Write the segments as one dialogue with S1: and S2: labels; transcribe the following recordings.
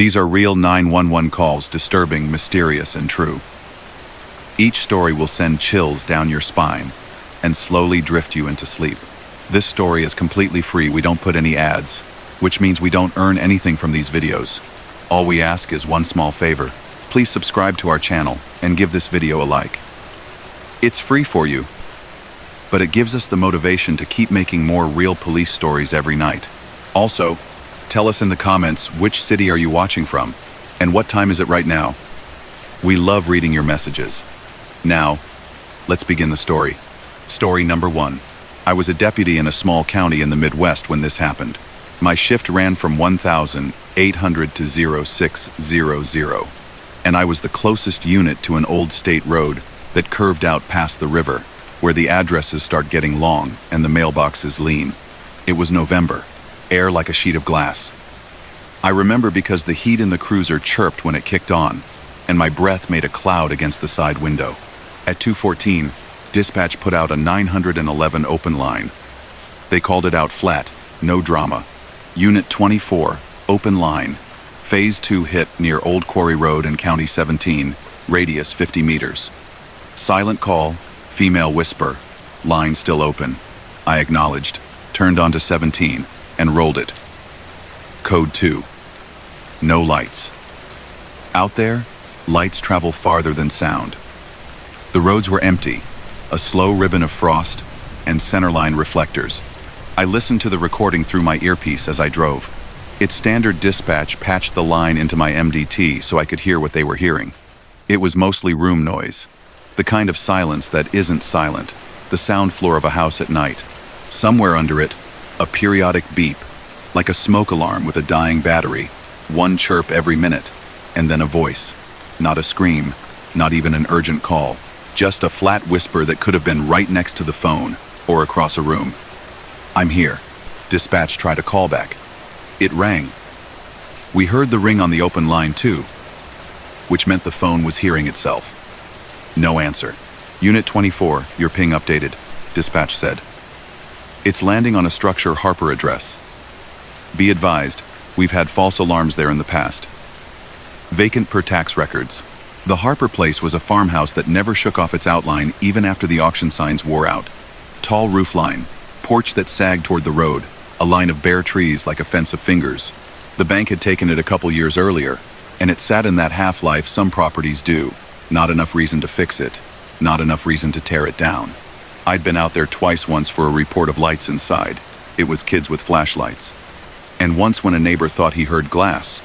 S1: These are real 911 calls, disturbing, mysterious, and true. Each story will send chills down your spine and slowly drift you into sleep. This story is completely free. We don't put any ads, which means we don't earn anything from these videos. All we ask is one small favor. Please subscribe to our channel and give this video a like. It's free for you, but it gives us the motivation to keep making more real police stories every night. Also, tell us in the comments which city are you watching from and what time is it right now. We love reading your messages. Now, let's begin the story. Story number 1. I was a deputy in a small county in the Midwest when this happened. My shift ran from 1,800 to 0600, and I was the closest unit to an old state road that curved out past the river, where the addresses start getting long and the mailboxes lean. It was November, air like a sheet of glass. I remember because the heat in the cruiser chirped when it kicked on, and my breath made a cloud against the side window. At 2:14, dispatch put out a 911 open line. They called it out flat, no drama. Unit 24, open line. Phase 2 hit near Old Quarry Road and County 17, radius 50 meters. Silent call, female whisper, line still open. I acknowledged, turned onto 17, and rolled it. Code 2. No lights. Out there, lights travel farther than sound. The roads were empty, a slow ribbon of frost, and centerline reflectors. I listened to the recording through my earpiece as I drove. Its standard dispatch patched the line into my MDT so I could hear what they were hearing. It was mostly room noise, the kind of silence that isn't silent, the sound floor of a house at night. Somewhere under it, a periodic beep, like a smoke alarm with a dying battery, one chirp every minute, and then a voice. Not a scream, not even an urgent call. Just a flat whisper that could have been right next to the phone or across a room. I'm here. Dispatch tried a callback. It rang. We heard the ring on the open line too, which meant the phone was hearing itself. No answer. Unit 24, your ping updated, dispatch said. It's landing on a structure Harper address. Be advised, we've had false alarms there in the past. Vacant per tax records. The Harper place was a farmhouse that never shook off its outline even after the auction signs wore out. Tall roof line, porch that sagged toward the road, a line of bare trees like a fence of fingers. The bank had taken it a couple years earlier, and it sat in that half-life some properties do. Not enough reason to fix it, not enough reason to tear it down. I'd been out there twice, once for a report of lights inside. It was kids with flashlights. And once when a neighbor thought he heard glass.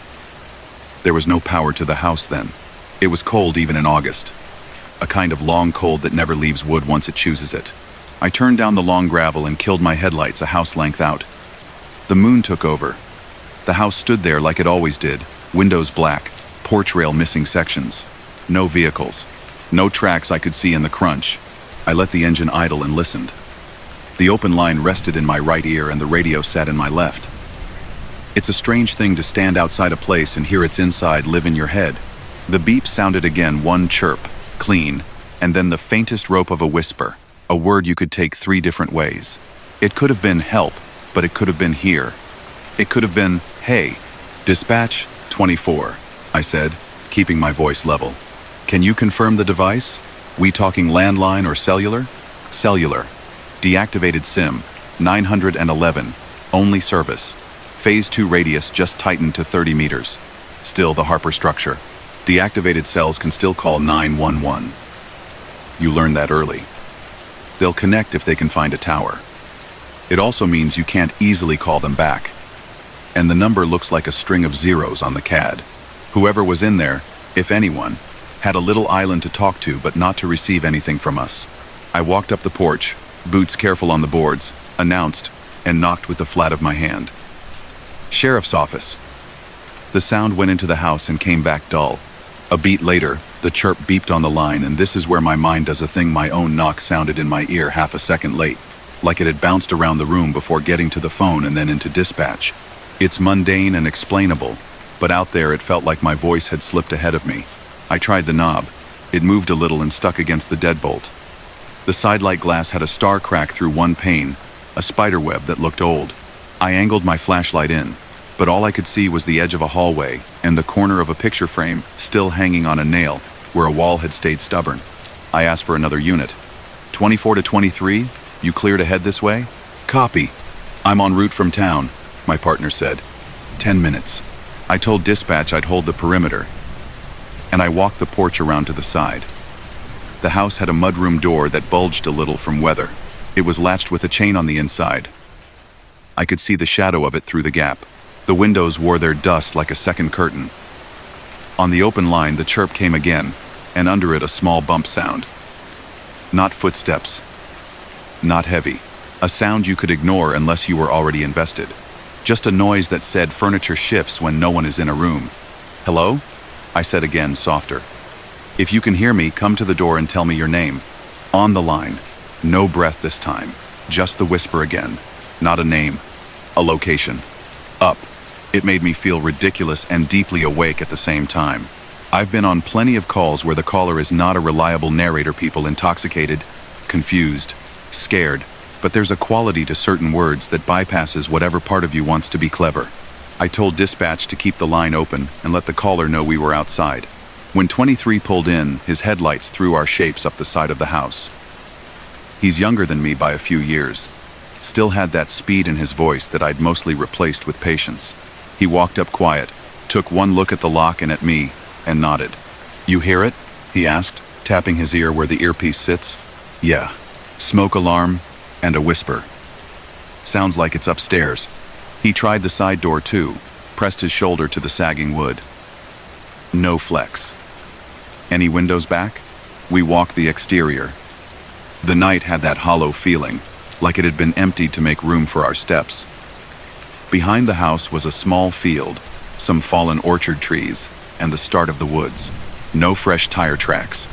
S1: There was no power to the house then. It was cold even in August. A kind of long cold that never leaves wood once it chooses it. I turned down the long gravel and killed my headlights a house length out. The moon took over. The house stood there like it always did, windows black, porch rail missing sections. No vehicles. No tracks I could see in the crunch. I let the engine idle and listened. The open line rested in my right ear and the radio sat in my left. It's a strange thing to stand outside a place and hear its inside live in your head. The beep sounded again, one chirp, clean, and then the faintest rope of a whisper, a word you could take 3 different ways. It could have been help, but it could have been here. It could have been, hey, dispatch 24, I said, keeping my voice level. Can you confirm the device? We talking landline or cellular? Cellular. Deactivated SIM, 911, only service. Phase 2 radius just tightened to 30 meters. Still the Harper structure. Deactivated cells can still call 911. You learned that early. They'll connect if they can find a tower. It also means you can't easily call them back. And the number looks like a string of zeros on the CAD. Whoever was in there, if anyone, had a little island to talk to but not to receive anything from us. I walked up the porch, boots careful on the boards, announced, and knocked with the flat of my hand. Sheriff's office. The sound went into the house and came back dull. A beat later, the chirp beeped on the line, and this is where my mind does a thing. My own knock sounded in my ear half a second late, like it had bounced around the room before getting to the phone and then into dispatch. It's mundane and explainable, but out there it felt like my voice had slipped ahead of me. I tried the knob. It moved a little and stuck against the deadbolt. The sidelight glass had a star crack through one pane, a spider web that looked old. I angled my flashlight in. but all I could see was the edge of a hallway and the corner of a picture frame still hanging on a nail where a wall had stayed stubborn. I asked for another unit. 24 to 23, you cleared ahead this way? Copy. I'm en route from town, my partner said. 10 minutes. I told dispatch I'd hold the perimeter, and I walked the porch around to the side. The house had a mudroom door that bulged a little from weather. It was latched with a chain on the inside. I could see the shadow of it through the gap. The windows wore their dust like a second curtain. On the open line, the chirp came again, and under it a small bump sound. Not footsteps. Not heavy. A sound you could ignore unless you were already invested. Just a noise that said furniture shifts when no one is in a room. Hello? I said again, softer. If you can hear me, come to the door and tell me your name. On the line. No breath this time. Just the whisper again. Not a name. A location. Up. It made me feel ridiculous and deeply awake at the same time. I've been on plenty of calls where the caller is not a reliable narrator, people intoxicated, confused, scared, but there's a quality to certain words that bypasses whatever part of you wants to be clever. I told dispatch to keep the line open and let the caller know we were outside. When 23 pulled in, his headlights threw our shapes up the side of the house. He's younger than me by a few years. Still had that speed in his voice that I'd mostly replaced with patience. He walked up quiet, took one look at the lock and at me, and nodded. You hear it? He asked, tapping his ear where the earpiece sits. Yeah. Smoke alarm and a whisper. Sounds like it's upstairs. He tried the side door too, pressed his shoulder to the sagging wood. No flex. Any windows back? We walked the exterior. The night had that hollow feeling, like it had been emptied to make room for our steps. Behind the house was a small field, some fallen orchard trees, and the start of the woods. No fresh tire tracks.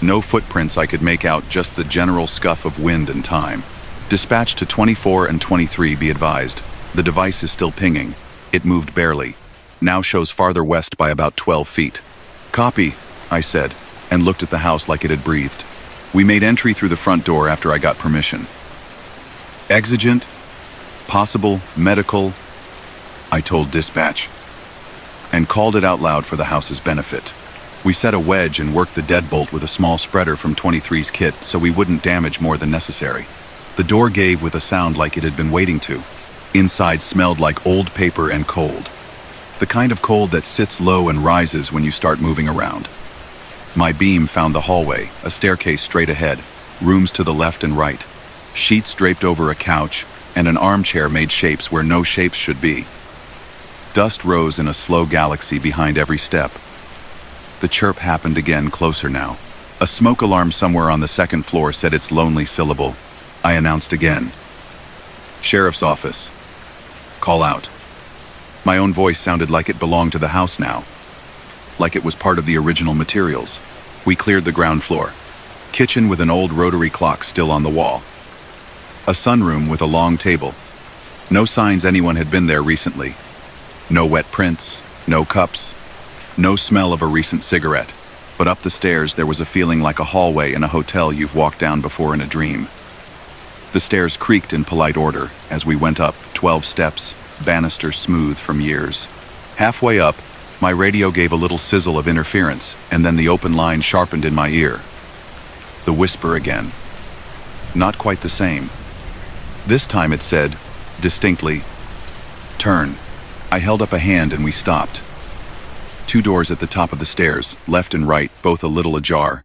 S1: No footprints I could make out, just the general scuff of wind and time. Dispatch to 24 and 23, be advised. The device is still pinging. It moved barely. Now shows farther west by about 12 feet. Copy, I said, and looked at the house like it had breathed. We made entry through the front door after I got permission. Exigent? Possible? Medical? I told dispatch, and called it out loud for the house's benefit. We set a wedge and worked the deadbolt with a small spreader from 23's kit so we wouldn't damage more than necessary. The door gave with a sound like it had been waiting to. Inside smelled like old paper and cold. The kind of cold that sits low and rises when you start moving around. My beam found the hallway, a staircase straight ahead, rooms to the left and right, sheets draped over a couch, and an armchair made shapes where no shapes should be. Dust rose in a slow galaxy behind every step. The chirp happened again, closer now. A smoke alarm somewhere on the second floor said its lonely syllable. I announced again. Sheriff's office. Call out. My own voice sounded like it belonged to the house now. Like it was part of the original materials. We cleared the ground floor. Kitchen with an old rotary clock still on the wall. A sunroom with a long table. No signs anyone had been there recently. No wet prints, no cups, no smell of a recent cigarette. But up the stairs there was a feeling like a hallway in a hotel you've walked down before in a dream. The stairs creaked in polite order as we went up, 12 steps, banisters smooth from years. Halfway up, my radio gave a little sizzle of interference, and then the open line sharpened in my ear. The whisper again. Not quite the same. This time it said, distinctly, turn. I held up a hand and we stopped. 2 doors at the top of the stairs, left and right, both a little ajar.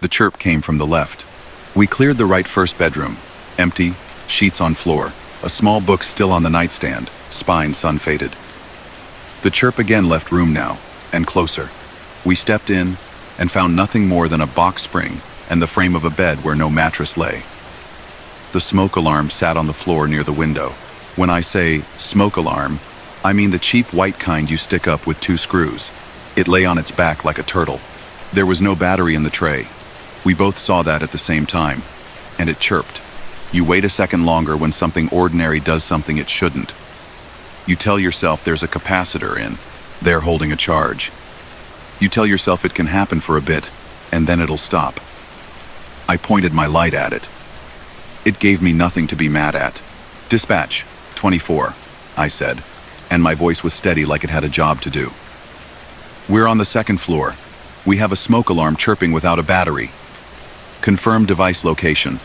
S1: The chirp came from the left. We cleared the right first bedroom. Empty, sheets on floor, a small book still on the nightstand, spine sun-faded. The chirp again left room now, and closer. We stepped in and found nothing more than a box spring and the frame of a bed where no mattress lay. The smoke alarm sat on the floor near the window. When I say smoke alarm, I mean the cheap white kind you stick up with 2 screws. It lay on its back like a turtle. There was no battery in the tray. We both saw that at the same time, and it chirped. You wait a second longer when something ordinary does something it shouldn't. You tell yourself there's a capacitor in, there holding a charge. You tell yourself it can happen for a bit, and then it'll stop. I pointed my light at it. It gave me nothing to be mad at. Dispatch, 24, I said. and my voice was steady like it had a job to do. "We're on the second floor. We have a smoke alarm chirping without a battery. Confirm device location.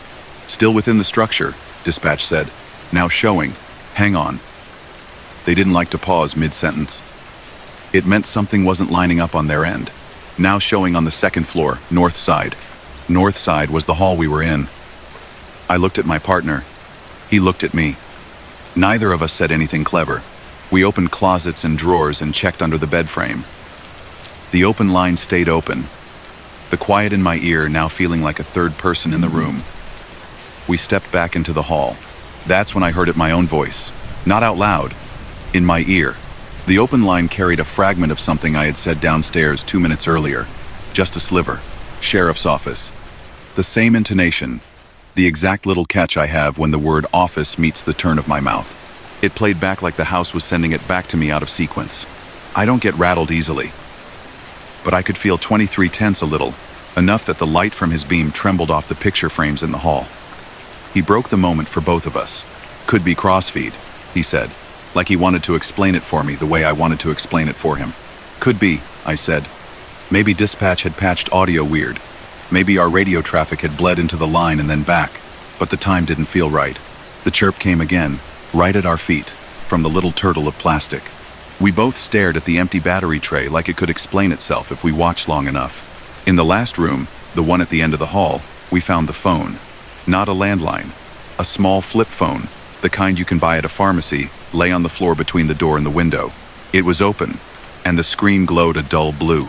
S1: Still within the structure," dispatch said. "Now showing. Hang on." They didn't like to pause mid-sentence. It meant something wasn't lining up on their end. Now showing on the second floor, north side. North side was the hall we were in. I looked at my partner. He looked at me. Neither of us said anything clever. We opened closets and drawers and checked under the bed frame. The open line stayed open. The quiet in my ear now feeling like a third person in the room. We stepped back into the hall. That's when I heard it my own voice. Not out loud. In my ear. The open line carried a fragment of something I had said downstairs 2 minutes earlier. Just a sliver. Sheriff's office. The same intonation. The exact little catch I have when the word office meets the turn of my mouth. It played back like the house was sending it back to me out of sequence. I don't get rattled easily. But I could feel 23 tense a little, enough that the light from his beam trembled off the picture frames in the hall. He broke the moment for both of us. "Could be crossfeed," he said, like he wanted to explain it for me the way I wanted to explain it for him. "Could be," I said. "Maybe dispatch had patched audio weird. Maybe our radio traffic had bled into the line and then back, but the time didn't feel right." The chirp came again, right at our feet, from the little turtle of plastic. We both stared at the empty battery tray like it could explain itself if we watched long enough. In the last room, the one at the end of the hall, we found the phone. Not a landline. A small flip phone, the kind you can buy at a pharmacy, lay on the floor between the door and the window. It was open, and the screen glowed a dull blue.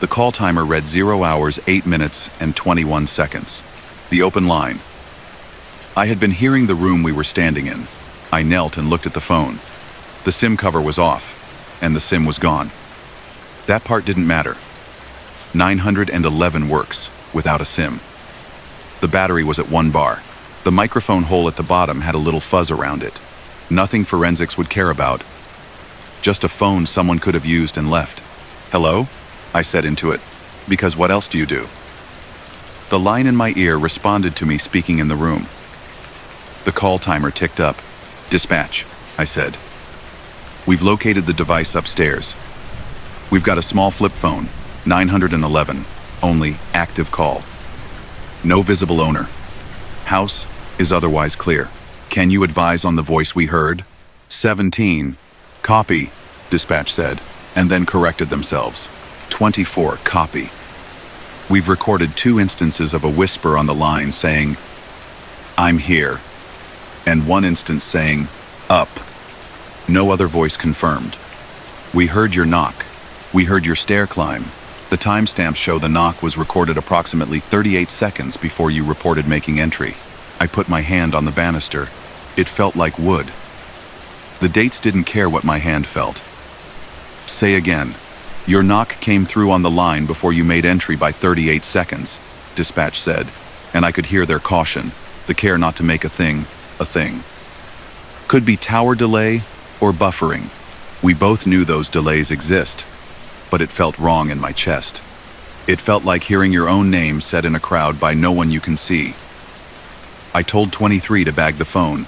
S1: The call timer read 0 hours, 8 minutes, and 21 seconds. The open line. I had been hearing the room we were standing in. I knelt and looked at the phone. The SIM cover was off, and the SIM was gone. That part didn't matter. 911 works without a SIM. The battery was at 1 bar. The microphone hole at the bottom had a little fuzz around it. Nothing forensics would care about. Just a phone someone could have used and left. "Hello?" I said into it. "Because what else do you do?" The line in my ear responded to me speaking in the room. The call timer ticked up. "Dispatch," I said. "We've located the device upstairs. We've got a small flip phone, 911, only active call. No visible owner. House is otherwise clear. Can you advise on the voice we heard?" 17. "Copy," dispatch said, and then corrected themselves. 24. "Copy." We've recorded 2 instances of a whisper on the line saying, "I'm here," and 1 instance saying, "Up." No other voice confirmed. "We heard your knock. We heard your stair climb." The timestamps show the knock was recorded approximately 38 seconds before you reported making entry. I put my hand on the banister. It felt like wood. The dates didn't care what my hand felt. "Say again. Your knock came through on the line before you made entry by 38 seconds, dispatch said, and I could hear their caution, the care not to make a thing. Could be tower delay or buffering. We both knew those delays exist, but it felt wrong in my chest. It felt like hearing your own name said in a crowd by no one you can see. I told 23 to bag the phone.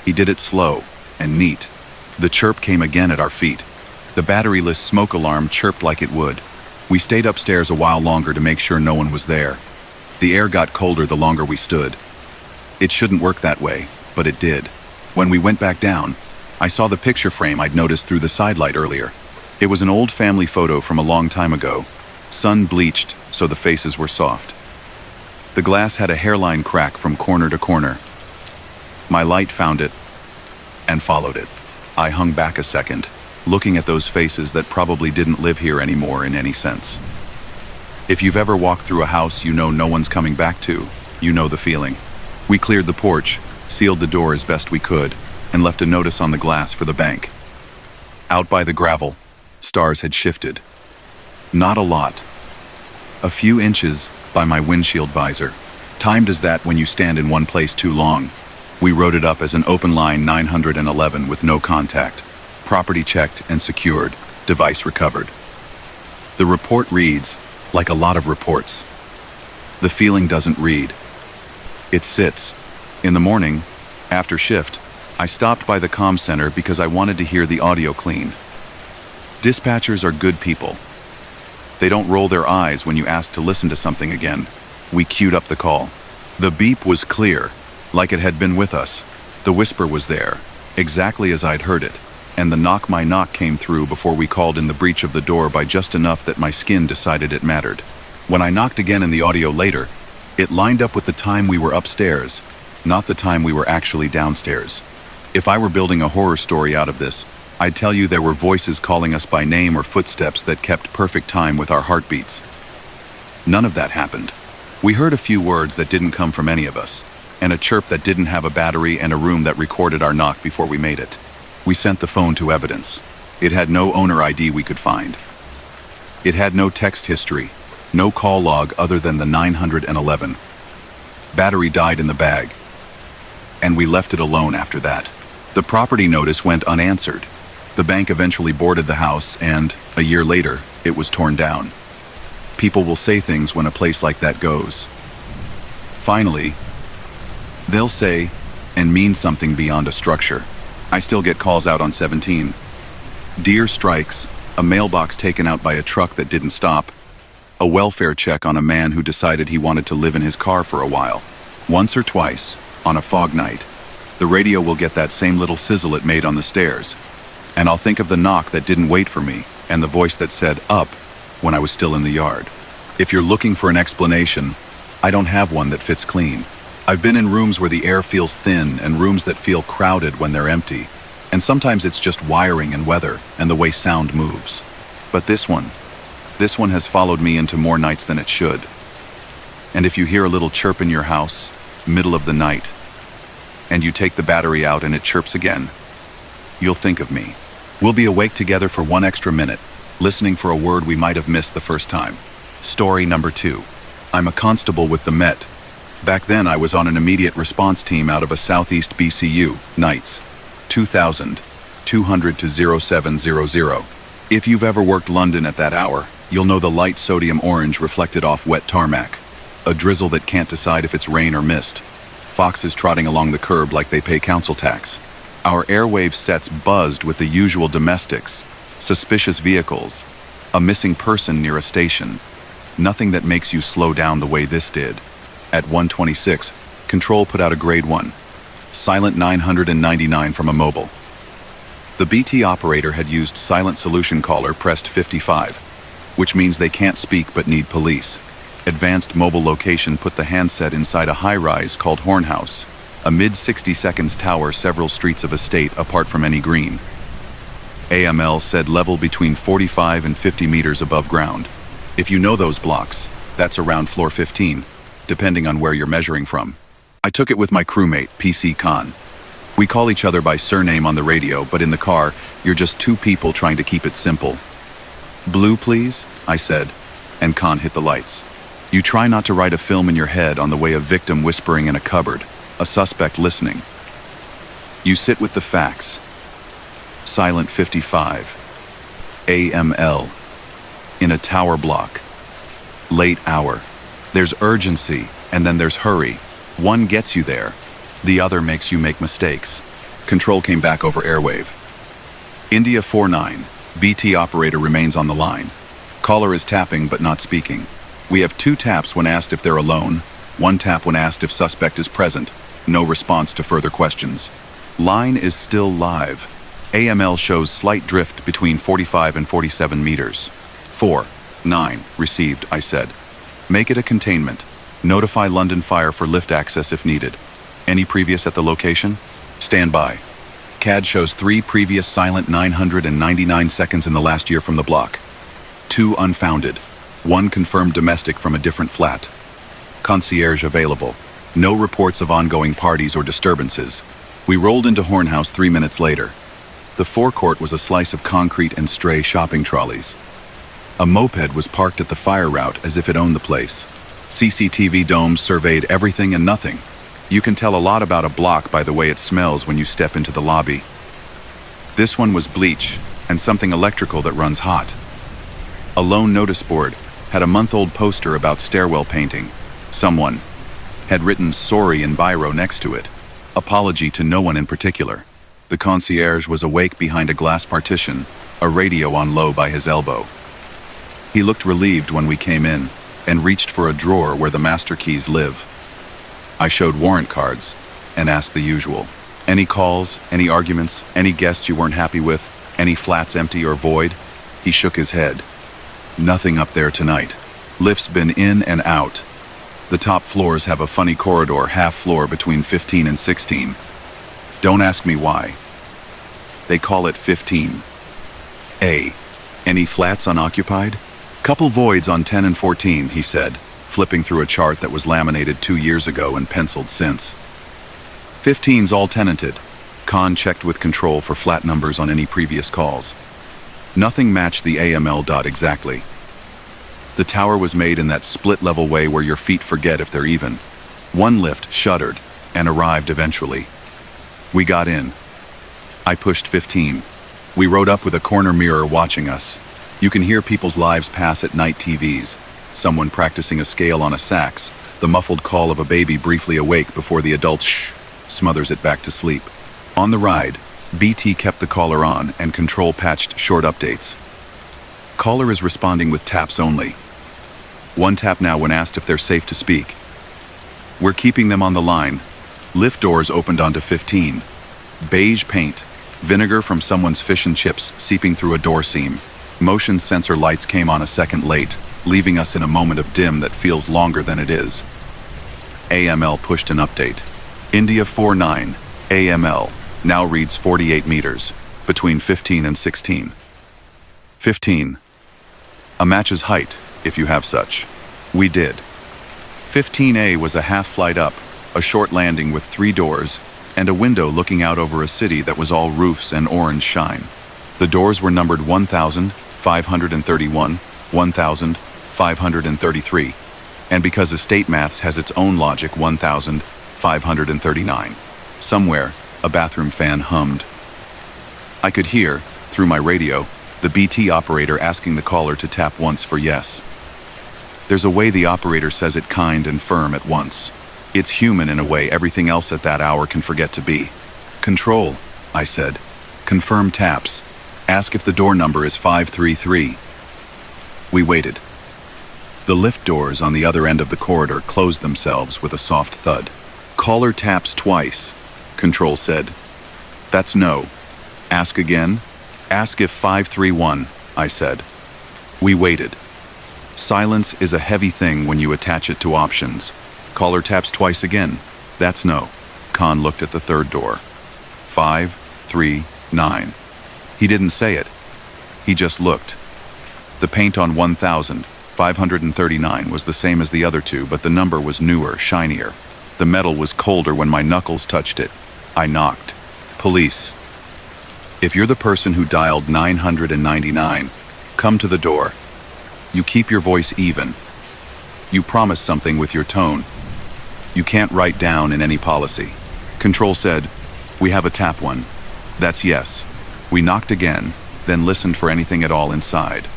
S1: He did it slow and neat. The chirp came again at our feet. The batteryless smoke alarm chirped like it would. We stayed upstairs a while longer to make sure no one was there. The air got colder the longer we stood. It shouldn't work that way, but it did. When we went back down, I saw the picture frame I'd noticed through the sidelight earlier. It was an old family photo from a long time ago, sun bleached so the faces were soft. The glass had a hairline crack from corner to corner. My light found it and followed it. I hung back a second, looking at those faces that probably didn't live here anymore in any sense. If you've ever walked through a house you know no one's coming back to, you know the feeling. We cleared the porch, sealed the door as best we could, and left a notice on the glass for the bank. Out by the gravel, stars had shifted. Not a lot. A few inches by my windshield visor. Timed as that when you stand in one place too long. We wrote it up as an open line 911 with no contact. Property checked and secured. Device recovered. The report reads, like a lot of reports. The feeling doesn't read. It sits. In the morning, after shift, I stopped by the comm center because I wanted to hear the audio clean. Dispatchers are good people. They don't roll their eyes when you ask to listen to something again. We queued up the call. The beep was clear, like it had been with us. The whisper was there, exactly as I'd heard it, and the knock my knock came through before we called in the breach of the door by just enough that my skin decided it mattered. When I knocked again in the audio later, it lined up with the time we were upstairs, not the time we were actually downstairs. If I were building a horror story out of this, I'd tell you there were voices calling us by name or footsteps that kept perfect time with our heartbeats. None of that happened. We heard a few words that didn't come from any of us, and a chirp that didn't have a battery and a room that recorded our knock before we made it. We sent the phone to evidence. It had no owner ID we could find. It had no text history, no call log other than the 911. Battery died in the bag, and we left it alone after that. The property notice went unanswered. The bank eventually boarded the house, and, a year later, it was torn down. People will say things when a place like that goes. Finally, they'll say and mean something beyond a structure. I still get calls out on 17. Deer strikes, a mailbox taken out by a truck that didn't stop, a welfare check on a man who decided he wanted to live in his car for a while. Once or twice, on a fog night, the radio will get that same little sizzle it made on the stairs, and I'll think of the knock that didn't wait for me and the voice that said up when I was still in the yard. If you're looking for an explanation, I don't have one that fits clean. I've been in rooms where the air feels thin and rooms that feel crowded when they're empty, and sometimes it's just wiring and weather and the way sound moves. But this one has followed me into more nights than it should. And if you hear a little chirp in your house, middle of the night, and you take the battery out and it chirps again, you'll think of me. We'll be awake together for one extra minute, listening for a word we might have missed the first time. Story number 2. I'm a constable with the Met. Back then I was on an immediate response team out of a Southeast BCU, nights, 2000, 200 to 0700. If you've ever worked London at that hour, you'll know the light sodium orange reflected off wet tarmac, a drizzle that can't decide if it's rain or mist. Foxes trotting along the curb like they pay council tax. Our airwave sets buzzed with the usual domestics, suspicious vehicles, a missing person near a station. Nothing that makes you slow down the way this did. At 1:26, Control put out a grade 1, silent 999 from a mobile. The BT operator had used silent solution caller pressed 55, which means they can't speak but need police. Advanced mobile location put the handset inside a high-rise called Hornhouse, a mid-60 seconds tower several streets of estate apart from any green. AML said level between 45 and 50 meters above ground. If you know those blocks, that's around floor 15, depending on where you're measuring from. I took it with my crewmate, PC Khan. We call each other by surname on the radio, but in the car, you're just two people trying to keep it simple. Blue, please, I said, and Khan hit the lights. You try not to write a film in your head on the way a victim whispering in a cupboard, a suspect listening. You sit with the facts. Silent 55. AML. In a tower block. Late hour. There's urgency, and then there's hurry. One gets you there. The other makes you make mistakes. Control came back over airwave. India 49. BT operator remains on the line. Caller is tapping but not speaking. We have 2 taps when asked if they're alone, 1 tap when asked if suspect is present. No response to further questions. Line is still live. AML shows slight drift between 45 and 47 meters. 4. 9. Received, I said. Make it a containment. Notify London Fire for lift access if needed. Any previous at the location? Stand by. CAD shows 3 previous silent 999 seconds in the last year from the block. 2 unfounded. 1 confirmed domestic from a different flat. Concierge available. No reports of ongoing parties or disturbances. We rolled into Hornhouse 3 minutes later. The forecourt was a slice of concrete and stray shopping trolleys. A moped was parked at the fire route as if it owned the place. CCTV domes surveyed everything and nothing. You can tell a lot about a block by the way it smells when you step into the lobby. This one was bleach and something electrical that runs hot. A lone notice board had a month-old poster about stairwell painting. Someone had written sorry in biro next to it. Apology to no one in particular. The concierge was awake behind a glass partition, a radio on low by his elbow. He looked relieved when we came in, and reached for a drawer where the master keys live. I showed warrant cards, and asked the usual. Any calls, any arguments, any guests you weren't happy with, any flats empty or void? He shook his head. Nothing up there tonight. Lift's been in and out. The top floors have a funny corridor half floor between 15 and 16. Don't ask me why. They call it 15. A. Any flats unoccupied? Couple voids on 10 and 14, he said, flipping through a chart that was laminated 2 years ago and penciled since. 15's all tenanted. Khan checked with control for flat numbers on any previous calls. Nothing matched the AML dot exactly. The tower was made in that split-level way where your feet forget if they're even. One lift shuddered and arrived eventually. We got in. I pushed 15. We rode up with a corner mirror watching us. You can hear people's lives pass at night TVs. Someone practicing a scale on a sax, the muffled call of a baby briefly awake before the adult shh smothers it back to sleep. On the ride, BT kept the caller on and control patched short updates. Caller is responding with taps only. One tap now when asked if they're safe to speak. We're keeping them on the line. Lift doors opened onto 15. Beige paint. Vinegar from someone's fish and chips seeping through a door seam. Motion sensor lights came on a second late, leaving us in a moment of dim that feels longer than it is. AML pushed an update. India 49, AML, now reads 48 meters, between 15 and 16. 15. A match's height, if you have such. We did. 15A was a half flight up, a short landing with 3 doors, and a window looking out over a city that was all roofs and orange shine. The doors were numbered 1,531, 1,533, and because estate maths has its own logic, 1,539. Somewhere, a bathroom fan hummed. I could hear, through my radio, the BT operator asking the caller to tap once for yes. There's a way the operator says it kind and firm at once. It's human in a way everything else at that hour can forget to be. Control, I said. Confirm taps. Ask if the door number is 533. We waited. The lift doors on the other end of the corridor closed themselves with a soft thud. Caller taps twice, Control said. That's no. Ask again. Ask if 531, I said. We waited. Silence is a heavy thing when you attach it to options. Caller taps twice again. That's no. Khan looked at the third door. 539. He didn't say it. He just looked. The paint on 1,539 was the same as the other two, but the number was newer, shinier. The metal was colder when my knuckles touched it. I knocked. Police. If you're the person who dialed 999, come to the door. You keep your voice even. You promise something with your tone. You can't write down in any policy. Control said, we have a tap one. That's yes. We knocked again, then listened for anything at all inside.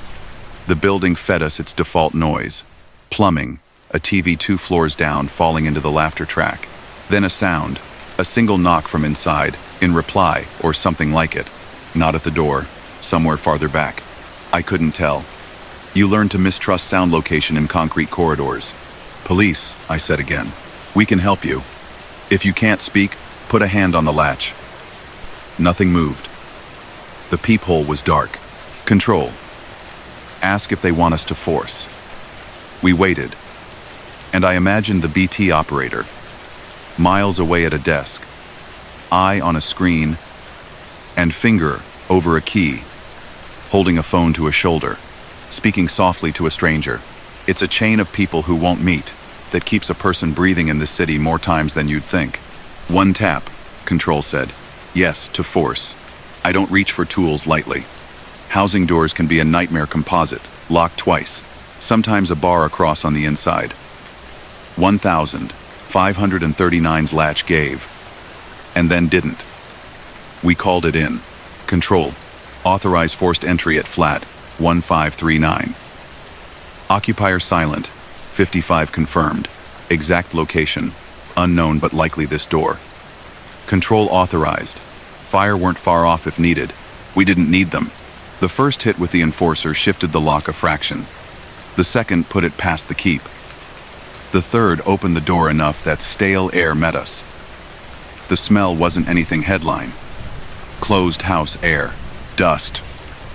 S1: The building fed us its default noise. Plumbing, a TV 2 floors down falling into the laughter track. Then a sound, a single knock from inside, in reply, or something like it. Not at the door, somewhere farther back. I couldn't tell. You learn to mistrust sound location in concrete corridors. Police, I said again. We can help you. If you can't speak, put a hand on the latch. Nothing moved. The peephole was dark. Control. Ask if they want us to force. We waited. And I imagined the BT operator, miles away at a desk, eye on a screen, and finger over a key, holding a phone to a shoulder, speaking softly to a stranger. It's a chain of people who won't meet, that keeps a person breathing in this city more times than you'd think. One tap, Control said. Yes, to force. I don't reach for tools lightly. Housing doors can be a nightmare composite, locked twice, sometimes a bar across on the inside. 1,539's latch gave, and then didn't. We called it in. Control. Authorize forced entry at flat 1539. Occupier silent. 55 confirmed. Exact location. Unknown but likely this door. Control authorized. Fire weren't far off if needed. We didn't need them. The first hit with the enforcer shifted the lock a fraction. The second put it past the keep. The third opened the door enough that stale air met us. The smell wasn't anything headline. Closed house air, dust,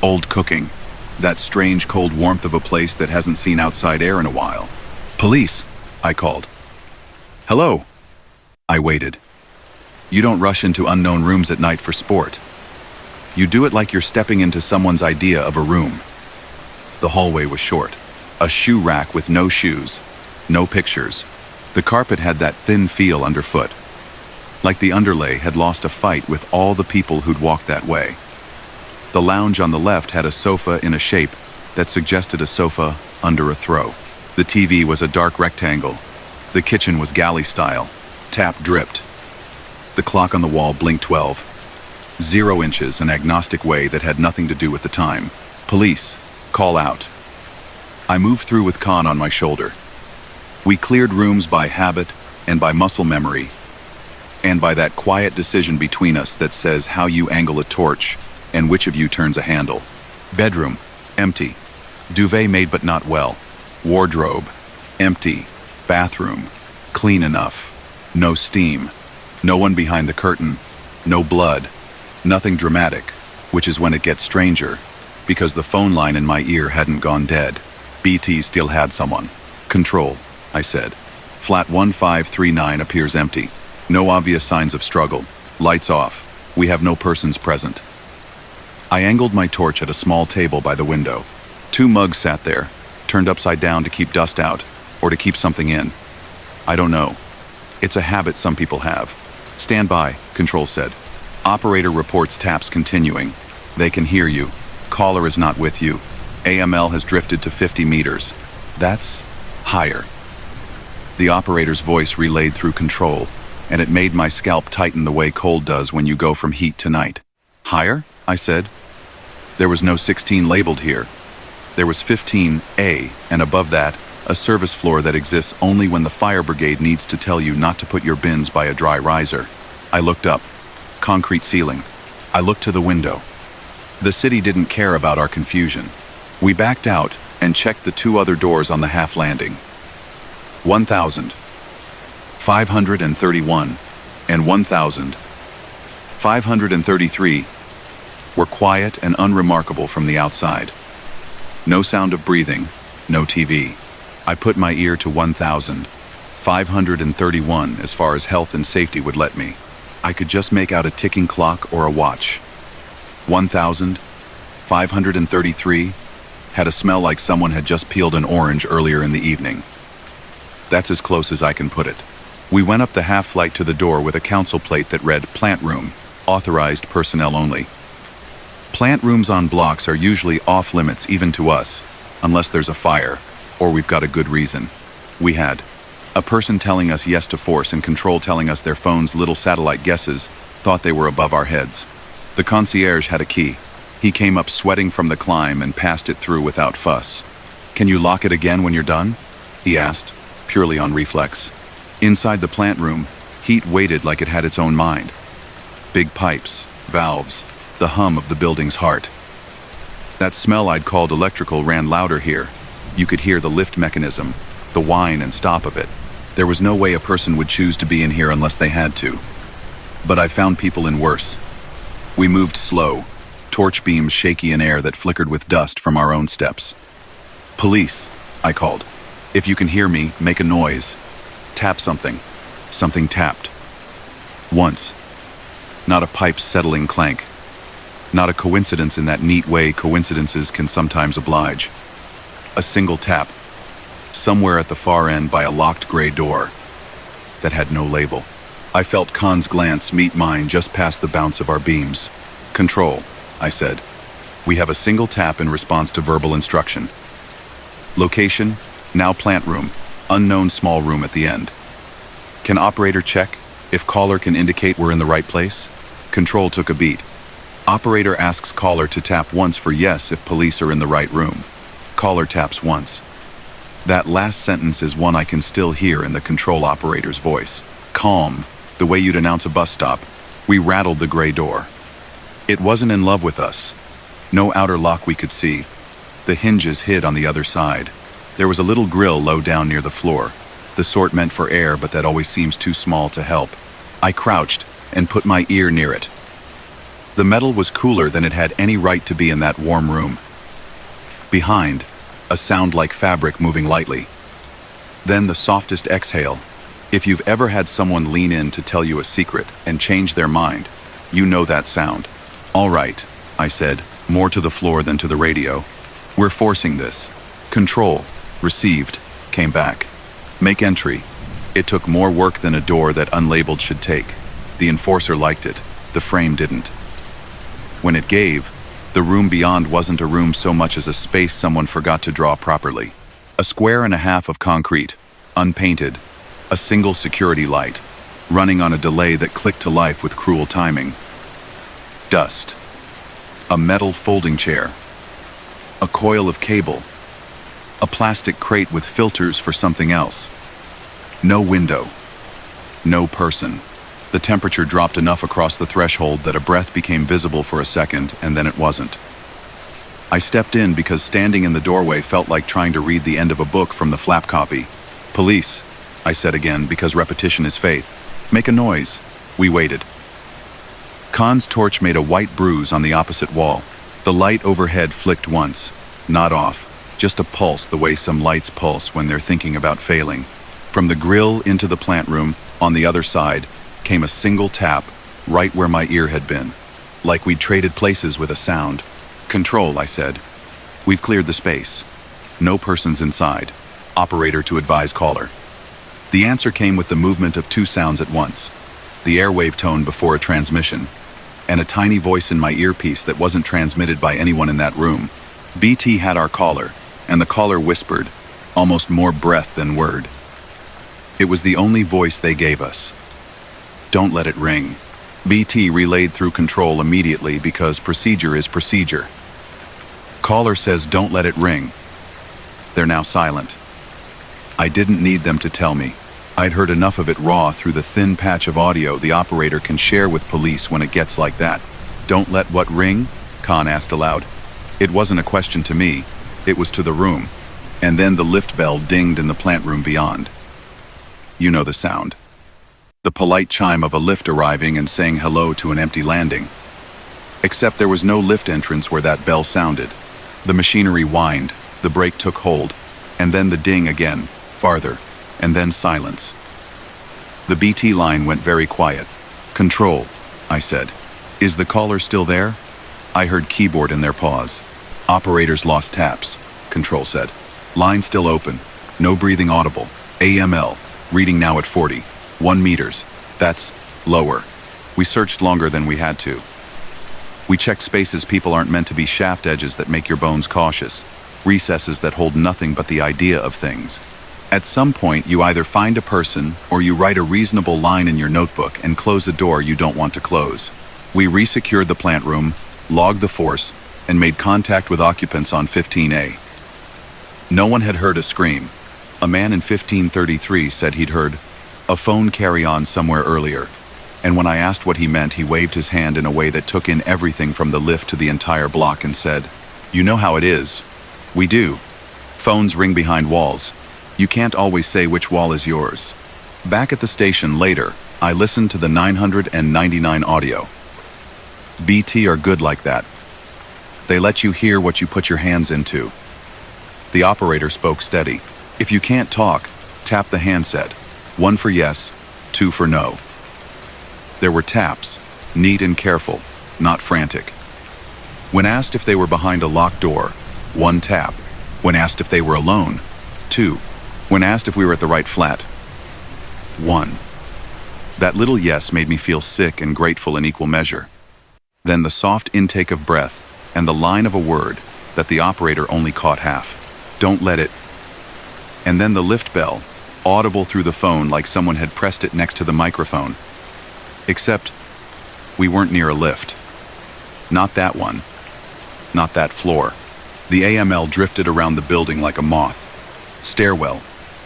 S1: old cooking, that strange cold warmth of a place that hasn't seen outside air in a while. Police, I called. Hello. I waited. You don't rush into unknown rooms at night for sport. You do it like you're stepping into someone's idea of a room. The hallway was short. A shoe rack with no shoes, no pictures. The carpet had that thin feel underfoot, like the underlay had lost a fight with all the people who'd walked that way. The lounge on the left had a sofa in a shape that suggested a sofa under a throw. The TV was a dark rectangle. The kitchen was galley style. Tap dripped. The clock on the wall blinked 12. 0 inches, an agnostic way that had nothing to do with the time. Police, call out. I moved through with Khan on my shoulder. We cleared rooms by habit and by muscle memory, and by that quiet decision between us that says how you angle a torch and which of you turns a handle. Bedroom, empty. Duvet made but not well. Wardrobe, empty. Bathroom, clean enough. No steam. No one behind the curtain. No blood. Nothing dramatic, which is when it gets stranger, because the phone line in my ear hadn't gone dead. BT still had someone. Control, I said. Flat 1539 appears empty. No obvious signs of struggle. Lights off. We have no persons present. I angled my torch at a small table by the window. 2 mugs sat there, turned upside down to keep dust out, or to keep something in. I don't know. It's a habit some people have. Stand by, Control said. Operator reports taps continuing. They can hear you. Caller is not with you. AML has drifted to 50 meters. That's higher. The operator's voice relayed through Control, and it made my scalp tighten the way cold does when you go from heat to night. Higher? I said. There was no 16 labeled here. There was 15A, and above that, a service floor that exists only when the fire brigade needs to tell you not to put your bins by a dry riser. I looked up. Concrete ceiling. I looked to the window. The city didn't care about our confusion. We backed out and checked the 2 other doors on the half landing. 1,000, 531, and 1,533 were quiet and unremarkable from the outside. No sound of breathing, no TV. I put my ear to 1,531 as far as health and safety would let me. I could just make out a ticking clock or a watch. 1,533 had a smell like someone had just peeled an orange earlier in the evening. That's as close as I can put it. We went up the half flight to the door with a council plate that read Plant Room, authorized personnel only. Plant rooms on blocks are usually off limits even to us, unless there's a fire, or we've got a good reason. We had a person telling us yes to force and Control telling us their phone's little satellite guesses thought they were above our heads. The concierge had a key. He came up sweating from the climb and passed it through without fuss. Can you lock it again when you're done? He asked, purely on reflex. Inside the plant room, heat waited like it had its own mind. Big pipes, valves, the hum of the building's heart. That smell I'd called electrical ran louder here. You could hear the lift mechanism, the whine and stop of it. There was no way a person would choose to be in here unless they had to. But I found people in worse. We moved slow, torch beams shaky in air that flickered with dust from our own steps. Police, I called. If you can hear me, make a noise. Tap something. Something tapped. Once. Not a pipe's settling clank. Not a coincidence in that neat way coincidences can sometimes oblige. A single tap. Somewhere at the far end by a locked gray door that had no label. I felt Khan's glance meet mine just past the bounce of our beams. Control, I said. We have a single tap in response to verbal instruction. Location, now plant room, unknown small room at the end. Can operator check if caller can indicate we're in the right place? Control took a beat. Operator asks caller to tap once for yes if police are in the right room. Caller taps once. That last sentence is one I can still hear in the control operator's voice. Calm, the way you'd announce a bus stop. We rattled the gray door. It wasn't in love with us. No outer lock we could see. The hinges hid on the other side. There was a little grill low down near the floor, the sort meant for air but that always seems too small to help. I crouched and put my ear near it. The metal was cooler than it had any right to be in that warm room. Behind, a sound like fabric moving lightly. Then the softest exhale. If you've ever had someone lean in to tell you a secret and change their mind, you know that sound. "All right," I said, more to the floor than to the radio. "We're forcing this." "Control." "Received." Came back. "Make entry." It took more work than a door that unlabeled should take. The enforcer liked it. The frame didn't. When it gave, the room beyond wasn't a room so much as a space someone forgot to draw properly. A square and a half of concrete, unpainted, a single security light, running on a delay that clicked to life with cruel timing. Dust. A metal folding chair. A coil of cable. A plastic crate with filters for something else. No window. No person. The temperature dropped enough across the threshold that a breath became visible for a second, and then it wasn't. I stepped in because standing in the doorway felt like trying to read the end of a book from the flap copy. "Police," I said again because repetition is faith. "Make a noise." We waited. Khan's torch made a white bruise on the opposite wall. The light overhead flicked once, not off, just a pulse the way some lights pulse when they're thinking about failing. From the grill into the plant room, on the other side, came a single tap, right where my ear had been. Like we'd traded places with a sound. "Control," I said. "We've cleared the space. No persons inside. Operator to advise caller." The answer came with the movement of two sounds at once. The airwave tone before a transmission, and a tiny voice in my earpiece that wasn't transmitted by anyone in that room. BT had our caller, and the caller whispered, almost more breath than word. It was the only voice they gave us. "Don't let it ring." BT relayed through control immediately because procedure is procedure. Caller says don't let it ring. They're now silent. I didn't need them to tell me. I'd heard enough of it raw through the thin patch of audio the operator can share with police when it gets like that. "Don't let what ring?" Khan asked aloud. It wasn't a question to me, it was to the room. And then the lift bell dinged in the plant room beyond. You know the sound. The polite chime of a lift arriving and saying hello to an empty landing. Except there was no lift entrance where that bell sounded. The machinery whined, the brake took hold, and then the ding again, farther, and then silence. The BT line went very quiet. "Control," I said. "Is the caller still there?" I heard keyboard in their pause. "Operators lost taps," Control said. "Line still open. No breathing audible. AML. Reading now at 40. 1 meters. That's lower." We searched longer than we had to. We checked spaces people aren't meant to be, shaft edges that make your bones cautious, recesses that hold nothing but the idea of things. At some point, you either find a person or you write a reasonable line in your notebook and close a door you don't want to close. We resecured the plant room, logged the force, and made contact with occupants on 15A. No one had heard a scream. A man in 1533 said he'd heard a phone carry-on somewhere earlier, and when I asked what he meant, he waved his hand in a way that took in everything from the lift to the entire block and said, "You know how it is." "We do. Phones ring behind walls. You can't always say which wall is yours." Back at the station later, I listened to the 999 audio. BT are good like that. They let you hear what you put your hands into. The operator spoke steady. "If you can't talk, tap the handset. 1 for yes, 2 for no." There were taps, neat and careful, not frantic. When asked if they were behind a locked door, 1 tap. When asked if they were alone, 2. When asked if we were at the right flat, 1. That little yes made me feel sick and grateful in equal measure. Then the soft intake of breath and the line of a word that the operator only caught half. "Don't let it." And then the lift bell, audible through the phone like someone had pressed it next to the microphone. Except we weren't near a lift. Not that one. Not that floor. The AML drifted around the building like a moth. Stairwell.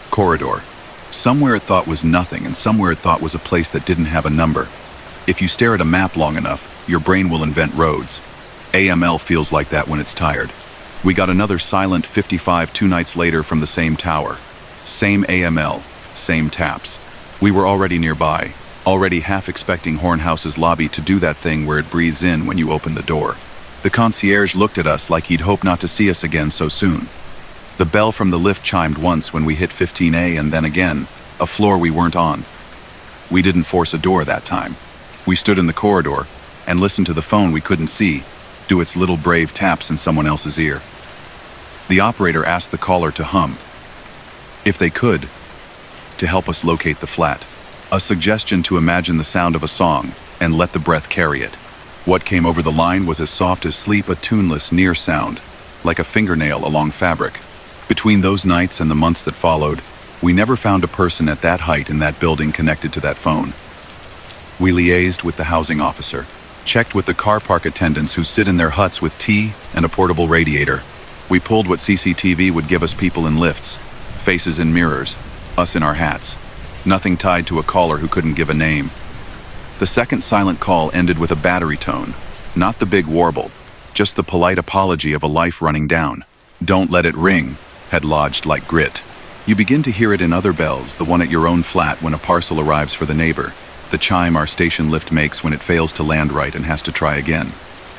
S1: Corridor. Somewhere it thought was nothing, and somewhere it thought was a place that didn't have a number. If you stare at a map long enough, your brain will invent roads. AML feels like that when it's tired. We got another silent 55 2 nights later from the same tower. Same AML, same taps. We were already nearby, already half expecting Hornhouse's lobby to do that thing where it breathes in when you open the door. The concierge looked at us like he'd hoped not to see us again so soon. The bell from the lift chimed once when we hit 15A and then again, a floor we weren't on. We didn't force a door that time. We stood in the corridor and listened to the phone we couldn't see do its little brave taps in someone else's ear. The operator asked the caller to hum, if they could, to help us locate the flat. A suggestion to imagine the sound of a song and let the breath carry it. What came over the line was as soft as sleep, a tuneless near sound, like a fingernail along fabric. Between those nights and the months that followed, we never found a person at that height in that building connected to that phone. We liaised with the housing officer, checked with the car park attendants who sit in their huts with tea and a portable radiator. We pulled what CCTV would give us: people in lifts, faces in mirrors, us in our hats. Nothing tied to a caller who couldn't give a name. The second silent call ended with a battery tone, not the big warble, just the polite apology of a life running down. "Don't let it ring," had lodged like grit. You begin to hear it in other bells, the one at your own flat when a parcel arrives for the neighbor, the chime our station lift makes when it fails to land right and has to try again.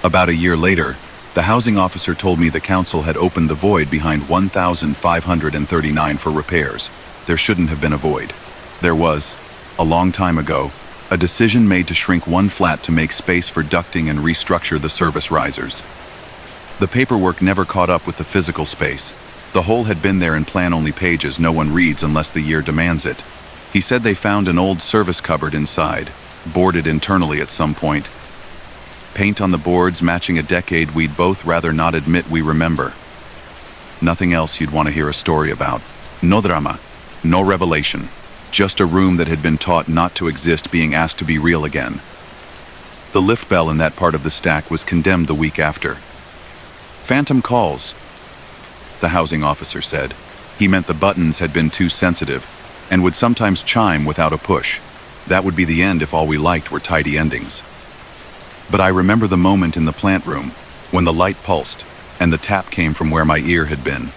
S1: About a year later, the housing officer told me the council had opened the void behind 1,539 for repairs. There shouldn't have been a void. There was, a long time ago, a decision made to shrink one flat to make space for ducting and restructure the service risers. The paperwork never caught up with the physical space. The hole had been there in plan-only pages no one reads unless the year demands it. He said they found an old service cupboard inside, boarded internally at some point. Paint on the boards matching a decade we'd both rather not admit we remember. Nothing else you'd want to hear a story about. No drama, no revelation. Just a room that had been taught not to exist being asked to be real again. The lift bell in that part of the stack was condemned the week after. Phantom calls, the housing officer said. He meant the buttons had been too sensitive and would sometimes chime without a push. That would be the end if all we liked were tidy endings. But I remember the moment in the plant room when the light pulsed and the tap came from where my ear had been.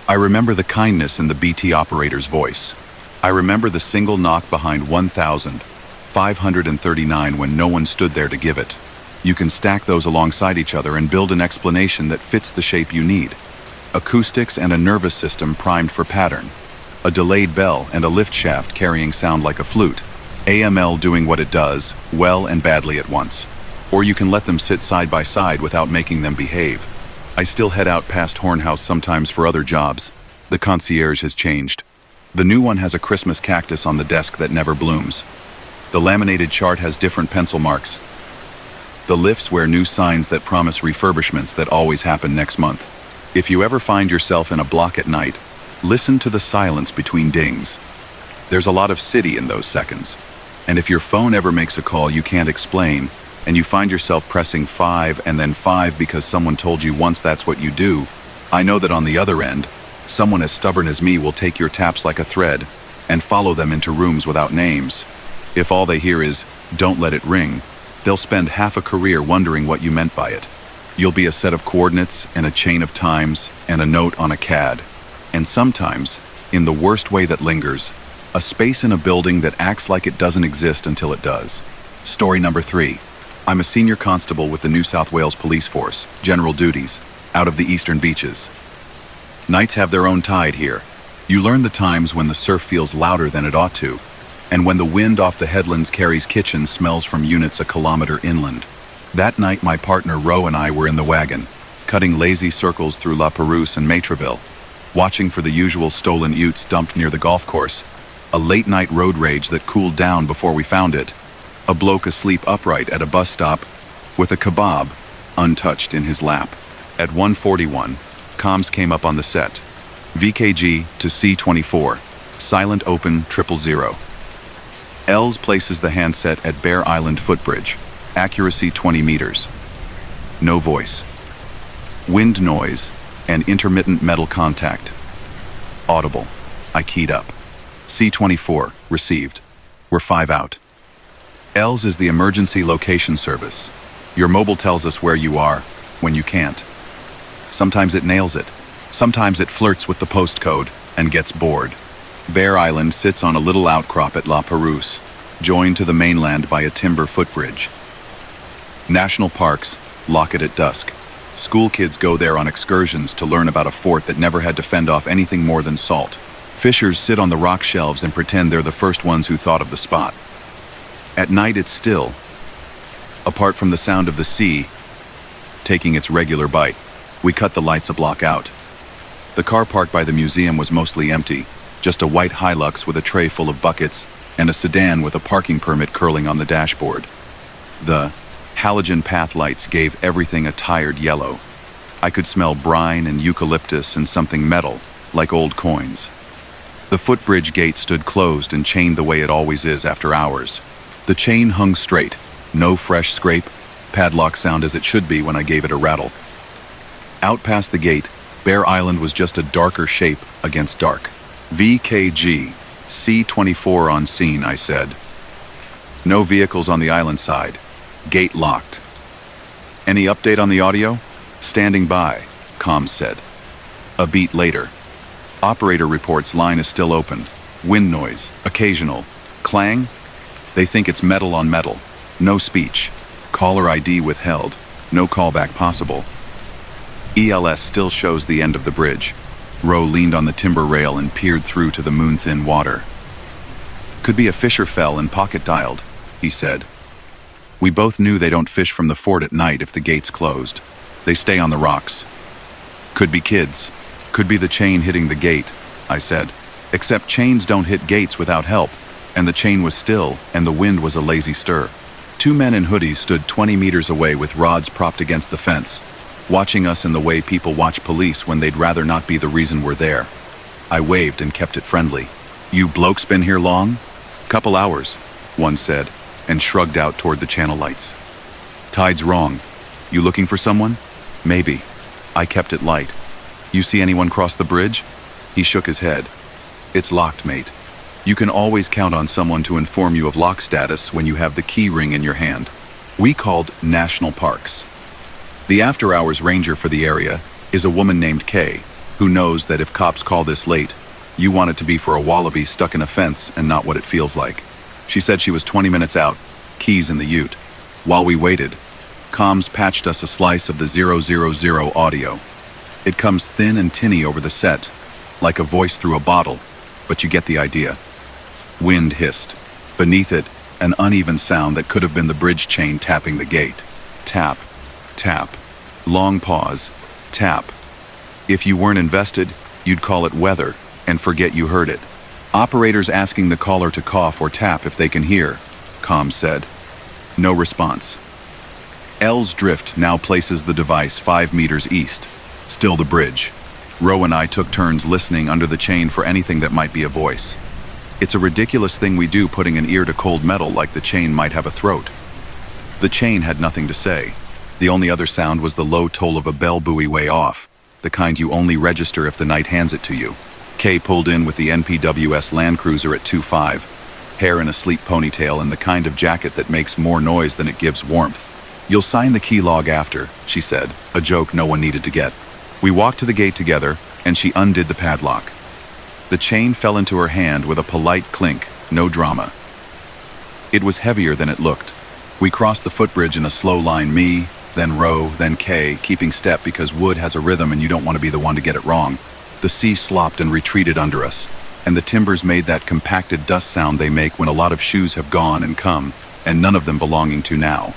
S1: I remember the kindness in the BT operator's voice. I remember the single knock behind 1,539 when no one stood there to give it. You can stack those alongside each other and build an explanation that fits the shape you need. Acoustics and a nervous system primed for pattern. A delayed bell and a lift shaft carrying sound like a flute. AML doing what it does, well and badly at once. Or you can let them sit side by side without making them behave. I still head out past Hornhouse sometimes for other jobs. The concierge has changed. The new one has a Christmas cactus on the desk that never blooms. The laminated chart has different pencil marks. The lifts wear new signs that promise refurbishments that always happen next month. If you ever find yourself in a block at night, listen to the silence between dings. There's a lot of city in those seconds. And if your phone ever makes a call you can't explain, and you find yourself pressing 5 and then 5 because someone told you once that's what you do, I know that on the other end, someone as stubborn as me will take your taps like a thread and follow them into rooms without names. If all they hear is, "Don't let it ring," they'll spend half a career wondering what you meant by it. You'll be a set of coordinates and a chain of times and a note on a CAD. And sometimes, in the worst way that lingers, a space in a building that acts like it doesn't exist until it does. Story number 3. I'm a senior constable with the New South Wales Police Force, general duties, out of the eastern beaches. Nights have their own tide here. You learn the times when the surf feels louder than it ought to, and when the wind off the headlands carries kitchen smells from units a kilometer inland. That night my partner Ro and I were in the wagon, cutting lazy circles through La Perouse and Maîtreville, watching for the usual stolen utes dumped near the golf course, a late-night road rage that cooled down before we found it, a bloke asleep upright at a bus stop with a kebab untouched in his lap. At 1:41, comms came up on the set. VKG to C24, silent open 000. Els places the handset at Bear Island footbridge, accuracy 20 meters. No voice. Wind noise and intermittent metal contact. Audible. I keyed up. C24, received. We're 5 out. ELS is the emergency location service. Your mobile tells us where you are when you can't. Sometimes it nails it. Sometimes it flirts with the postcode and gets bored. Bear Island sits on a little outcrop at La Perouse, joined to the mainland by a timber footbridge. National parks lock it at dusk. School kids go there on excursions to learn about a fort that never had to fend off anything more than salt. Fishers sit on the rock shelves and pretend they're the first ones who thought of the spot. At night it's still, apart from the sound of the sea taking its regular bite. We cut the lights a block out. The car park by the museum was mostly empty, just a white Hilux with a tray full of buckets and a sedan with a parking permit curling on the dashboard. The halogen path lights gave everything a tired yellow. I could smell brine and eucalyptus and something metal, like old coins. The footbridge gate stood closed and chained the way it always is after hours. The chain hung straight, no fresh scrape, padlock sound as it should be when I gave it a rattle. Out past the gate, Bear Island was just a darker shape against dark. VKG, C-24 on scene, I said. No vehicles on the island side. Gate locked. Any update on the audio? Standing by, comms said. A beat later. Operator reports line is still open. Wind noise, occasional. Clang? They think it's metal on metal. No speech. Caller ID withheld. No callback possible. ELS still shows the end of the bridge. Rowe leaned on the timber rail and peered through to the moon-thin water. Could be a fisher fell and pocket-dialed, he said. We both knew they don't fish from the fort at night if the gate's closed. They stay on the rocks. Could be kids. Could be the chain hitting the gate, I said. Except chains don't hit gates without help, and the chain was still, and the wind was a lazy stir. Two men in hoodies stood 20 meters away with rods propped against the fence, watching us in the way people watch police when they'd rather not be the reason we're there. I waved and kept it friendly. You blokes been here long? Couple hours, one said, and shrugged out toward the channel lights. Tide's wrong. You looking for someone? Maybe. I kept it light. You see anyone cross the bridge? He shook his head. It's locked, mate. You can always count on someone to inform you of lock status when you have the key ring in your hand. We called national parks. The after-hours ranger for the area is a woman named Kay, who knows that if cops call this late, you want it to be for a wallaby stuck in a fence and not what it feels like. She said she was 20 minutes out, keys in the ute. While we waited, comms patched us a slice of the 000 audio. It comes thin and tinny over the set, like a voice through a bottle, but you get the idea. Wind hissed. Beneath it, an uneven sound that could have been the bridge chain tapping the gate. Tap, tap, long pause, tap. If you weren't invested, you'd call it weather and forget you heard it. Operators asking the caller to cough or tap if they can hear, comms said. No response. L's drift now places the device 5 meters east. Still the bridge. Rowe and I took turns listening under the chain for anything that might be a voice. It's a ridiculous thing we do, putting an ear to cold metal like the chain might have a throat. The chain had nothing to say. The only other sound was the low toll of a bell buoy way off, the kind you only register if the night hands it to you. Kay pulled in with the NPWS Land Cruiser at 2.5, hair in a sleek ponytail and the kind of jacket that makes more noise than it gives warmth. You'll sign the key log after, she said, a joke no one needed to get. We walked to the gate together, and she undid the padlock. The chain fell into her hand with a polite clink, no drama. It was heavier than it looked. We crossed the footbridge in a slow line, me, then Rowe, then Kay, keeping step because wood has a rhythm and you don't want to be the one to get it wrong. The sea slopped and retreated under us, and the timbers made that compacted dust sound they make when a lot of shoes have gone and come, and none of them belonging to now.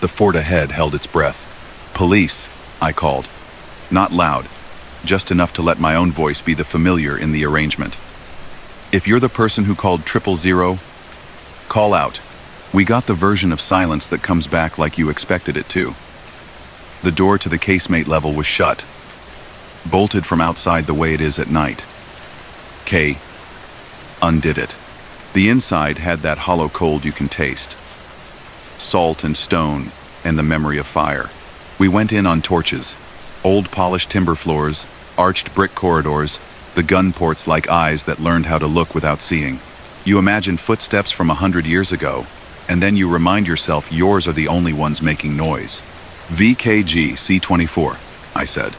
S1: The fort ahead held its breath. Police, I called. Not loud, just enough to let my own voice be the familiar in the arrangement. If you're the person who called 000, call out. We got the version of silence that comes back like you expected it to. The door to the casemate level was shut, bolted from outside the way it is at night. Kay undid it. The inside had that hollow cold you can taste. Salt and stone and the memory of fire. We went in on torches. Old polished timber floors, arched brick corridors, the gun ports like eyes that learned how to look without seeing. You imagine footsteps from 100 years ago, and then you remind yourself yours are the only ones making noise. VKG C24, I said.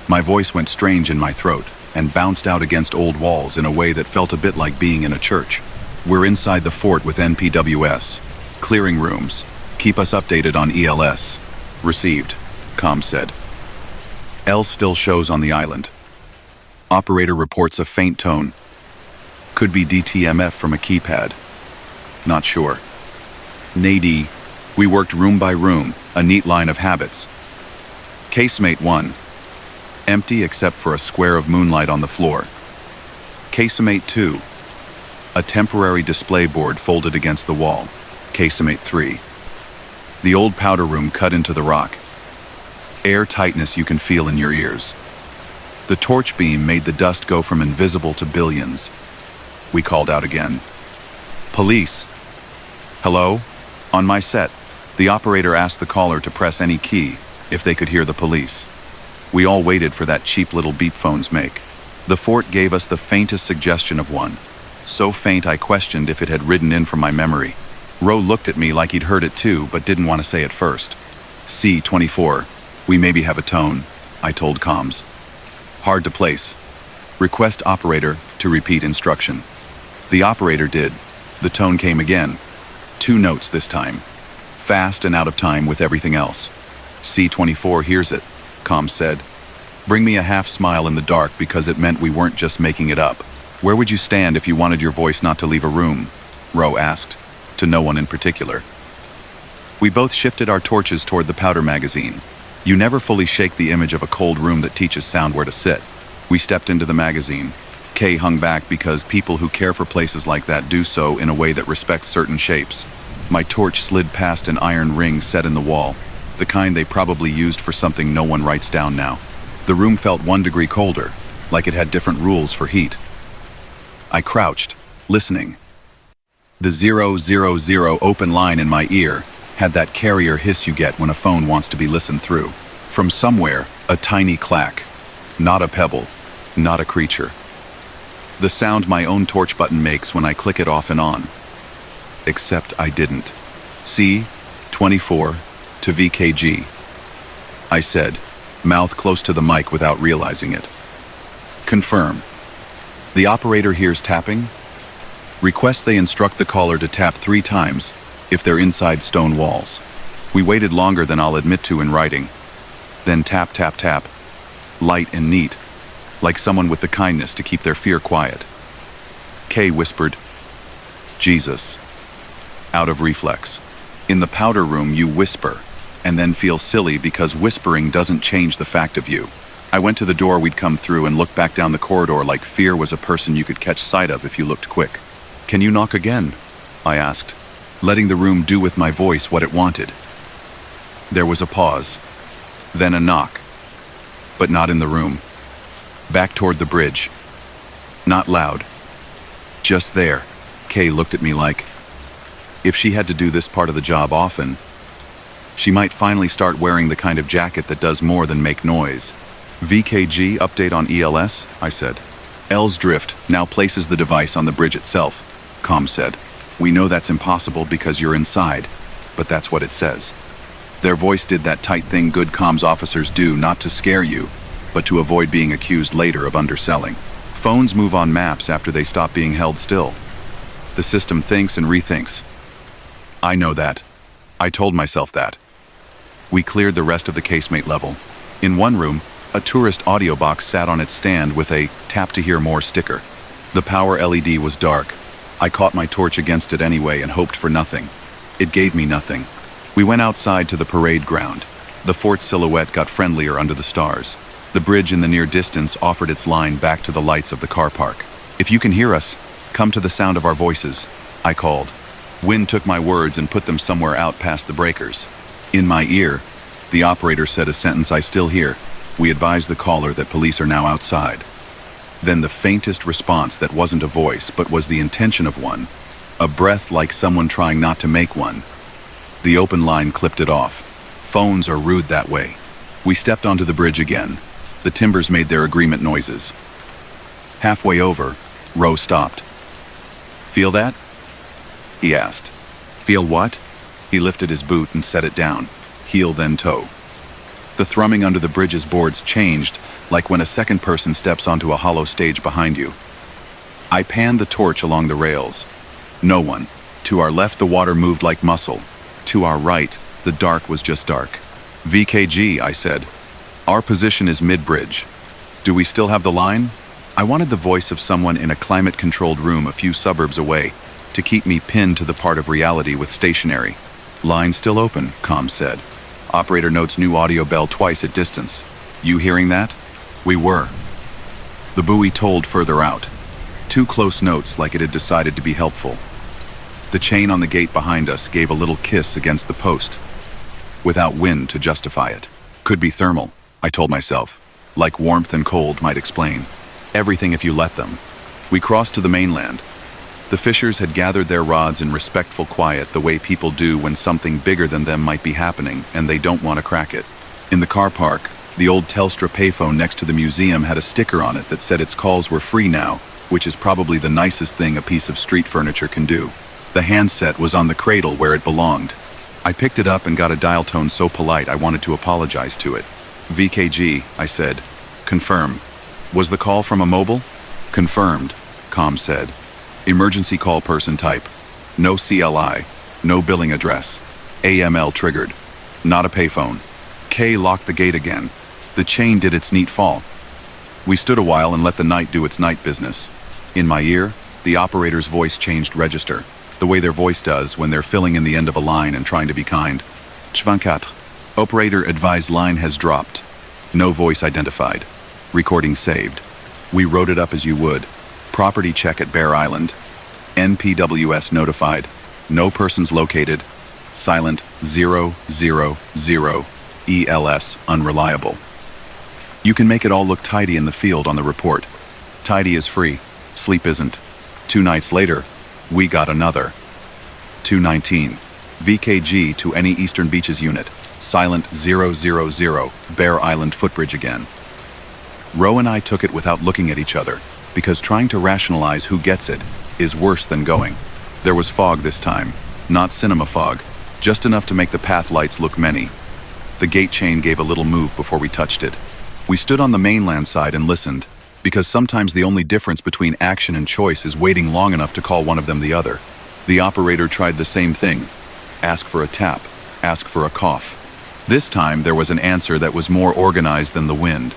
S1: My voice went strange in my throat and bounced out against old walls in a way that felt a bit like being in a church. We're inside the fort with NPWS. Clearing rooms. Keep us updated on ELS. Received, comm said. L still shows on the island. Operator reports a faint tone. Could be DTMF from a keypad. Not sure. Nady, we worked room by room, a neat line of habits. Casemate 1. Empty except for a square of moonlight on the floor. Casemate 2. A temporary display board folded against the wall. Casemate 3. The old powder room cut into the rock. Air tightness you can feel in your ears. The torch beam made the dust go from invisible to billions. We called out again. Police. Hello? On my set, the operator asked the caller to press any key if they could hear the police. We all waited for that cheap little beep phones make. The fort gave us the faintest suggestion of one. So faint I questioned if it had ridden in from my memory. Ro looked at me like he'd heard it too, but didn't want to say it first. C24. We maybe have a tone, I told comms. Hard to place. Request operator to repeat instruction. The operator did. The tone came again. 2 notes this time. Fast and out of time with everything else. C24 hears it, comms said. Bring me a half smile in the dark because it meant we weren't just making it up. Where would you stand if you wanted your voice not to leave a room? Ro asked, to no one in particular. We both shifted our torches toward the powder magazine. You never fully shake the image of a cold room that teaches sound where to sit. We stepped into the magazine. Kay hung back because people who care for places like that do so in a way that respects certain shapes. My torch slid past an iron ring set in the wall, the kind they probably used for something no one writes down now. The room felt 1 degree colder, like it had different rules for heat. I crouched, listening. The 000 open line in my ear had that carrier hiss you get when a phone wants to be listened through. From somewhere, a tiny clack. Not a pebble, not a creature. The sound my own torch button makes when I click it off and on. Except I didn't. C24 to VKG. I said, mouth close to the mic without realizing it. Confirm. The operator hears tapping. Request they instruct the caller to tap 3 times if they're inside stone walls. We waited longer than I'll admit to in writing. Then tap, tap, tap. Light and neat, like someone with the kindness to keep their fear quiet. Kay whispered, Jesus. Out of reflex. In the powder room you whisper, and then feel silly because whispering doesn't change the fact of you. I went to the door we'd come through and looked back down the corridor like fear was a person you could catch sight of if you looked quick. Can you knock again? I asked, letting the room do with my voice what it wanted. There was a pause, then a knock, but not in the room. Back toward the bridge. Not loud. Just there. Kay looked at me like, if she had to do this part of the job often, she might finally start wearing the kind of jacket that does more than make noise. VKG update on ELS, I said. L's drift now places the device on the bridge itself, comm said. We know that's impossible because you're inside, but that's what it says. Their voice did that tight thing good comms officers do, not to scare you, but to avoid being accused later of underselling. Phones move on maps after they stop being held still. The system thinks and rethinks. I know that. I told myself that. We cleared the rest of the casemate level. In one room, a tourist audio box sat on its stand with a tap to hear more sticker. The power LED was dark. I caught my torch against it anyway and hoped for nothing. It gave me nothing. We went outside to the parade ground. The fort's silhouette got friendlier under the stars. The bridge in the near distance offered its line back to the lights of the car park. If you can hear us, come to the sound of our voices, I called. Wind took my words and put them somewhere out past the breakers. In my ear, the operator said a sentence I still hear. We advised the caller that police are now outside. Then the faintest response that wasn't a voice but was the intention of one. A breath like someone trying not to make one. The open line clipped it off. Phones are rude that way. We stepped onto the bridge again. The timbers made their agreement noises. Halfway over, Ro stopped. Feel that? He asked. Feel what? He lifted his boot and set it down, heel then toe. The thrumming under the bridge's boards changed, like when a second person steps onto a hollow stage behind you. I panned the torch along the rails. No one. To our left, the water moved like muscle. To our right, the dark was just dark. VKG, I said. Our position is mid-bridge. Do we still have the line? I wanted the voice of someone in a climate-controlled room a few suburbs away to keep me pinned to the part of reality with stationary. Line still open, comm said. Operator notes new audio bell twice at distance. You hearing that? We were. The buoy tolled further out. 2 close notes like it had decided to be helpful. The chain on the gate behind us gave a little kiss against the post, without wind to justify it. Could be thermal, I told myself. Like warmth and cold might explain. Everything if you let them. We crossed to the mainland. The fishers had gathered their rods in respectful quiet the way people do when something bigger than them might be happening and they don't want to crack it. In the car park, the old Telstra payphone next to the museum had a sticker on it that said its calls were free now, which is probably the nicest thing a piece of street furniture can do. The handset was on the cradle where it belonged. I picked it up and got a dial tone so polite I wanted to apologize to it. VKG, I said. Confirm. Was the call from a mobile? Confirmed, comm said. Emergency call person type. No CLI. No billing address. AML triggered. Not a payphone. K locked the gate again. The chain did its neat fall. We stood a while and let the night do its night business. In my ear, the operator's voice changed register, the way their voice does when they're filling in the end of a line and trying to be kind. 24. Operator advised line has dropped. No voice identified. Recording saved. We wrote it up as you would. Property check at Bear Island. NPWS notified. No persons located. Silent 000. ELS unreliable. You can make it all look tidy in the field on the report. Tidy is free. Sleep isn't. 2 nights later, we got another. 219. VKG to any Eastern Beaches unit. Silent 000. Bear Island footbridge again. Ro and I took it without looking at each other, because trying to rationalize who gets it is worse than going. There was fog this time, not cinema fog, just enough to make the path lights look many. The gate chain gave a little move before we touched it. We stood on the mainland side and listened, because sometimes the only difference between action and choice is waiting long enough to call one of them the other. The operator tried the same thing. Ask for a tap, ask for a cough. This time there was an answer that was more organized than the wind.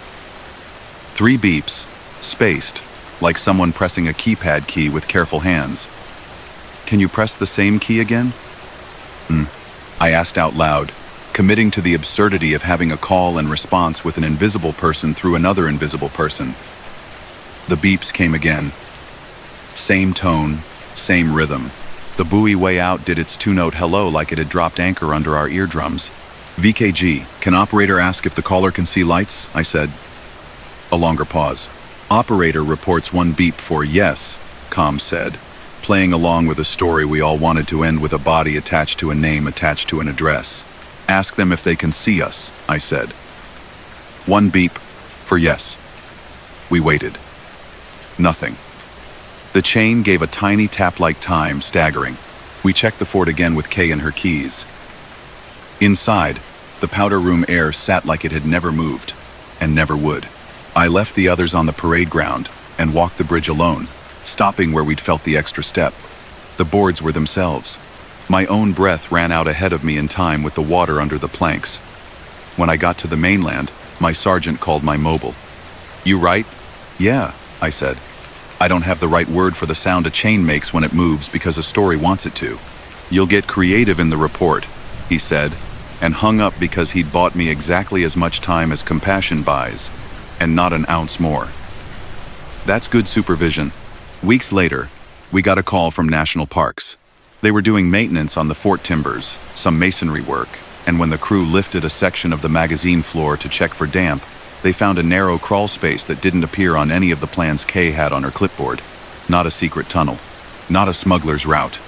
S1: 3 beeps, spaced, like someone pressing a keypad key with careful hands. Can you press the same key again? I asked out loud, committing to the absurdity of having a call and response with an invisible person through another invisible person. The beeps came again. Same tone, same rhythm. The buoy way out did its 2-note hello like it had dropped anchor under our eardrums. VKG, can operator ask if the caller can see lights? I said. A longer pause. Operator reports 1 beep for yes, comm said, playing along with a story we all wanted to end with a body attached to a name attached to an address. Ask them if they can see us, I said. 1 beep for yes. We waited. Nothing. The chain gave a tiny tap-like time, staggering. We checked the fort again with Kay and her keys. Inside, the powder room air sat like it had never moved, and never would. I left the others on the parade ground and walked the bridge alone, stopping where we'd felt the extra step. The boards were themselves. My own breath ran out ahead of me in time with the water under the planks. When I got to the mainland, my sergeant called my mobile. You right? Yeah, I said. I don't have the right word for the sound a chain makes when it moves because a story wants it to. You'll get creative in the report, he said, and hung up because he'd bought me exactly as much time as compassion buys, and not an ounce more. That's good supervision. Weeks later, we got a call from National Parks. They were doing maintenance on the fort timbers, some masonry work, and when the crew lifted a section of the magazine floor to check for damp, they found a narrow crawl space that didn't appear on any of the plans Kay had on her clipboard. Not a secret tunnel, not a smuggler's route.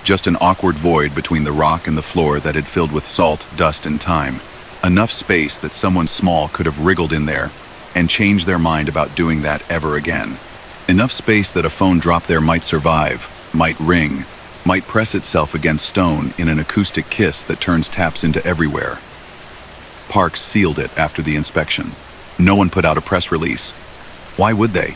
S1: Just an awkward void between the rock and the floor that had filled with salt, dust, and time. Enough space that someone small could have wriggled in there and changed their mind about doing that ever again. Enough space that a phone drop there might survive, might ring, might press itself against stone in an acoustic kiss that turns taps into everywhere. Parks sealed it after the inspection. No one put out a press release. Why would they?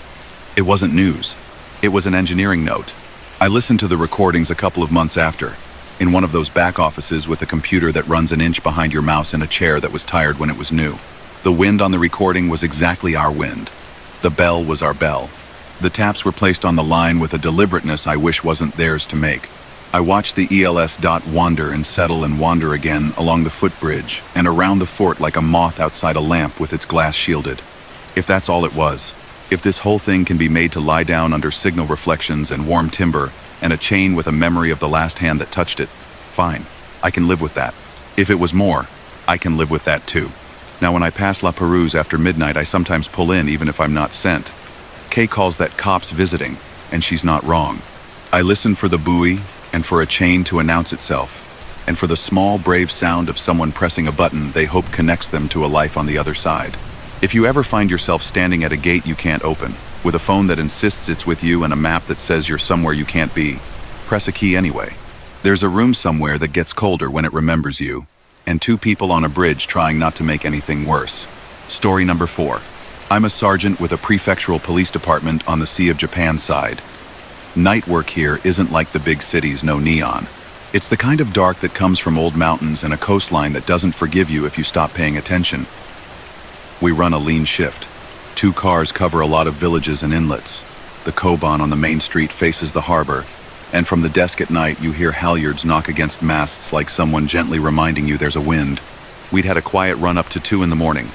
S1: It wasn't news. It was an engineering note. I listened to the recordings a couple of months after, in one of those back offices with a computer that runs an inch behind your mouse in a chair that was tired when it was new. The wind on the recording was exactly our wind. The bell was our bell. The taps were placed on the line with a deliberateness I wish wasn't theirs to make. I watched the ELS dot wander and settle and wander again along the footbridge and around the fort like a moth outside a lamp with its glass shielded. If that's all it was, if this whole thing can be made to lie down under signal reflections and warm timber and a chain with a memory of the last hand that touched it, fine, I can live with that. If it was more, I can live with that too. Now when I pass La Perouse after midnight, I sometimes pull in even if I'm not sent. Kay calls that cops visiting, and she's not wrong. I listen for the buoy and for a chain to announce itself, and for the small, brave sound of someone pressing a button they hope connects them to a life on the other side. If you ever find yourself standing at a gate you can't open, with a phone that insists it's with you and a map that says you're somewhere you can't be, press a key anyway. There's a room somewhere that gets colder when it remembers you, and two people on a bridge trying not to make anything worse. Story number 4. I'm a sergeant with a prefectural police department on the Sea of Japan side. Night work here isn't like the big cities, no neon. It's the kind of dark that comes from old mountains and a coastline that doesn't forgive you if you stop paying attention. We run a lean shift. 2 cars cover a lot of villages and inlets. The Koban on the main street faces the harbor, and from the desk at night you hear halyards knock against masts like someone gently reminding you there's a wind. We'd had a quiet run up to 2 in the morning.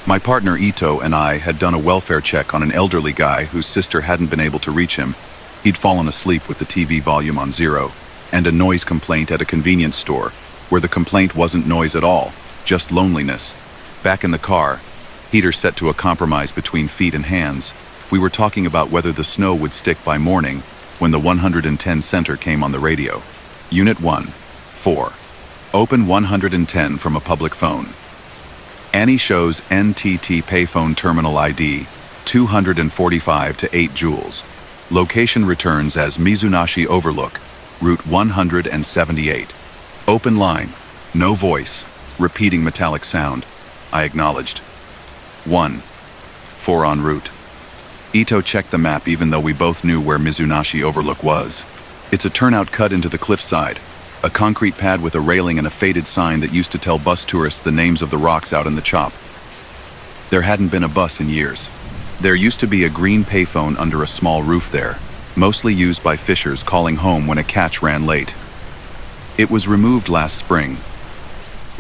S1: My partner Ito and I had done a welfare check on an elderly guy whose sister hadn't been able to reach him. He'd fallen asleep with the TV volume on 0, and a noise complaint at a convenience store, where the complaint wasn't noise at all, just loneliness. Back in the car, heater set to a compromise between feet and hands, we were talking about whether the snow would stick by morning when the 110 center came on the radio. Unit 1, 4. Open 110 from a public phone. Annie shows NTT payphone terminal ID 245 to 8 joules. Location returns as Mizunashi Overlook, Route 178. Open line, no voice, repeating metallic sound. I acknowledged. 1. 4 en route. Ito checked the map even though we both knew where Mizunashi Overlook was. It's a turnout cut into the cliffside, a concrete pad with a railing and a faded sign that used to tell bus tourists the names of the rocks out in the chop. There hadn't been a bus in years. There used to be a green payphone under a small roof there, mostly used by fishers calling home when a catch ran late. It was removed last spring.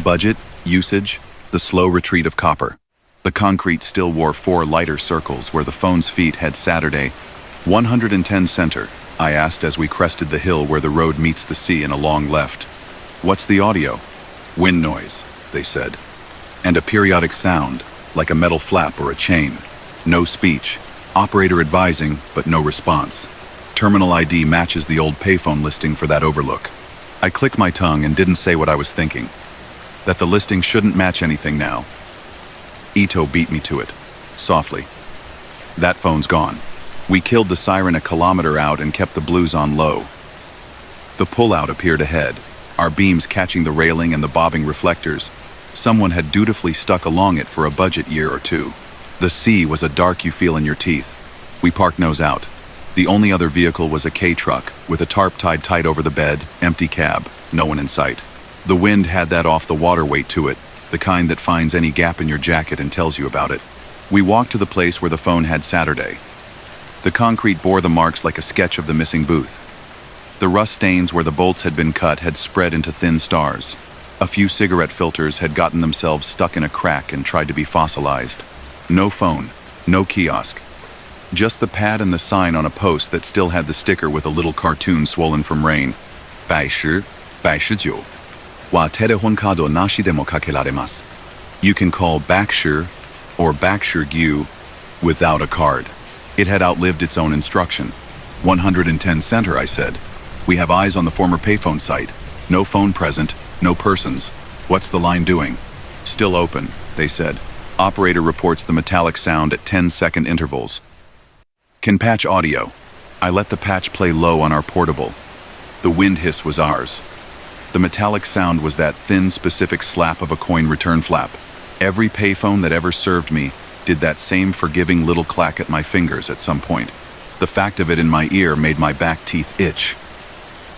S1: Budget, usage, the slow retreat of copper. The concrete still wore 4 lighter circles where the phone's feet had Saturday. 110 center, I asked as we crested the hill where the road meets the sea in a long left. What's the audio? Wind noise, they said. And a periodic sound, like a metal flap or a chain. No speech. Operator advising, but no response. Terminal ID matches the old payphone listing for that overlook. I clicked my tongue and didn't say what I was thinking. That the listing shouldn't match anything now. Ito beat me to it, softly. That phone's gone. We killed the siren a kilometer out and kept the blues on low. The pullout appeared ahead, our beams catching the railing and the bobbing reflectors. Someone had dutifully stuck along it for a budget year or 2. The sea was a dark you feel in your teeth. We parked nose out. The only other vehicle was a K-truck, with a tarp tied tight over the bed, empty cab, no one in sight. The wind had that off-the-water weight to it, the kind that finds any gap in your jacket and tells you about it. We walked to the place where the phone had Saturday. The concrete bore the marks like a sketch of the missing booth. The rust stains where the bolts had been cut had spread into thin stars. A few cigarette filters had gotten themselves stuck in a crack and tried to be fossilized. No phone, no kiosk. Just the pad and the sign on a post that still had the sticker with a little cartoon swollen from rain. 百十九. Wa telehon kado nashi demo kakeraremas. You can call Backshire or Backshire without a card. It had outlived its own instruction. 110 center, I said. We have eyes on the former payphone site. No phone present, no persons. What's the line doing? Still open, they said. Operator reports the metallic sound at 10-second intervals. Can patch audio. I let the patch play low on our portable. The wind hiss was ours. The metallic sound was that thin, specific slap of a coin return flap. Every payphone that ever served me did that same forgiving little clack at my fingers at some point. The fact of it in my ear made my back teeth itch.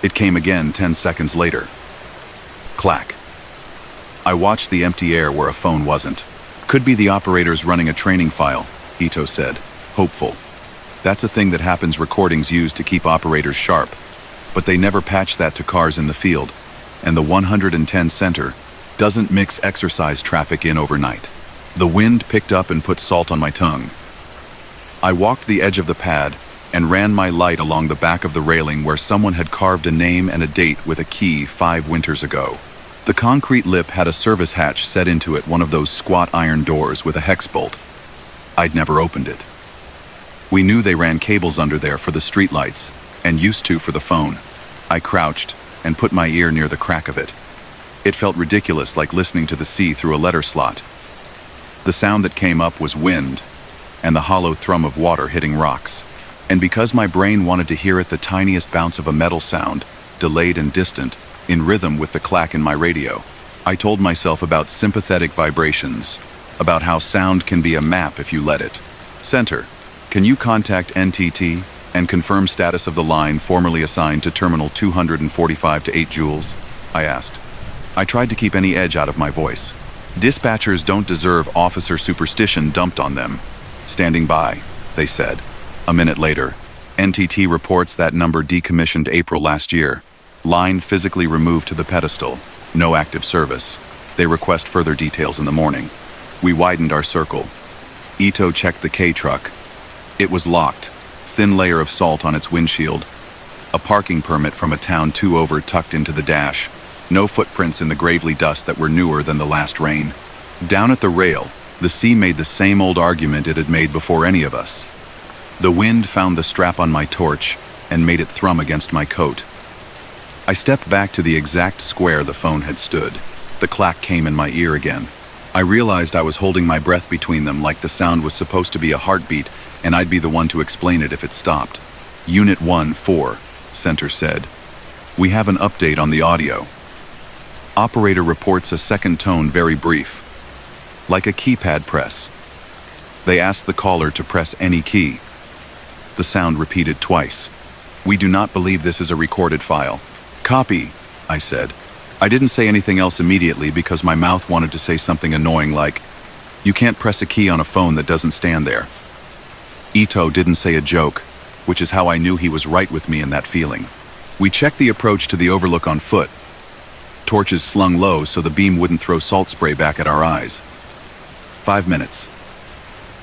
S1: It came again 10 seconds later. Clack. I watched the empty air where a phone wasn't. Could be the operators running a training file, Ito said, hopeful. That's a thing that happens recordings used to keep operators sharp. But they never patch that to cars in the field, and the 110 center doesn't mix exercise traffic in overnight. The wind picked up and put salt on my tongue. I walked the edge of the pad and ran my light along the back of the railing where someone had carved a name and a date with a key 5 winters ago. The concrete lip had a service hatch set into it, one of those squat iron doors with a hex bolt. I'd never opened it. We knew they ran cables under there for the streetlights, and used to for the phone. I crouched and put my ear near the crack of it. It felt ridiculous, like listening to the sea through a letter slot. The sound that came up was wind, and the hollow thrum of water hitting rocks. And because my brain wanted to hear it, the tiniest bounce of a metal sound, delayed and distant, in rhythm with the clack in my radio, I told myself about sympathetic vibrations, about how sound can be a map if you let it. Center, can you contact NTT and confirm status of the line formerly assigned to terminal 245 to 8 joules? I asked. I tried to keep any edge out of my voice. Dispatchers don't deserve officer superstition dumped on them. Standing by, they said. A minute later, NTT reports that number decommissioned April last year. Line physically removed to the pedestal. No active service. They request further details in the morning. We widened our circle. Ito checked the K-truck. It was locked. Thin layer of salt on its windshield. A parking permit from a town 2 over tucked into the dash. No footprints in the gravely dust that were newer than the last rain. Down at the rail, the sea made the same old argument it had made before any of us. The wind found the strap on my torch and made it thrum against my coat. I stepped back to the exact square the phone had stood. The clack came in my ear again. I realized I was holding my breath between them, like the sound was supposed to be a heartbeat, and I'd be the one to explain it if it stopped. Unit 1-4, Center said. We have an update on the audio. Operator reports a second tone, very brief. Like a keypad press. They asked the caller to press any key. The sound repeated twice. We do not believe this is a recorded file. Copy, I said. I didn't say anything else immediately because my mouth wanted to say something annoying like, you can't press a key on a phone that doesn't stand there. Ito didn't say a joke, which is how I knew he was right with me in that feeling. We checked the approach to the overlook on foot. Torches slung low so the beam wouldn't throw salt spray back at our eyes. 5 minutes.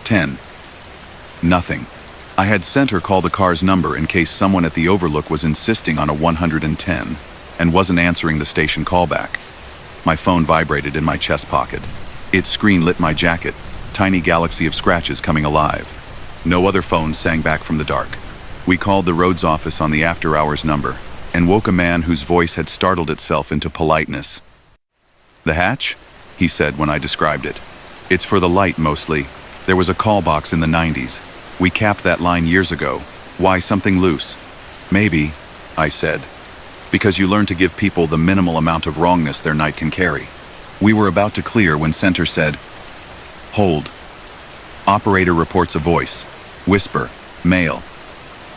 S1: 10. Nothing. I had Center call the car's number in case someone at the overlook was insisting on a 110 and wasn't answering the station callback. My phone vibrated in my chest pocket. Its screen lit my jacket, tiny galaxy of scratches coming alive. No other phone sang back from the dark. We called the roads office on the after-hours number and woke a man whose voice had startled itself into politeness. The hatch? He said when I described it. It's for the light mostly. There was a call box in the 90s. We capped that line years ago. Why something loose? Maybe, I said. Because you learn to give people the minimal amount of wrongness their night can carry. We were about to clear when Center said, hold. Operator reports a voice. Whisper. Male.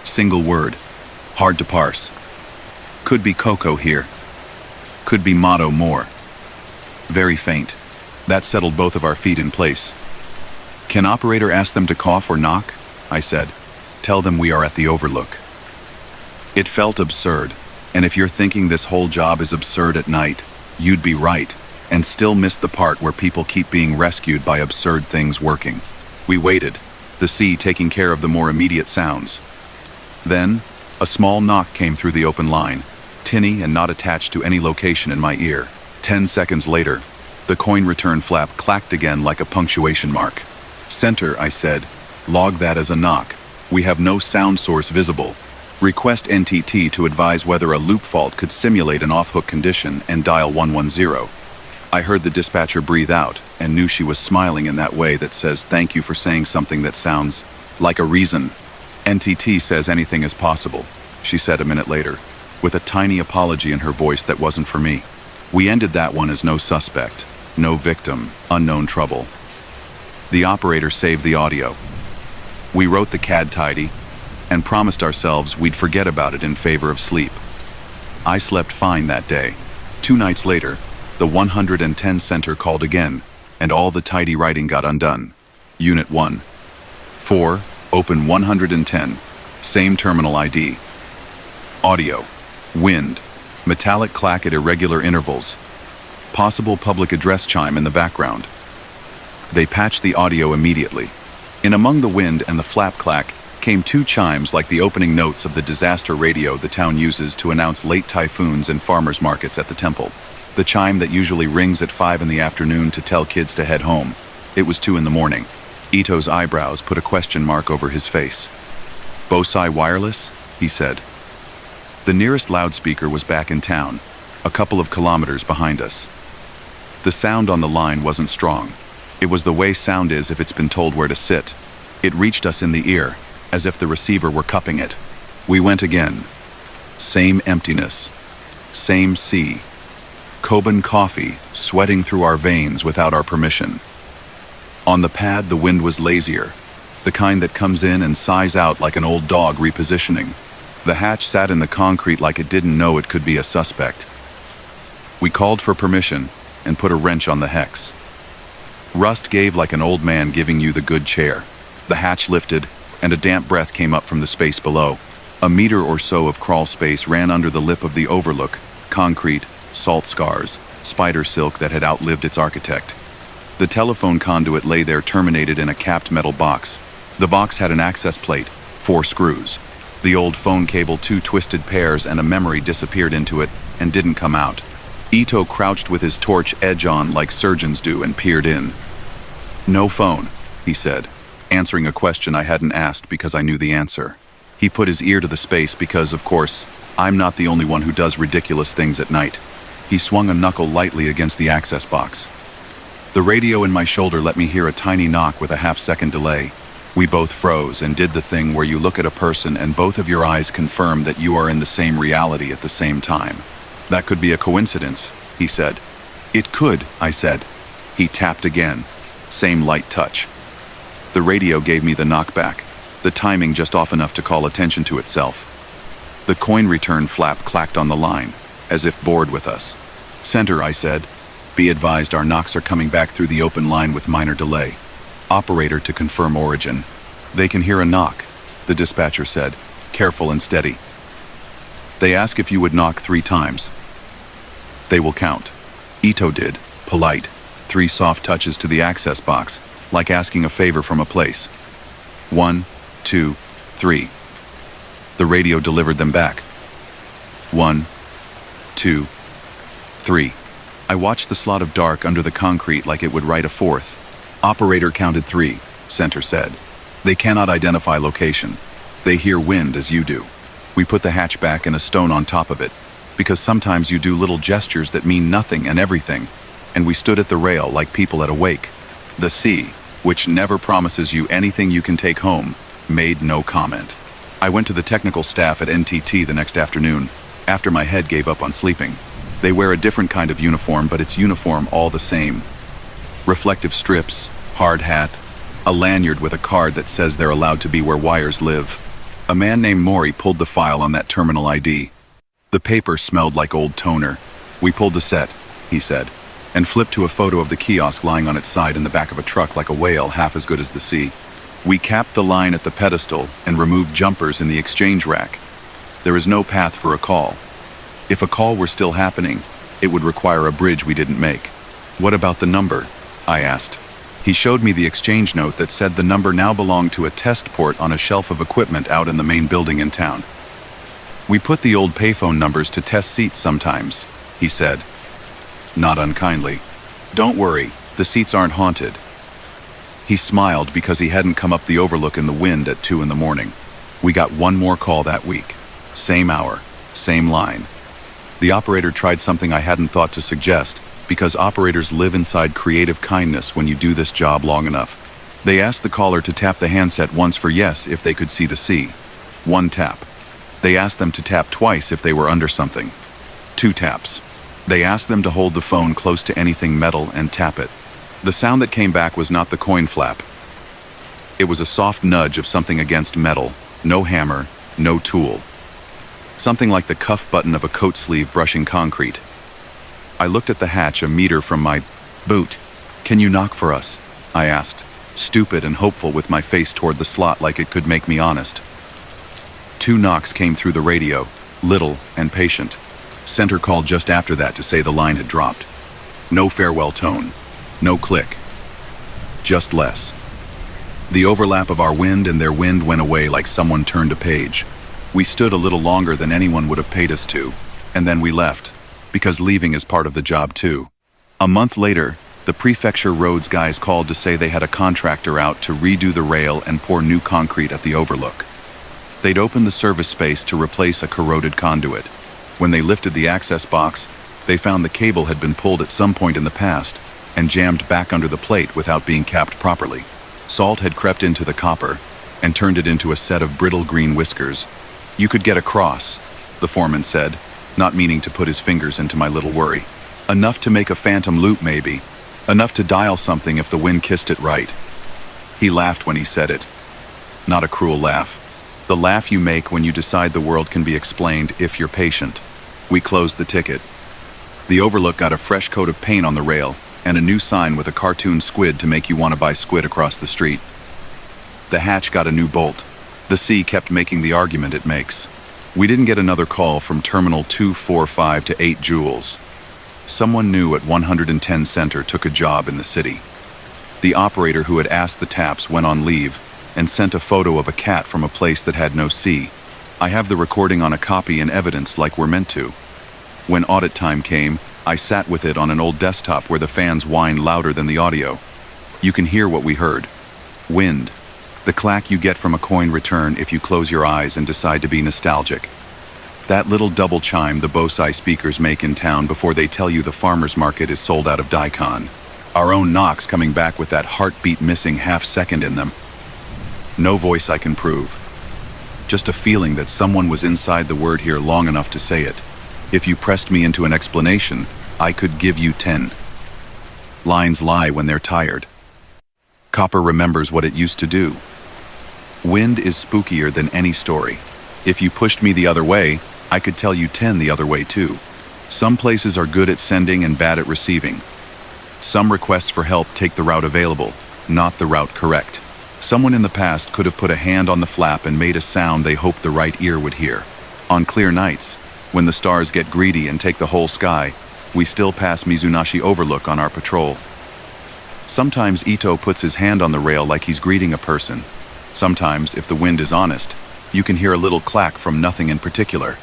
S1: Single word. Hard to parse. Could be Coco here. Could be Motto more. Very faint. That settled both of our feet in place. Can operator ask them to cough or knock? I said. Tell them we are at the overlook. It felt absurd, and if you're thinking this whole job is absurd at night, you'd be right, and still miss the part where people keep being rescued by absurd things working. We waited, the sea taking care of the more immediate sounds. Then, a small knock came through the open line, tinny and not attached to any location in my ear. 10 seconds later, the coin return flap clacked again like a punctuation mark. Center, I said. Log that as a knock. We have no sound source visible. Request NTT to advise whether a loop fault could simulate an off-hook condition and dial 110. I heard the dispatcher breathe out and knew she was smiling in that way that says thank you for saying something that sounds like a reason. NTT says anything is possible, she said a minute later. with a tiny apology in her voice that wasn't for me. We ended that one as no suspect, no victim, unknown trouble. The operator saved the audio. We wrote the CAD tidy and promised ourselves we'd forget about it in favor of sleep. I slept fine that day. 2 nights later, the 110 center called again, and all the tidy writing got undone. Unit 1. 4, open 110, same terminal ID. Audio, wind, metallic clack at irregular intervals, possible public address chime in the background. They patched the audio immediately. In among the wind and the flap clack came 2 chimes like the opening notes of the disaster radio the town uses to announce late typhoons and farmers markets at the temple. The chime that usually rings at 5 in the afternoon to tell kids to head home. It was 2 in the morning. Ito's eyebrows put a question mark over his face. Bosai Wireless? He said. The nearest loudspeaker was back in town, a couple of kilometers behind us. The sound on the line wasn't strong. It was the way sound is if it's been told where to sit. It reached us in the ear, as if the receiver were cupping it. We went again. Same emptiness. Same sea. Koban coffee sweating through our veins without our permission. On the pad, the wind was lazier, the kind that comes in and sighs out like an old dog repositioning. The hatch sat in the concrete like it didn't know it could be a suspect. We called for permission and put a wrench on the hex. Rust gave like an old man giving you the good chair. The hatch lifted, and a damp breath came up from the space below. A meter or so of crawl space ran under the lip of the overlook, concrete, salt scars, spider silk that had outlived its architect. The telephone conduit lay there terminated in a capped metal box. The box had an access plate, 4 screws. The old phone cable 2 twisted pairs and a memory disappeared into it and didn't come out. Ito crouched with his torch edge on like surgeons do and peered in. No phone, he said, answering a question I hadn't asked because I knew the answer. He put his ear to the space because, of course, I'm not the only one who does ridiculous things at night. He swung a knuckle lightly against the access box. The radio in my shoulder let me hear a tiny knock with a half-second delay. We both froze and did the thing where you look at a person and both of your eyes confirm that you are in the same reality at the same time. That could be a coincidence, he said. It could, I said. He tapped again. Same light touch. The radio gave me the knockback, the timing just off enough to call attention to itself. The coin return flap clacked on the line, as if bored with us. Center, I said. Be advised our knocks are coming back through the open line with minor delay. Operator to confirm origin. They can hear a knock, the dispatcher said, careful and steady. They ask if you would knock 3 times. They will count. Ito did, polite, 3 soft touches to the access box, like asking a favor from a place. 1, 2, 3. The radio delivered them back. 1, 2, 3. I watched the slot of dark under the concrete like it would write a 4th. Operator counted 3, Center said. They cannot identify location. They hear wind as you do. We put the hatch back and a stone on top of it, because sometimes you do little gestures that mean nothing and everything, and we stood at the rail like people at a wake. The sea, which never promises you anything you can take home, made no comment. I went to the technical staff at NTT the next afternoon, after my head gave up on sleeping. They wear a different kind of uniform, but it's uniform all the same. Reflective strips, hard hat, a lanyard with a card that says they're allowed to be where wires live. A man named Mori pulled the file on that terminal ID. The paper smelled like old toner. We pulled the set, he said, and flipped to a photo of the kiosk lying on its side in the back of a truck like a whale half as good as the sea. We capped the line at the pedestal and removed jumpers in the exchange rack. There is no path for a call. If a call were still happening, it would require a bridge we didn't make. What about the number? I asked. He showed me the exchange note that said the number now belonged to a test port on a shelf of equipment out in the main building in town. We put the old payphone numbers to test seats sometimes, he said. Not unkindly. Don't worry, the seats aren't haunted. He smiled because he hadn't come up the overlook in the wind at 2 in the morning. We got one more call that week. Same hour, same line. The operator tried something I hadn't thought to suggest, because operators live inside creative kindness when you do this job long enough. They asked the caller to tap the handset once for yes if they could see the sea. 1 tap. They asked them to tap twice if they were under something. 2 taps. They asked them to hold the phone close to anything metal and tap it. The sound that came back was not the coin flap. It was a soft nudge of something against metal, no hammer, no tool. Something like the cuff button of a coat sleeve brushing concrete. I looked at the hatch a meter from my boot. "Can you knock for us?" I asked, stupid and hopeful with my face toward the slot like it could make me honest. 2 knocks came through the radio, little and patient. Center called just after that to say the line had dropped. No farewell tone, no click, just less. The overlap of our wind and their wind went away like someone turned a page. We stood a little longer than anyone would have paid us to, and then we left, because leaving is part of the job too. A month later, the prefecture roads guys called to say they had a contractor out to redo the rail and pour new concrete at the overlook. They'd opened the service space to replace a corroded conduit. When they lifted the access box, they found the cable had been pulled at some point in the past and jammed back under the plate without being capped properly. Salt had crept into the copper and turned it into a set of brittle green whiskers. "You could get across," the foreman said, not meaning to put his fingers into my little worry. "Enough to make a phantom loop maybe. Enough to dial something if the wind kissed it right." He laughed when he said it. Not a cruel laugh. The laugh you make when you decide the world can be explained if you're patient. We closed the ticket. The overlook got a fresh coat of paint on the rail and a new sign with a cartoon squid to make you want to buy squid across the street. The hatch got a new bolt. The sea kept making the argument it makes. We didn't get another call from Terminal 245 to 8 Joules. Someone new at 110 Center took a job in the city. The operator who had asked the taps went on leave and sent a photo of a cat from a place that had no sea. I have the recording on a copy and evidence like we're meant to. When audit time came, I sat with it on an old desktop where the fans whined louder than the audio. You can hear what we heard. Wind. The clack you get from a coin return if you close your eyes and decide to be nostalgic. That little double chime the Bose speakers make in town before they tell you the farmer's market is sold out of daikon. Our own knocks coming back with that heartbeat missing half-second in them. No voice I can prove. Just a feeling that someone was inside the word here long enough to say it. If you pressed me into an explanation, I could give you 10. Lines lie when they're tired. Copper remembers what it used to do. Wind is spookier than any story. If you pushed me the other way, I could tell you 10 the other way too. Some places are good at sending and bad at receiving. Some requests for help take the route available, not the route correct. Someone in the past could have put a hand on the flap and made a sound they hoped the right ear would hear. On clear nights, when the stars get greedy and take the whole sky, we still pass Mizunashi Overlook on our patrol. Sometimes Ito puts his hand on the rail like he's greeting a person. Sometimes, if the wind is honest, you can hear a little clack from nothing in particular.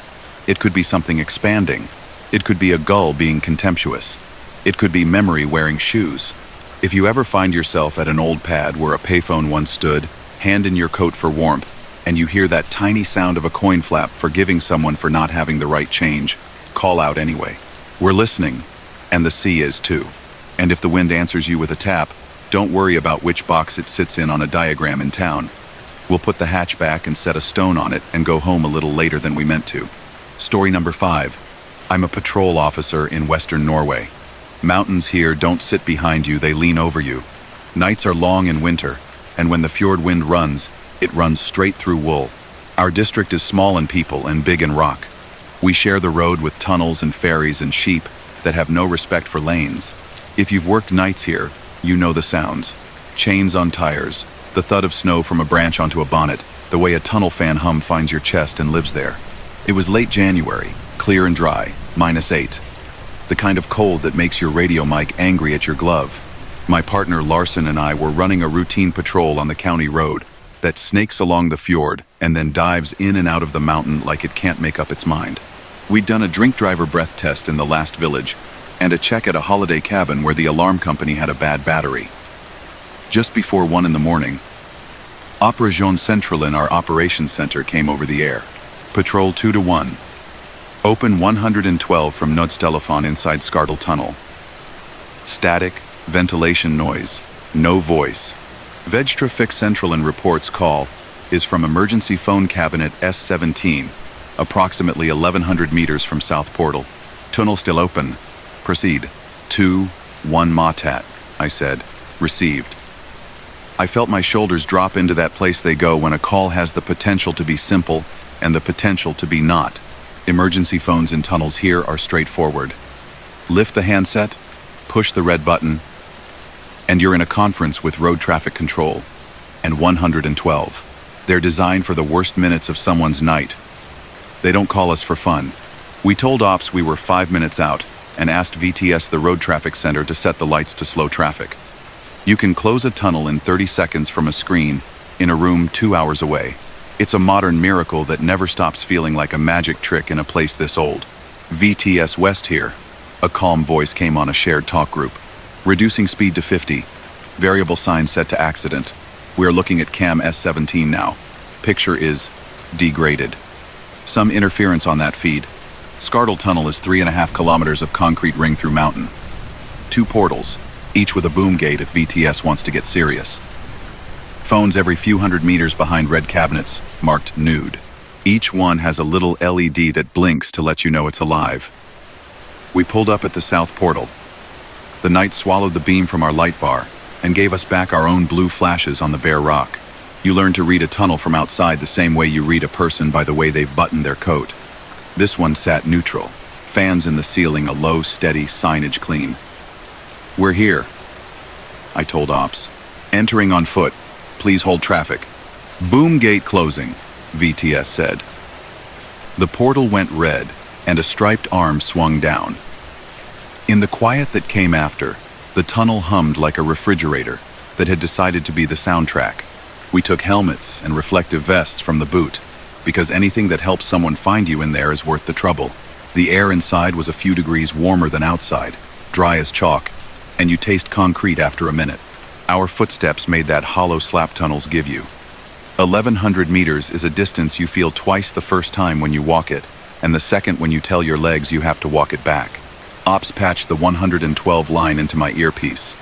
S1: It could be something expanding. It could be a gull being contemptuous. It could be memory wearing shoes. If you ever find yourself at an old pad where a payphone once stood, hand in your coat for warmth, and you hear that tiny sound of a coin flap forgiving someone for not having the right change, call out anyway. We're listening, and the sea is too. And if the wind answers you with a tap, don't worry about which box it sits in on a diagram in town. We'll put the hatch back and set a stone on it and go home a little later than we meant to. Story number 5. I'm a patrol officer in Western Norway. Mountains here don't sit behind you, they lean over you. Nights are long in winter, and when the fjord wind runs, it runs straight through wool. Our district is small in people and big in rock. We share the road with tunnels and ferries and sheep that have no respect for lanes. If you've worked nights here, you know the sounds. Chains on tires, the thud of snow from a branch onto a bonnet, the way a tunnel fan hum finds your chest and lives there. It was late January, clear and dry, -8. The kind of cold that makes your radio mic angry at your glove. My partner Larson and I were running a routine patrol on the county road that snakes along the fjord and then dives in and out of the mountain like it can't make up its mind. We'd done a drink driver breath test in the last village and a check at a holiday cabin where the alarm company had a bad battery. Just before 1 in the morning, Operación Central in our operations center came over the air. Patrol 2 to 1. Open 112 from Nødstelefon inside Skartel Tunnel. Static, ventilation noise, no voice. Vegtrafik Central in reports call is from emergency phone cabinet S17, approximately 1,100 meters from South Portal. Tunnel still open. Proceed. 2, 1 Matat, I said. Received. I felt my shoulders drop into that place they go when a call has the potential to be simple and the potential to be not. Emergency phones in tunnels here are straightforward. Lift the handset, push the red button, and you're in a conference with road traffic control. And 112. They're designed for the worst minutes of someone's night. They don't call us for fun. We told Ops we were 5 minutes out and asked VTS, the road traffic center, to set the lights to slow traffic. You can close a tunnel in 30 seconds from a screen in a room 2 hours away. It's a modern miracle that never stops feeling like a magic trick in a place this old. VTS West here. A calm voice came on a shared talk group. Reducing speed to 50. Variable sign set to accident. We are looking at cam S17 now. Picture is degraded. Some interference on that feed. Scartle Tunnel is 3.5 kilometers of concrete ring through mountain. 2 portals, each with a boom gate if VTS wants to get serious. Phones every few hundred meters behind red cabinets, marked nude. Each one has a little LED that blinks to let you know it's alive. We pulled up at the south portal. The night swallowed the beam from our light bar and gave us back our own blue flashes on the bare rock. You learn to read a tunnel from outside the same way you read a person by the way they've buttoned their coat. This one sat neutral. Fans in the ceiling, a low, steady signage clean. We're here, I told Ops. Entering on foot. Please hold traffic. Boom gate closing, VTS said. The portal went red and a striped arm swung down. In the quiet that came after, the tunnel hummed like a refrigerator that had decided to be the soundtrack. We took helmets and reflective vests from the boot, because anything that helps someone find you in there is worth the trouble. The air inside was a few degrees warmer than outside, dry as chalk, and you taste concrete after a minute. Our footsteps made that hollow slap tunnels give you. 1,100 meters is a distance you feel twice the first time when you walk it, and the second when you tell your legs you have to walk it back. Ops patched the 112 line into my earpiece.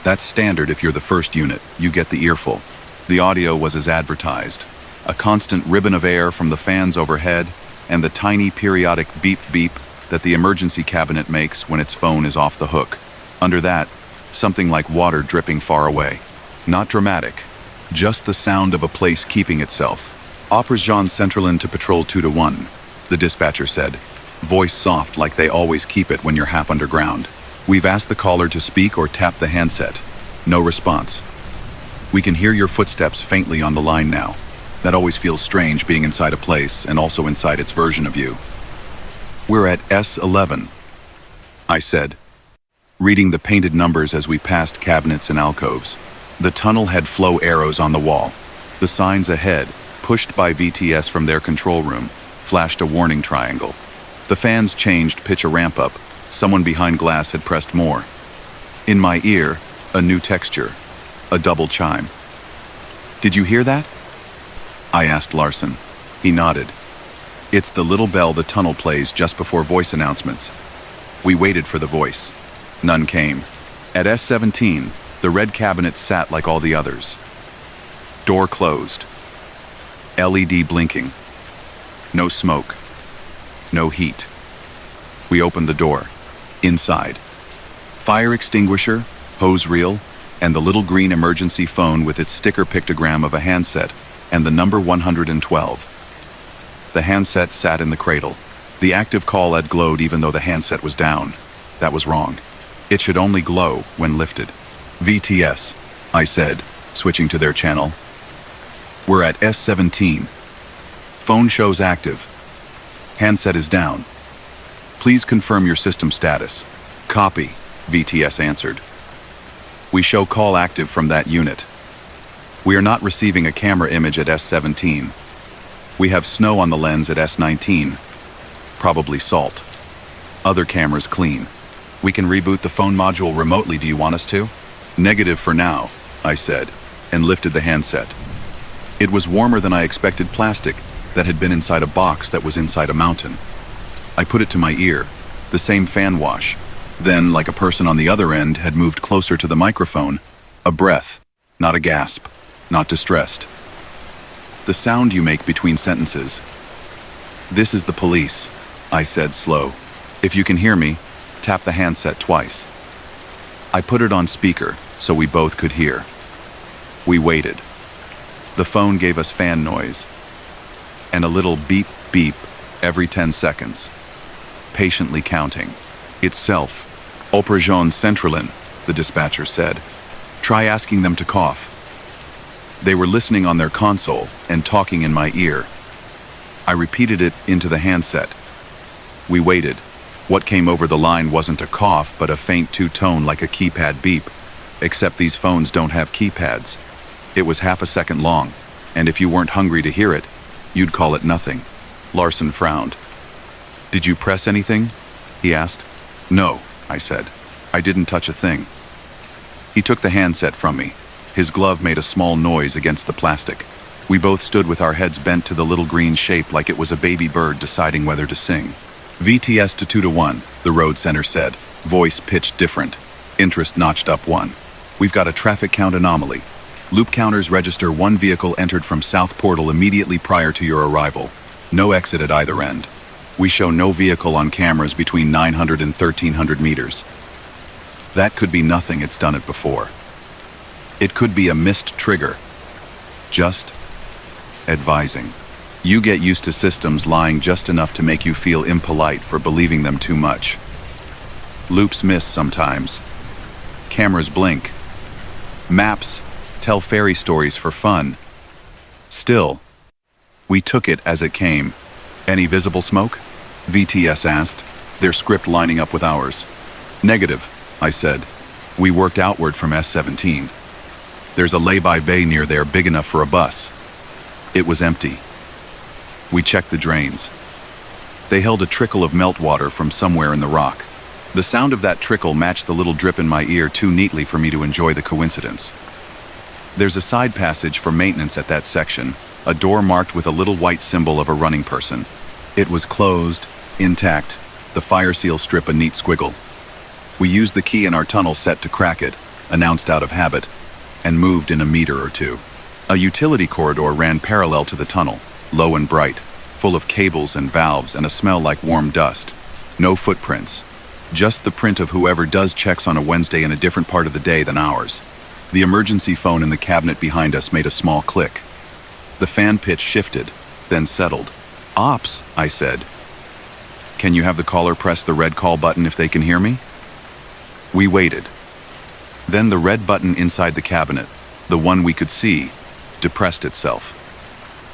S1: That's standard if you're the first unit, you get the earful. The audio was as advertised. A constant ribbon of air from the fans overhead, and the tiny periodic beep-beep that the emergency cabinet makes when its phone is off the hook. Under that, something like water dripping far away. Not dramatic, just the sound of a place keeping itself. Opera's Jean Centralin to patrol 2 to 1, the dispatcher said, voice soft like they always keep it when you're half underground. We've asked the caller to speak or tap the handset. No response. We can hear your footsteps faintly on the line now. That always feels strange being inside a place and also inside its version of you. We're at S11, I said, reading the painted numbers as we passed cabinets and alcoves. The tunnel had flow arrows on the wall. The signs ahead, pushed by VTS from their control room, flashed a warning triangle. The fans changed pitch a ramp up. Someone behind glass had pressed more. In my ear, a new texture, a double chime. Did you hear that? I asked Larson. He nodded. It's the little bell the tunnel plays just before voice announcements. We waited for the voice. None came. At S17, the red cabinet sat like all the others. Door closed. LED blinking. No smoke. No heat. We opened the door. Inside. Fire extinguisher, hose reel, and the little green emergency phone with its sticker pictogram of a handset and the number 112. The handset sat in the cradle. The active call had glowed even though the handset was down. That was wrong. It should only glow when lifted. VTS, I said, switching to their channel. We're at S17. Phone shows active. Handset is down. Please confirm your system status. Copy, VTS answered. We show call active from that unit. We are not receiving a camera image at S17. We have snow on the lens at S19. Probably salt. Other cameras clean. We can reboot the phone module remotely. Do you want us to? Negative for now, I said, and lifted the handset. It was warmer than I expected plastic that had been inside a box that was inside a mountain. I put it to my ear, the same fan wash. Then, like a person on the other end had moved closer to the microphone, a breath, not a gasp, not distressed. The sound you make between sentences. This is the police, I said slow. If you can hear me, tap the handset twice. I put it on speaker so we both could hear. We waited. The phone gave us fan noise and a little beep beep every 10 seconds. Patiently counting. Itself. Operajon Centralin, the dispatcher said. Try asking them to cough. They were listening on their console and talking in my ear. I repeated it into the handset. We waited. What came over the line wasn't a cough, but a faint two-tone like a keypad beep, except these phones don't have keypads. It was half a second long, and if you weren't hungry to hear it, you'd call it nothing. Larson frowned. Did you press anything? He asked. No, I said. I didn't touch a thing. He took the handset from me. His glove made a small noise against the plastic. We both stood with our heads bent to the little green shape like it was a baby bird deciding whether to sing. VTS to 2-1, the road center said. Voice pitched different. Interest notched up 1. We've got a traffic count anomaly. Loop counters register 1 vehicle entered from South Portal immediately prior to your arrival. No exit at either end. We show no vehicle on cameras between 900 and 1300 meters. That could be nothing, it's done it before. It could be a missed trigger. Just advising. You get used to systems lying just enough to make you feel impolite for believing them too much. Loops miss sometimes. Cameras blink. Maps tell fairy stories for fun. Still, we took it as it came. Any visible smoke? VTS asked, their script lining up with ours. Negative, I said. We worked outward from S-17. There's a lay-by bay near there big enough for a bus. It was empty. We checked the drains. They held a trickle of meltwater from somewhere in the rock. The sound of that trickle matched the little drip in my ear too neatly for me to enjoy the coincidence. There's a side passage for maintenance at that section, a door marked with a little white symbol of a running person. It was closed, intact, the fire seal strip a neat squiggle. We used the key in our tunnel set to crack it, announced out of habit, and moved in a meter or two. A utility corridor ran parallel to the tunnel, low and bright, full of cables and valves and a smell like warm dust. No footprints. Just the print of whoever does checks on a Wednesday in a different part of the day than ours. The emergency phone in the cabinet behind us made a small click. The fan pitch shifted, then settled. Ops, I said. Can you have the caller press the red call button if they can hear me? We waited. Then the red button inside the cabinet, the one we could see, depressed itself.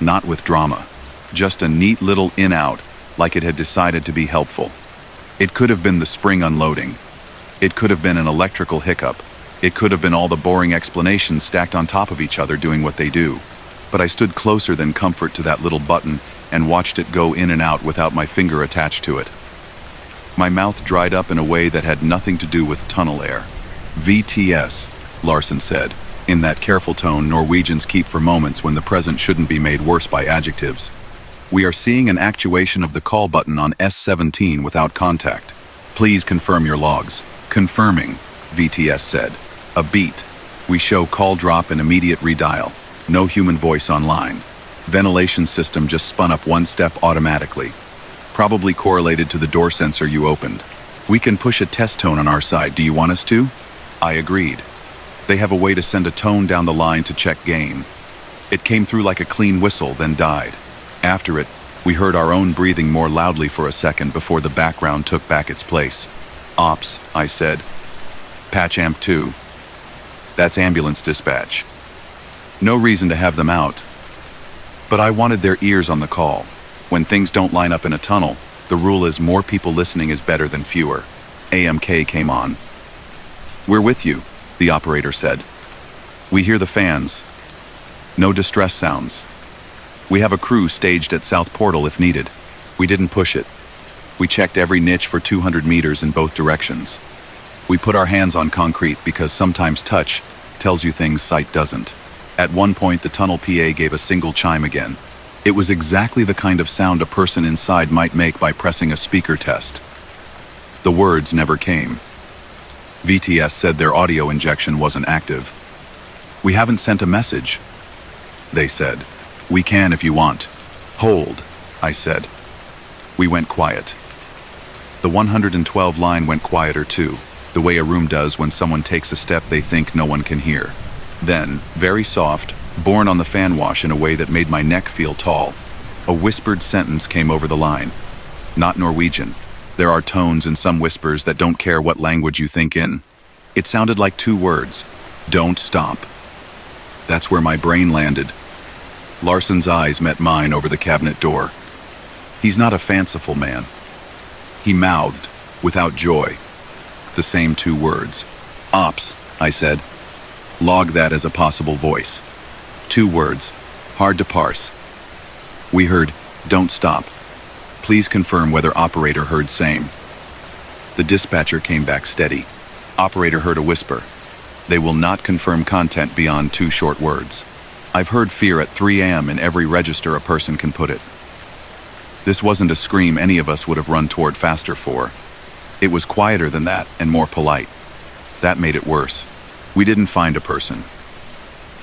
S1: Not with drama. Just a neat little in-out, like it had decided to be helpful. It could have been the spring unloading. It could have been an electrical hiccup. It could have been all the boring explanations stacked on top of each other doing what they do. But I stood closer than comfort to that little button and watched it go in and out without my finger attached to it. My mouth dried up in a way that had nothing to do with tunnel air. VTS, Larson said, in that careful tone Norwegians keep for moments when the present shouldn't be made worse by adjectives. We are seeing an actuation of the call button on S-17 without contact. Please confirm your logs. Confirming, VTS said. A beat. We show call drop and immediate redial. No human voice online. Ventilation system just spun up one step automatically. Probably correlated to the door sensor you opened. We can push a test tone on our side. Do you want us to? I agreed. They have a way to send a tone down the line to check gain. It came through like a clean whistle, then died. After it, we heard our own breathing more loudly for a second before the background took back its place. Ops, I said. Patch amp 2. That's ambulance dispatch. No reason to have them out. But I wanted their ears on the call. When things don't line up in a tunnel, the rule is more people listening is better than fewer. AMK came on. We're with you, the operator said. We hear the fans. No distress sounds. We have a crew staged at South Portal if needed. We didn't push it. We checked every niche for 200 meters in both directions. We put our hands on concrete because sometimes touch tells you things sight doesn't. At one point, the tunnel PA gave a single chime again. It was exactly the kind of sound a person inside might make by pressing a speaker test. The words never came. VTS said their audio injection wasn't active. We haven't sent a message, they said. We can if you want. Hold, I said. We went quiet. The 112 line went quieter too, the way a room does when someone takes a step they think no one can hear. Then, very soft, borne on the fan wash in a way that made my neck feel tall, a whispered sentence came over the line. Not Norwegian. There are tones in some whispers that don't care what language you think in. It sounded like 2 words. Don't stop. That's where my brain landed. Larson's eyes met mine over the cabinet door. He's not a fanciful man. He mouthed, without joy, the same 2 words. Ops, I said. Log that as a possible voice. 2 words, hard to parse. We heard, don't stop. Please confirm whether operator heard same. The dispatcher came back steady. Operator heard a whisper. They will not confirm content beyond 2 short words. I've heard fear at 3 a.m. in every register a person can put it. This wasn't a scream any of us would have run toward faster for. It was quieter than that and more polite. That made it worse. We didn't find a person.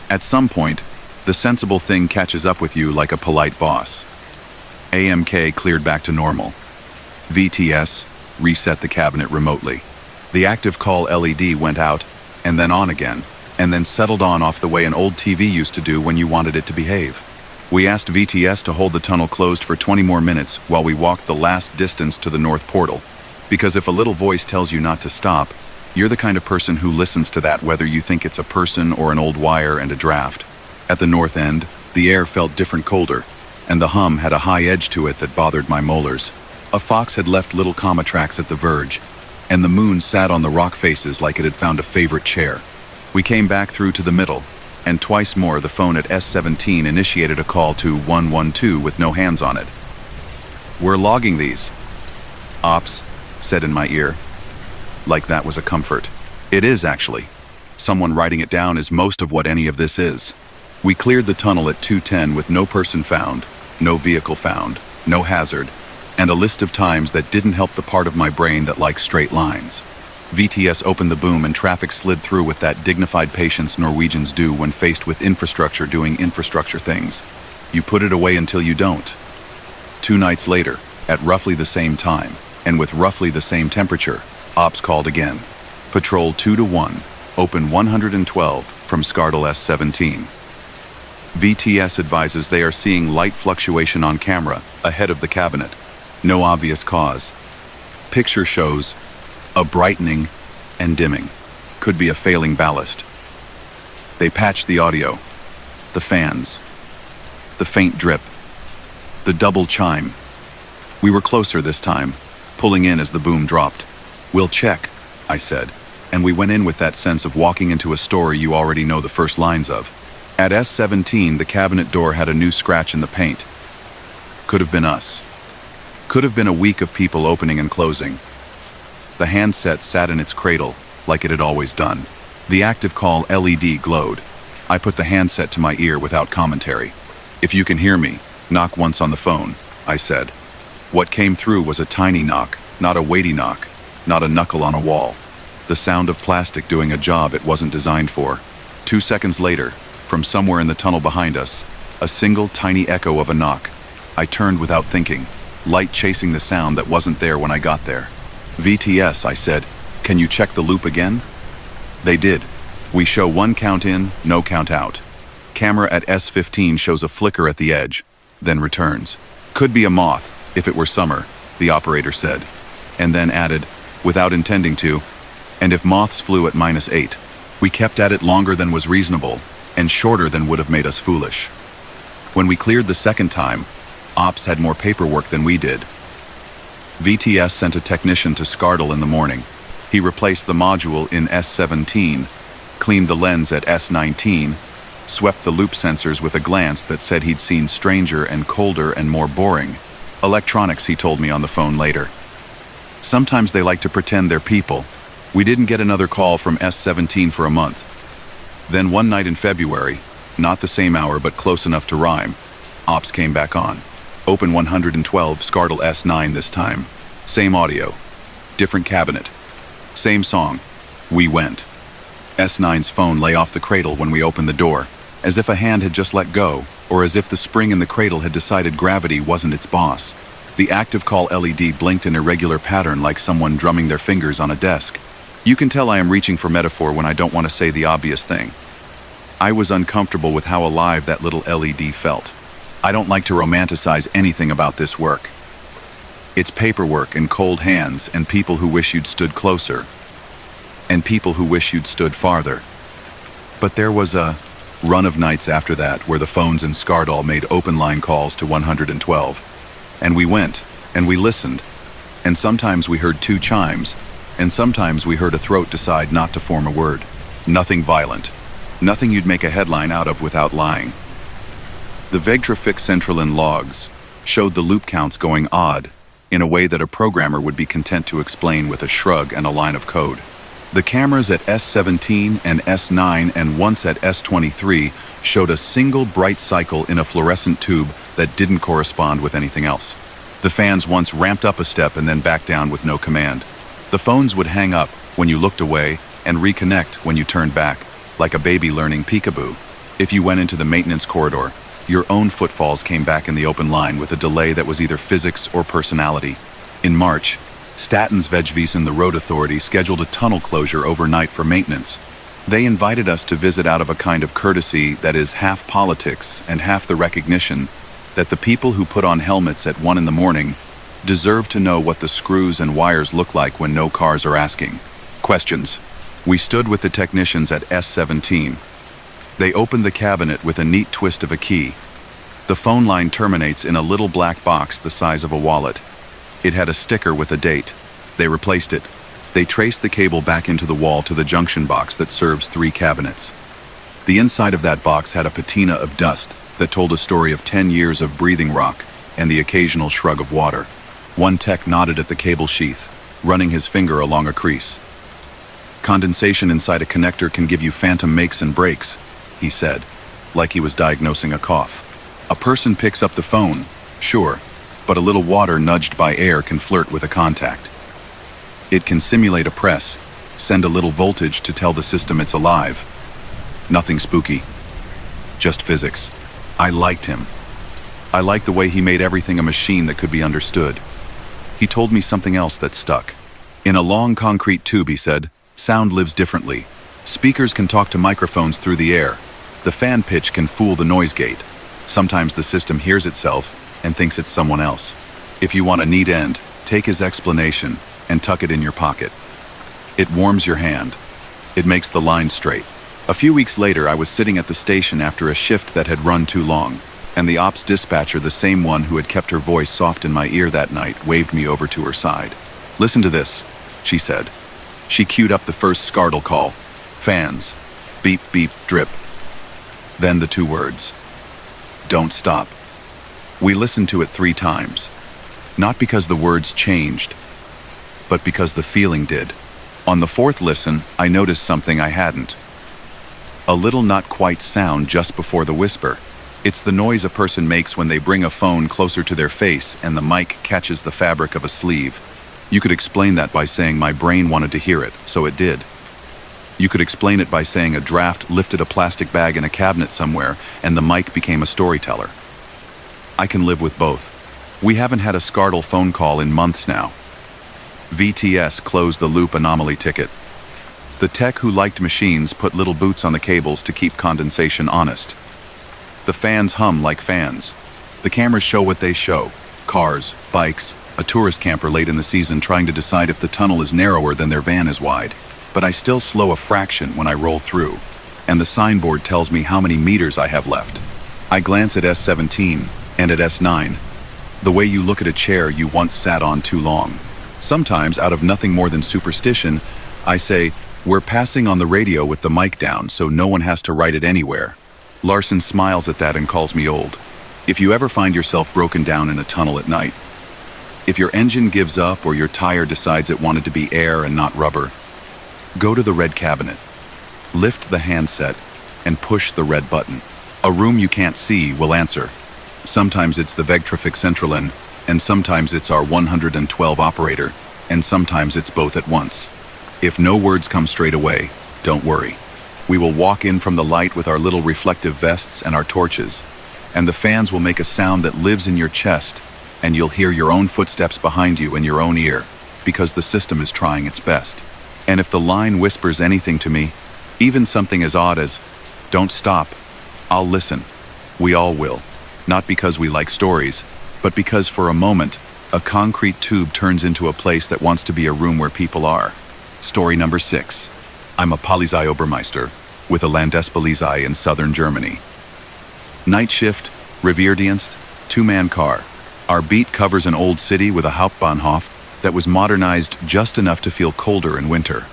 S1: At some point, the sensible thing catches up with you like a polite boss. AMK cleared back to normal. VTS reset the cabinet remotely. The active call LED went out, and then on again, and then settled on off the way an old TV used to do when you wanted it to behave. We asked VTS to hold the tunnel closed for 20 more minutes while we walked the last distance to the north portal, because if a little voice tells you not to stop, you're the kind of person who listens to that whether you think it's a person or an old wire and a draft. At the north end, the air felt different colder, and the hum had a high edge to it that bothered my molars. A fox had left little comma tracks at the verge, and the moon sat on the rock faces like it had found a favorite chair. We came back through to the middle, and twice more the phone at S17 initiated a call to 112 with no hands on it. We're logging these. Ops said in my ear. Like that was a comfort. It is actually. Someone writing it down is most of what any of this is. We cleared the tunnel at 2:10 with no person found, no vehicle found, no hazard, and a list of times that didn't help the part of my brain that likes straight lines. VTS opened the boom and traffic slid through with that dignified patience Norwegians do when faced with infrastructure doing infrastructure things. You put it away until you don't. 2 nights later, at roughly the same time, and with roughly the same temperature, Ops called again. Patrol 2-1, open 112 from Skardal S17. VTS advises they are seeing light fluctuation on camera ahead of the cabinet. No obvious cause. Picture shows a brightening and dimming. Could be a failing ballast. They patched the audio, the fans, the faint drip, the double chime. We were closer this time, pulling in as the boom dropped. We'll check, I said, and we went in with that sense of walking into a story you already know the first lines of. At S17, the cabinet door had a new scratch in the paint. Could have been us. Could have been a week of people opening and closing. The handset sat in its cradle, like it had always done. The active call LED glowed. I put the handset to my ear without commentary. If you can hear me, knock once on the phone, I said. What came through was a tiny knock, not a weighty knock, not a knuckle on a wall. The sound of plastic doing a job it wasn't designed for. 2 seconds later, from somewhere in the tunnel behind us, a single tiny echo of a knock. I turned without thinking, light chasing the sound that wasn't there when I got there. VTS, I said, can you check the loop again? They did. We show 1 count in, no count out. Camera at S15 shows a flicker at the edge, then returns. Could be a moth, if it were summer, the operator said, and then added, without intending to, and if moths flew at -8. We kept at it longer than was reasonable, and shorter than would have made us foolish. When we cleared the second time, Ops had more paperwork than we did. VTS sent a technician to Skardal in the morning. He replaced the module in S17, cleaned the lens at S19, swept the loop sensors with a glance that said he'd seen stranger and colder and more boring. Electronics, he told me on the phone later. Sometimes they like to pretend they're people. We didn't get another call from S17 for a month. Then one night in February, not the same hour but close enough to rhyme, Ops came back on. Open 112, Skardal S9 this time. Same audio. Different cabinet. Same song. We went. S9's phone lay off the cradle when we opened the door, as if a hand had just let go, or as if the spring in the cradle had decided gravity wasn't its boss. The active call LED blinked in irregular pattern like someone drumming their fingers on a desk. You can tell I am reaching for metaphor when I don't want to say the obvious thing. I was uncomfortable with how alive that little LED felt. I don't like to romanticize anything about this work. It's paperwork and cold hands and people who wish you'd stood closer. And people who wish you'd stood farther. But there was a run of nights after that where the phones in Skardal made open line calls to 112. And we went, and we listened. And sometimes we heard two chimes, and sometimes we heard a throat decide not to form a word. Nothing violent. Nothing you'd make a headline out of without lying. The Vegtrafik Centralen logs showed the loop counts going odd in a way that a programmer would be content to explain with a shrug and a line of code. The cameras at S17 and S9 and once at S23 showed a single bright cycle in a fluorescent tube that didn't correspond with anything else. The fans once ramped up a step and then back down with no command. The phones would hang up when you looked away and reconnect when you turned back, like a baby learning peekaboo. If you went into the maintenance corridor, your own footfalls came back in the open line with a delay that was either physics or personality. In March, Statens Vegvesen, the road authority, scheduled a tunnel closure overnight for maintenance. They invited us to visit out of a kind of courtesy that is half politics and half the recognition that the people who put on helmets at 1 a.m. deserve to know what the screws and wires look like when no cars are asking questions. We stood with the technicians at S17. They opened the cabinet with a neat twist of a key. The phone line terminates in a little black box the size of a wallet. It had a sticker with a date. They replaced it. They traced the cable back into the wall to the junction box that serves 3 cabinets. The inside of that box had a patina of dust that told a story of 10 years of breathing rock and the occasional shrug of water. One tech nodded at the cable sheath, running his finger along a crease. Condensation inside a connector can give you phantom makes and breaks, he said, like he was diagnosing a cough. A person picks up the phone, sure, but a little water nudged by air can flirt with a contact. It can simulate a press, send a little voltage to tell the system it's alive. Nothing spooky, just physics. I liked him. I liked the way he made everything a machine that could be understood. He told me something else that stuck. In a long concrete tube, he said, sound lives differently. Speakers can talk to microphones through the air. The fan pitch can fool the noise gate. Sometimes the system hears itself and thinks it's someone else. If you want a neat end, take his explanation and tuck it in your pocket. It warms your hand. It makes the line straight. A few weeks later, I was sitting at the station after a shift that had run too long, and the ops dispatcher, the same one who had kept her voice soft in my ear that night, waved me over to her side. Listen to this, she said. She queued up the first Skardal call. Fans. Beep, beep, drip. Then the 2 words. Don't stop. We listened to it 3 times. Not because the words changed, but because the feeling did. On the 4th listen, I noticed something I hadn't. A little not quite sound just before the whisper. It's the noise a person makes when they bring a phone closer to their face and the mic catches the fabric of a sleeve. You could explain that by saying my brain wanted to hear it, so it did. You could explain it by saying a draft lifted a plastic bag in a cabinet somewhere and the mic became a storyteller. I can live with both. We haven't had a Skardal phone call in months now. VTS closed the loop anomaly ticket. The tech who liked machines put little boots on the cables to keep condensation honest. The fans hum like fans. The cameras show what they show. Cars, bikes, a tourist camper late in the season trying to decide if the tunnel is narrower than their van is wide. But I still slow a fraction when I roll through, and the signboard tells me how many meters I have left. I glance at S17 and at S9. The way you look at a chair you once sat on too long. Sometimes, out of nothing more than superstition, I say, we're passing on the radio with the mic down so no one has to write it anywhere. Larson smiles at that and calls me old. If you ever find yourself broken down in a tunnel at night, if your engine gives up or your tire decides it wanted to be air and not rubber, go to the red cabinet, lift the handset, and push the red button. A room you can't see will answer. Sometimes it's the Vegtrafik Centralen, and sometimes it's our 112 operator, and sometimes it's both at once. If no words come straight away, don't worry. We will walk in from the light with our little reflective vests and our torches, and the fans will make a sound that lives in your chest and you'll hear your own footsteps behind you in your own ear, because the system is trying its best. And if the line whispers anything to me, even something as odd as, "Don't stop," I'll listen. We all will. Not because we like stories, but because for a moment, a concrete tube turns into a place that wants to be a room where people are. Story number 6. I'm a Polizeiobermeister with a Landespolizei in southern Germany. Night shift, Revierdienst, 2-man car. Our beat covers an old city with a Hauptbahnhof that was modernized just enough to feel colder in winter.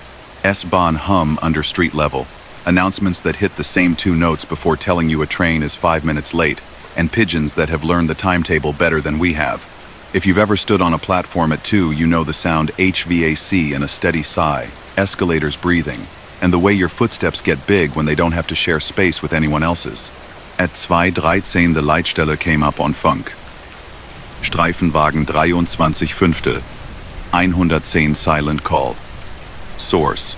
S1: S-Bahn hum under street level, announcements that hit the same 2 notes before telling you a train is 5 minutes late, and pigeons that have learned the timetable better than we have. If you've ever stood on a platform at 2, you know the sound HVAC and a steady sigh, escalators breathing, and the way your footsteps get big when they don't have to share space with anyone else's. At 2:13 the Leitstelle came up on Funk. Streifenwagen 23 Fünftel, 110 Silent Call. Source: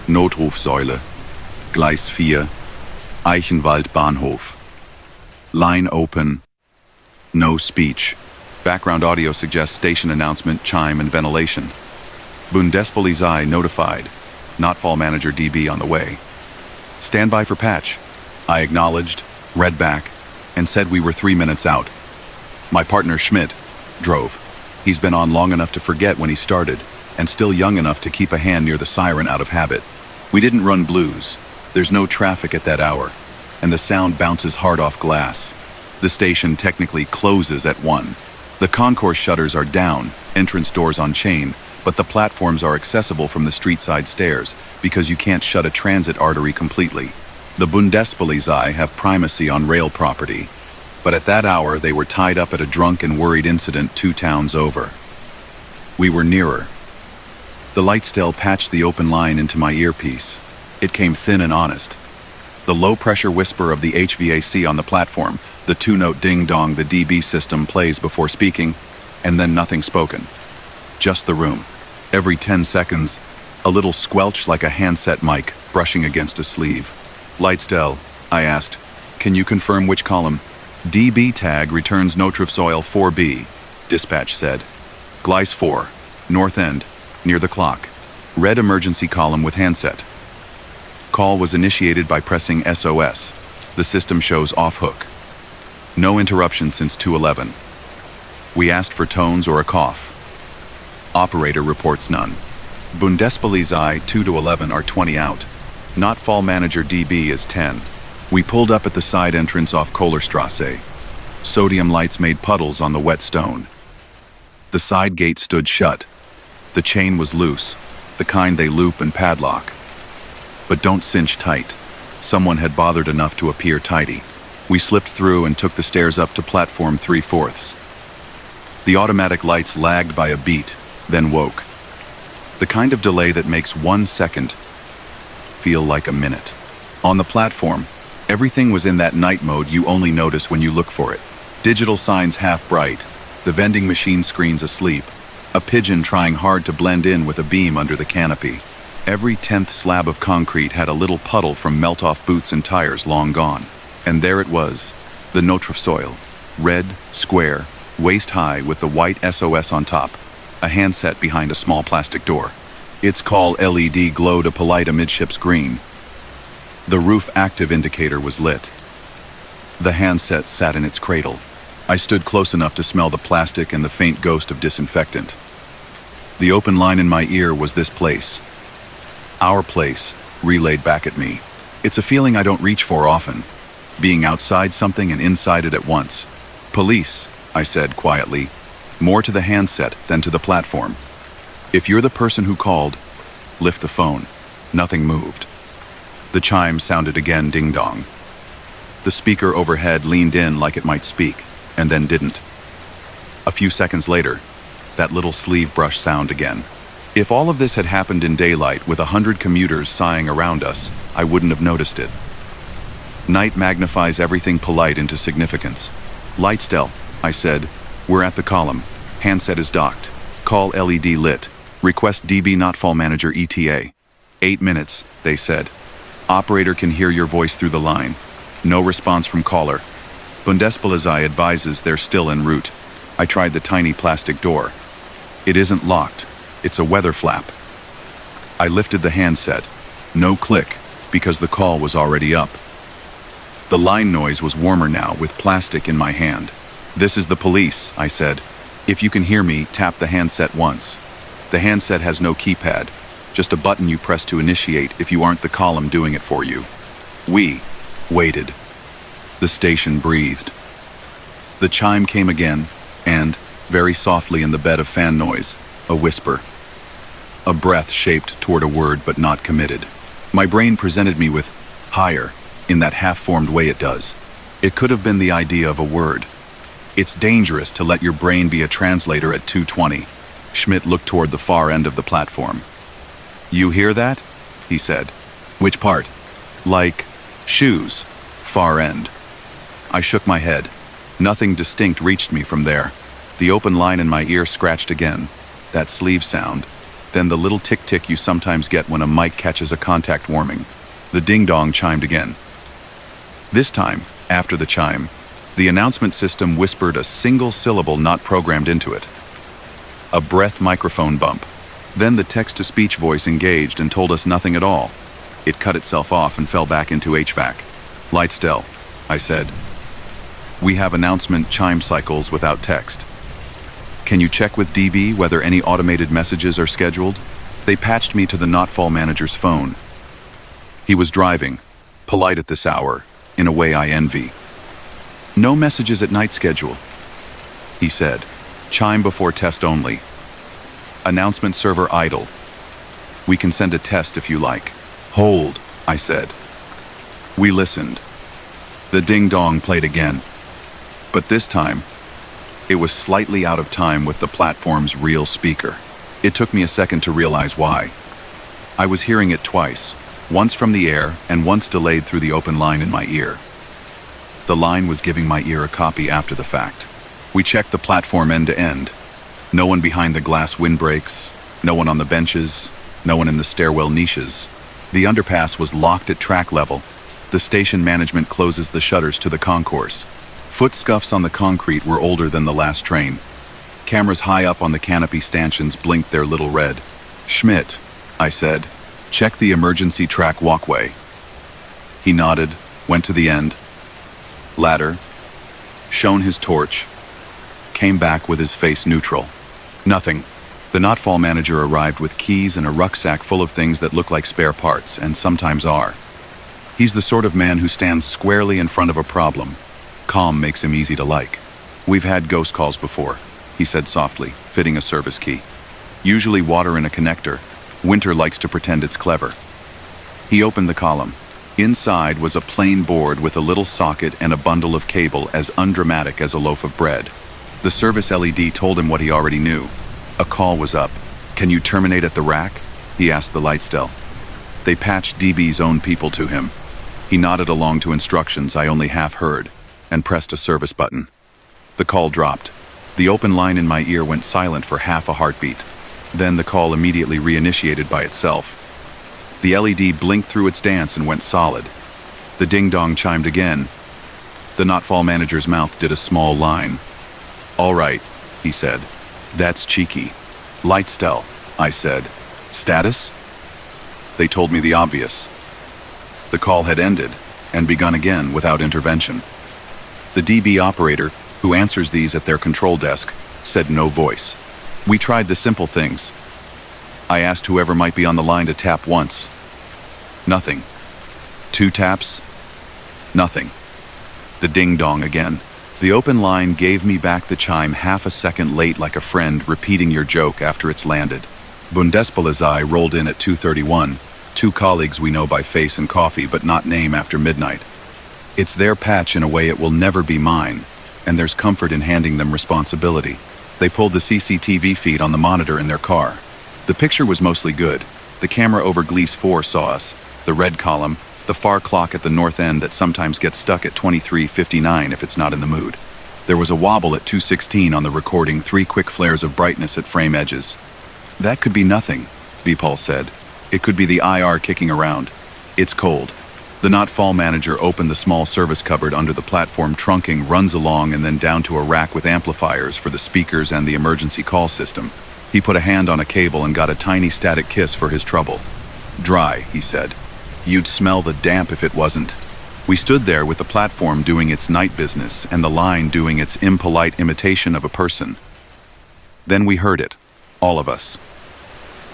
S1: Notrufsäule, Gleis 4, Eichenwald Bahnhof. Line open. No speech. Background audio suggests station announcement, chime, and ventilation. Bundespolizei notified. Notfall manager DB on the way. Stand by for patch. I acknowledged, read back, and said we were 3 minutes out. My partner Schmidt drove. He's been on long enough to forget when he started, and still young enough to keep a hand near the siren out of habit. We didn't run blues. There's no traffic at that hour, and the sound bounces hard off glass. The station technically closes at 1. The concourse shutters are down, entrance doors on chain, but the platforms are accessible from the street-side stairs because you can't shut a transit artery completely. The Bundespolizei have primacy on rail property, but at that hour they were tied up at a drunk and worried incident 2 towns over. We were nearer. The Leitstelle patched the open line into my earpiece. It came thin and honest. The low-pressure whisper of the HVAC on the platform, the 2-note ding-dong the DB system plays before speaking, and then nothing spoken. Just the room. Every 10 seconds, a little squelch like a handset mic brushing against a sleeve. Leitstelle, I asked, can you confirm which column? DB tag returns Notrufsäule 4B, dispatch said. Gleis 4, north end, near the clock. Red emergency column with handset. Call was initiated by pressing SOS. The system shows off hook. No interruption since 2:11. We asked for tones or a cough. Operator reports none. Bundespolizei 2 to 11 are 20 out. Notfall manager DB is 10. We pulled up at the side entrance off Kohlerstrasse. Sodium lights made puddles on the wet stone. The side gate stood shut. The chain was loose, the kind they loop and padlock. But don't cinch tight. Someone had bothered enough to appear tidy. We slipped through and took the stairs up to platform 3/4. The automatic lights lagged by a beat, then woke. The kind of delay that makes 1 second feel like a minute. On the platform, everything was in that night mode you only notice when you look for it. Digital signs half bright, the vending machine screens asleep, a pigeon trying hard to blend in with a beam under the canopy. Every 10th slab of concrete had a little puddle from melt-off boots and tires long gone. And there it was, the Notrufsäule, red, square, waist-high with the white SOS on top, a handset behind a small plastic door. Its call LED glowed a polite amidships green. The roof active indicator was lit. The handset sat in its cradle. I stood close enough to smell the plastic and the faint ghost of disinfectant. The open line in my ear was this place. Our place, relayed back at me. It's a feeling I don't reach for often. Being outside something and inside it at once. Police, I said quietly, more to the handset than to the platform. If you're the person who called, lift the phone. Nothing moved. The chime sounded again ding-dong. The speaker overhead leaned in like it might speak, and then didn't. A few seconds later, that little sleeve brush sound again. If all of this had happened in daylight with 100 commuters sighing around us, I wouldn't have noticed it. Night magnifies everything polite into significance. Leitstelle, I said, we're at the column. Handset is docked. Call LED lit. Request DB Notfall Manager ETA. 8 minutes, they said. Operator can hear your voice through the line. No response from caller. Bundespolizei advises they're still en route. I tried the tiny plastic door. It isn't locked. It's a weather flap. I lifted the handset. No click, because the call was already up. The line noise was warmer now, with plastic in my hand. "This is the police," I said. "If you can hear me, tap the handset once." The handset has no keypad, just a button you press to initiate if you aren't the column doing it for you. We waited. The station breathed. The chime came again, and, very softly in the bed of fan noise, a whisper. A breath shaped toward a word but not committed. My brain presented me with higher, in that half-formed way it does. It could have been the idea of a word. It's dangerous to let your brain be a translator at 2:20. Schmidt looked toward the far end of the platform. "You hear that?" he said. "Which part?" "Like shoes. Far end." I shook my head. Nothing distinct reached me from there. The open line in my ear scratched again. That sleeve sound. Then the little tick-tick you sometimes get when a mic catches a contact warning. The ding-dong chimed again. This time, after the chime, the announcement system whispered a single syllable not programmed into it. A breath microphone bump. Then the text-to-speech voice engaged and told us nothing at all. It cut itself off and fell back into HVAC. "Lightstell," I said. "We have announcement chime cycles without text. Can you check with DB whether any automated messages are scheduled?" They patched me to the Notfall manager's phone. He was driving, polite at this hour, in a way I envy. "No messages at night schedule," he said. "Chime before test only. Announcement server idle. We can send a test if you like." "Hold," I said. We listened. The ding-dong played again. But this time, it was slightly out of time with the platform's real speaker. It took me a second to realize why. I was hearing it twice, once from the air and once delayed through the open line in my ear. The line was giving my ear a copy after the fact. We checked the platform end to end. No one behind the glass windbreaks, no one on the benches, no one in the stairwell niches. The underpass was locked at track level. The station management closes the shutters to the concourse. Foot scuffs on the concrete were older than the last train. Cameras high up on the canopy stanchions blinked their little red. "Schmidt," I said, "check the emergency track walkway." He nodded, went to the end. Ladder. Shone his torch. Came back with his face neutral. Nothing. The Notfall manager arrived with keys and a rucksack full of things that look like spare parts, and sometimes are. He's the sort of man who stands squarely in front of a problem. Calm makes him easy to like. "We've had ghost calls before," he said softly, fitting a service key. "Usually water in a connector. Winter likes to pretend it's clever." He opened the column. Inside was a plain board with a little socket and a bundle of cable as undramatic as a loaf of bread. The service LED told him what he already knew. A call was up. "Can you terminate at the rack?" he asked the Lightstell. They patched DB's own people to him. He nodded along to instructions I only half heard, and pressed a service button. The call dropped. The open line in my ear went silent for half a heartbeat. Then the call immediately reinitiated by itself. The LED blinked through its dance and went solid. The ding-dong chimed again. The Notfall manager's mouth did a small line. "All right," he said. "That's cheeky." "Lightstell," I said. "Status?" They told me the obvious. The call had ended, and begun again without intervention. The DB operator, who answers these at their control desk, said no voice. We tried the simple things. I asked whoever might be on the line to tap once. Nothing. 2 taps? Nothing. The ding-dong again. The open line gave me back the chime half a second late, like a friend repeating your joke after it's landed. Bundespolizei rolled in at 2:31, 2 colleagues we know by face and coffee but not name after midnight. It's their patch in a way it will never be mine, and there's comfort in handing them responsibility. They pulled the CCTV feed on the monitor in their car. The picture was mostly good. The camera over Gliese 4 saw us, the red column, the far clock at the north end that sometimes gets stuck at 23:59 if it's not in the mood. There was a wobble at 2:16 on the recording, 3 quick flares of brightness at frame edges. "That could be nothing," Vipal said. "It could be the IR kicking around. It's cold." The Not-Fall manager opened the small service cupboard under the platform trunking, runs along and then down to a rack with amplifiers for the speakers and the emergency call system. He put a hand on a cable and got a tiny static kiss for his trouble. "Dry," he said. "You'd smell the damp if it wasn't." We stood there with the platform doing its night business and the line doing its impolite imitation of a person. Then we heard it, all of us.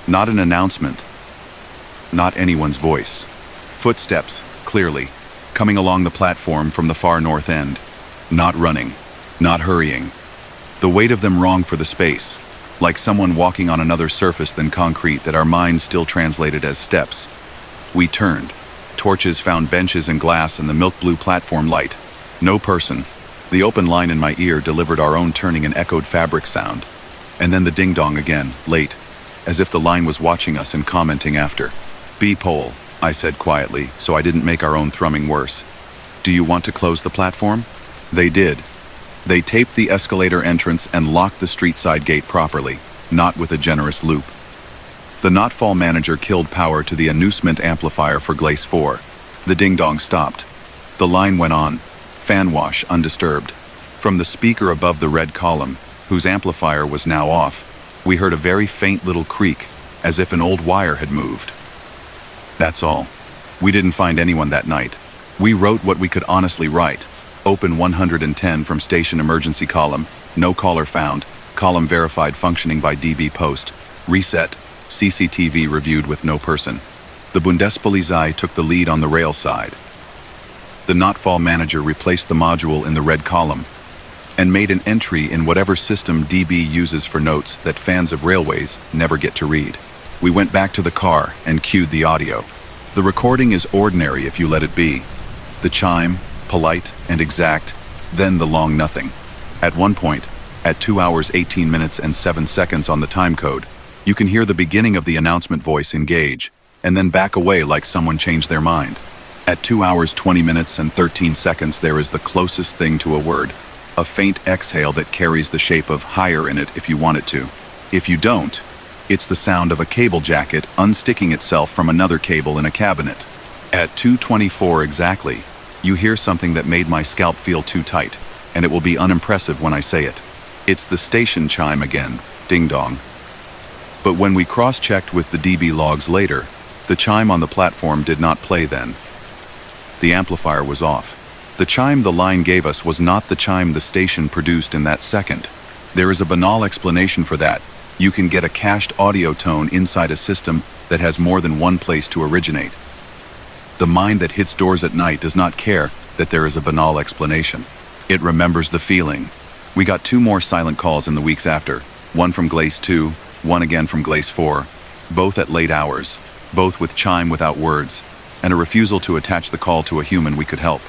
S1: Not an announcement, not anyone's voice. Footsteps, clearly, coming along the platform from the far north end. Not running, not hurrying. The weight of them wrong for the space, like someone walking on another surface than concrete that our minds still translated as steps. We turned. Torches found benches and glass in the milk blue platform light. No person. The open line in my ear delivered our own turning and echoed fabric sound. And then the ding-dong again, late, as if the line was watching us and commenting after. "B-pole," I said quietly, so I didn't make our own thrumming worse. "Do you want to close the platform?" They did. They taped the escalator entrance and locked the street side gate properly, not with a generous loop. The Not-Fall manager killed power to the annoncement amplifier for Glace 4. The ding-dong stopped. The line went on, fan wash undisturbed. From the speaker above the red column, whose amplifier was now off, we heard a very faint little creak, as if an old wire had moved. That's all. We didn't find anyone that night. We wrote what we could honestly write. Open 110 from station emergency column, no caller found, column verified functioning by DB post, reset, CCTV reviewed with no person. The Bundespolizei took the lead on the rail side. The Not-Fall manager replaced the module in the red column and made an entry in whatever system DB uses for notes that fans of railways never get to read. We went back to the car and cued the audio. The recording is ordinary if you let it be. The chime, polite and exact, then the long nothing. At one point, at 2 hours 18 minutes and 7 seconds on the time code, you can hear the beginning of the announcement voice engage, and then back away like someone changed their mind. At 2 hours 20 minutes and 13 seconds there is the closest thing to a word, a faint exhale that carries the shape of higher in it if you want it to. If you don't, it's the sound of a cable jacket unsticking itself from another cable in a cabinet. At 2:24 exactly, you hear something that made my scalp feel too tight, and it will be unimpressive when I say it. It's the station chime again, ding-dong. But when we cross-checked with the DB logs later, the chime on the platform did not play then. The amplifier was off. The chime the line gave us was not the chime the station produced in that second. There is a banal explanation for that. You can get a cached audio tone inside a system that has more than one place to originate. The mind that hits doors at night does not care that there is a banal explanation. It remembers the feeling. We got 2 more silent calls in the weeks after, one from Glace 2, one again from Glace 4, both at late hours, both with chime without words, and a refusal to attach the call to a human we could help.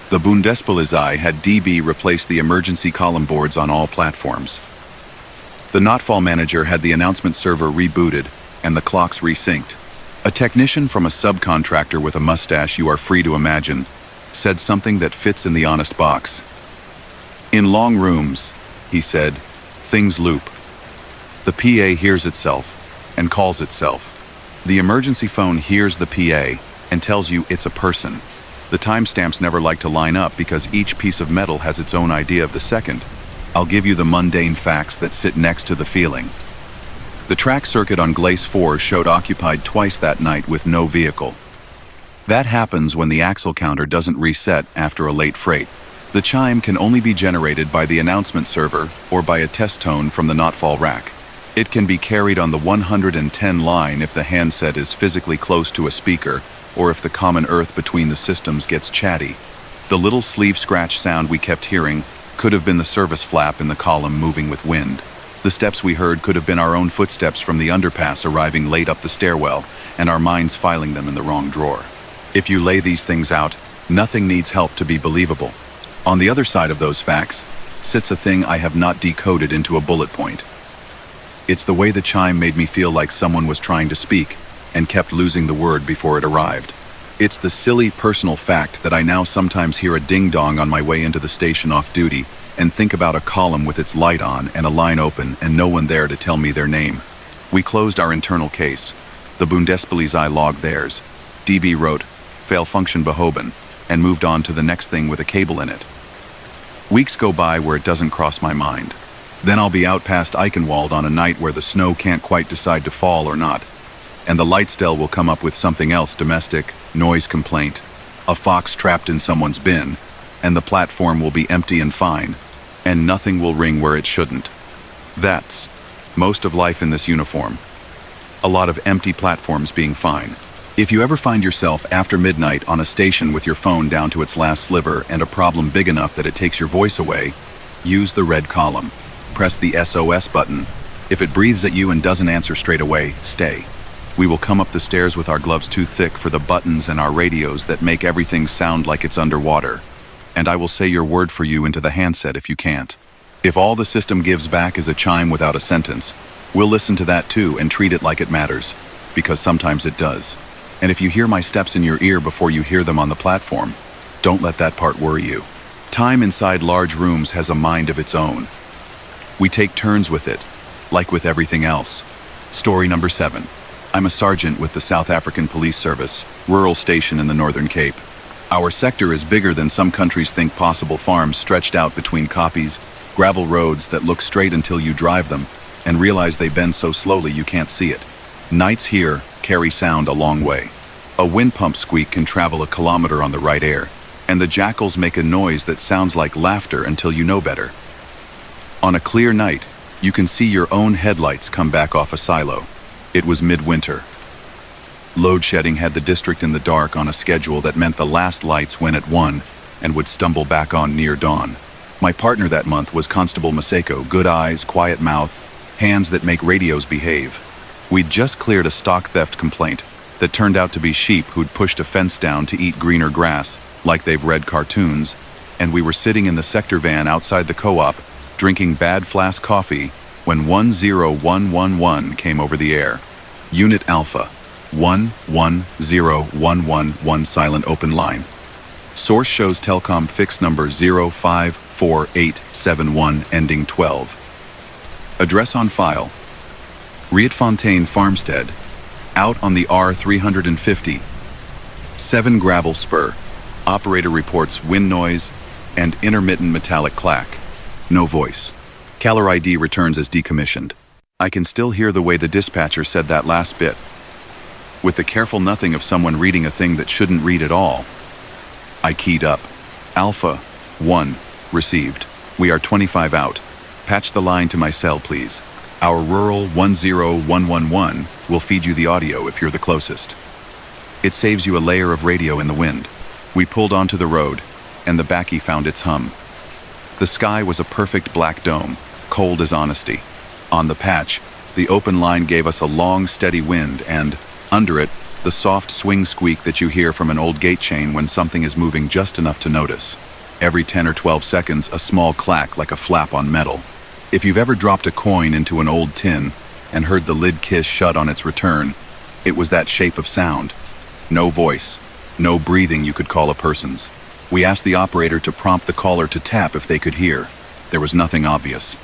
S1: The Bundespolizei had DB replace the emergency column boards on all platforms. The Not-Fall manager had the announcement server rebooted and the clocks resynced. A technician from a subcontractor with a mustache you are free to imagine said something that fits in the honest box. "In long rooms," he said, "things loop. The PA hears itself and calls itself. The emergency phone hears the PA and tells you it's a person. The timestamps never like to line up because each piece of metal has its own idea of the second. I'll give you the mundane facts that sit next to the feeling. The track circuit on Glace 4 showed occupied twice that night with no vehicle. That happens when the axle counter doesn't reset after a late freight. The chime can only be generated by the announcement server or by a test tone from the Not-Fall rack. It can be carried on the 110 line if the handset is physically close to a speaker or if the common earth between the systems gets chatty. The little sleeve scratch sound we kept hearing could have been the service flap in the column moving with wind. The steps we heard could have been our own footsteps from the underpass arriving late up the stairwell and our minds filing them in the wrong drawer. If you lay these things out, nothing needs help to be believable. On the other side of those facts sits a thing I have not decoded into a bullet point. It's the way the chime made me feel like someone was trying to speak and kept losing the word before it arrived. It's the silly personal fact that I now sometimes hear a ding-dong on my way into the station off duty and think about a column with its light on and a line open and no one there to tell me their name. We closed our internal case. The Bundespolizei logged theirs. DB wrote, fail function behoben, and moved on to the next thing with a cable in it. Weeks go by where it doesn't cross my mind. Then I'll be out past Eichenwald on a night where the snow can't quite decide to fall or not, and the Lightstell will come up with something else domestic, noise complaint, a fox trapped in someone's bin, and the platform will be empty and fine, and nothing will ring where it shouldn't. That's most of life in this uniform. A lot of empty platforms being fine. If you ever find yourself after midnight on a station with your phone down to its last sliver and a problem big enough that it takes your voice away, use the red column. Press the SOS button. If it breathes at you and doesn't answer straight away, stay. We will come up the stairs with our gloves too thick for the buttons and our radios that make everything sound like it's underwater. And I will say your word for you into the handset if you can't. If all the system gives back is a chime without a sentence, we'll listen to that too and treat it like it matters, because sometimes it does. And if you hear my steps in your ear before you hear them on the platform, don't let that part worry you. Time inside large rooms has a mind of its own. We take turns with it, like with everything else. Story number 7. I'm a sergeant with the South African Police Service, rural station in the Northern Cape. Our sector is bigger than some countries think possible. Farms stretched out between koppies, gravel roads that look straight until you drive them and realize they bend so slowly you can't see it. Nights here carry sound a long way. A wind pump squeak can travel a kilometer on the right air, and the jackals make a noise that sounds like laughter until you know better. On a clear night, you can see your own headlights come back off a silo. It was midwinter. Load shedding had the district in the dark on a schedule that meant the last lights went at 1 and would stumble back on near dawn. My partner that month was Constable Maseko, good eyes, quiet mouth, hands that make radios behave. We'd just cleared a stock theft complaint that turned out to be sheep who'd pushed a fence down to eat greener grass, like they've read cartoons, and we were sitting in the sector van outside the co-op, drinking bad flask coffee, when 10111 came over the air. Unit Alpha, 110111 silent open line. Source shows Telcom fixed number 054871 ending 12. Address on file, Rietfontein Farmstead, out on the R350. 7 gravel spur. Operator reports wind noise and intermittent metallic clack. No voice. Caller ID returns as decommissioned. I can still hear the way the dispatcher said that last bit, with the careful nothing of someone reading a thing that shouldn't read at all. I keyed up. Alpha 1 received. We are 25 out. Patch the line to my cell, please. Our rural 10111 will feed you the audio if you're the closest. It saves you a layer of radio in the wind. We pulled onto the road, and the backy found its hum. The sky was a perfect black dome, cold as honesty. On the patch, the open line gave us a long, steady wind, and, under it, the soft swing squeak that you hear from an old gate chain when something is moving just enough to notice. Every 10 or 12 seconds, a small clack like a flap on metal. If you've ever dropped a coin into an old tin and heard the lid kiss shut on its return, it was that shape of sound. No voice, no breathing you could call a person's. We asked the operator to prompt the caller to tap if they could hear. There was nothing obvious.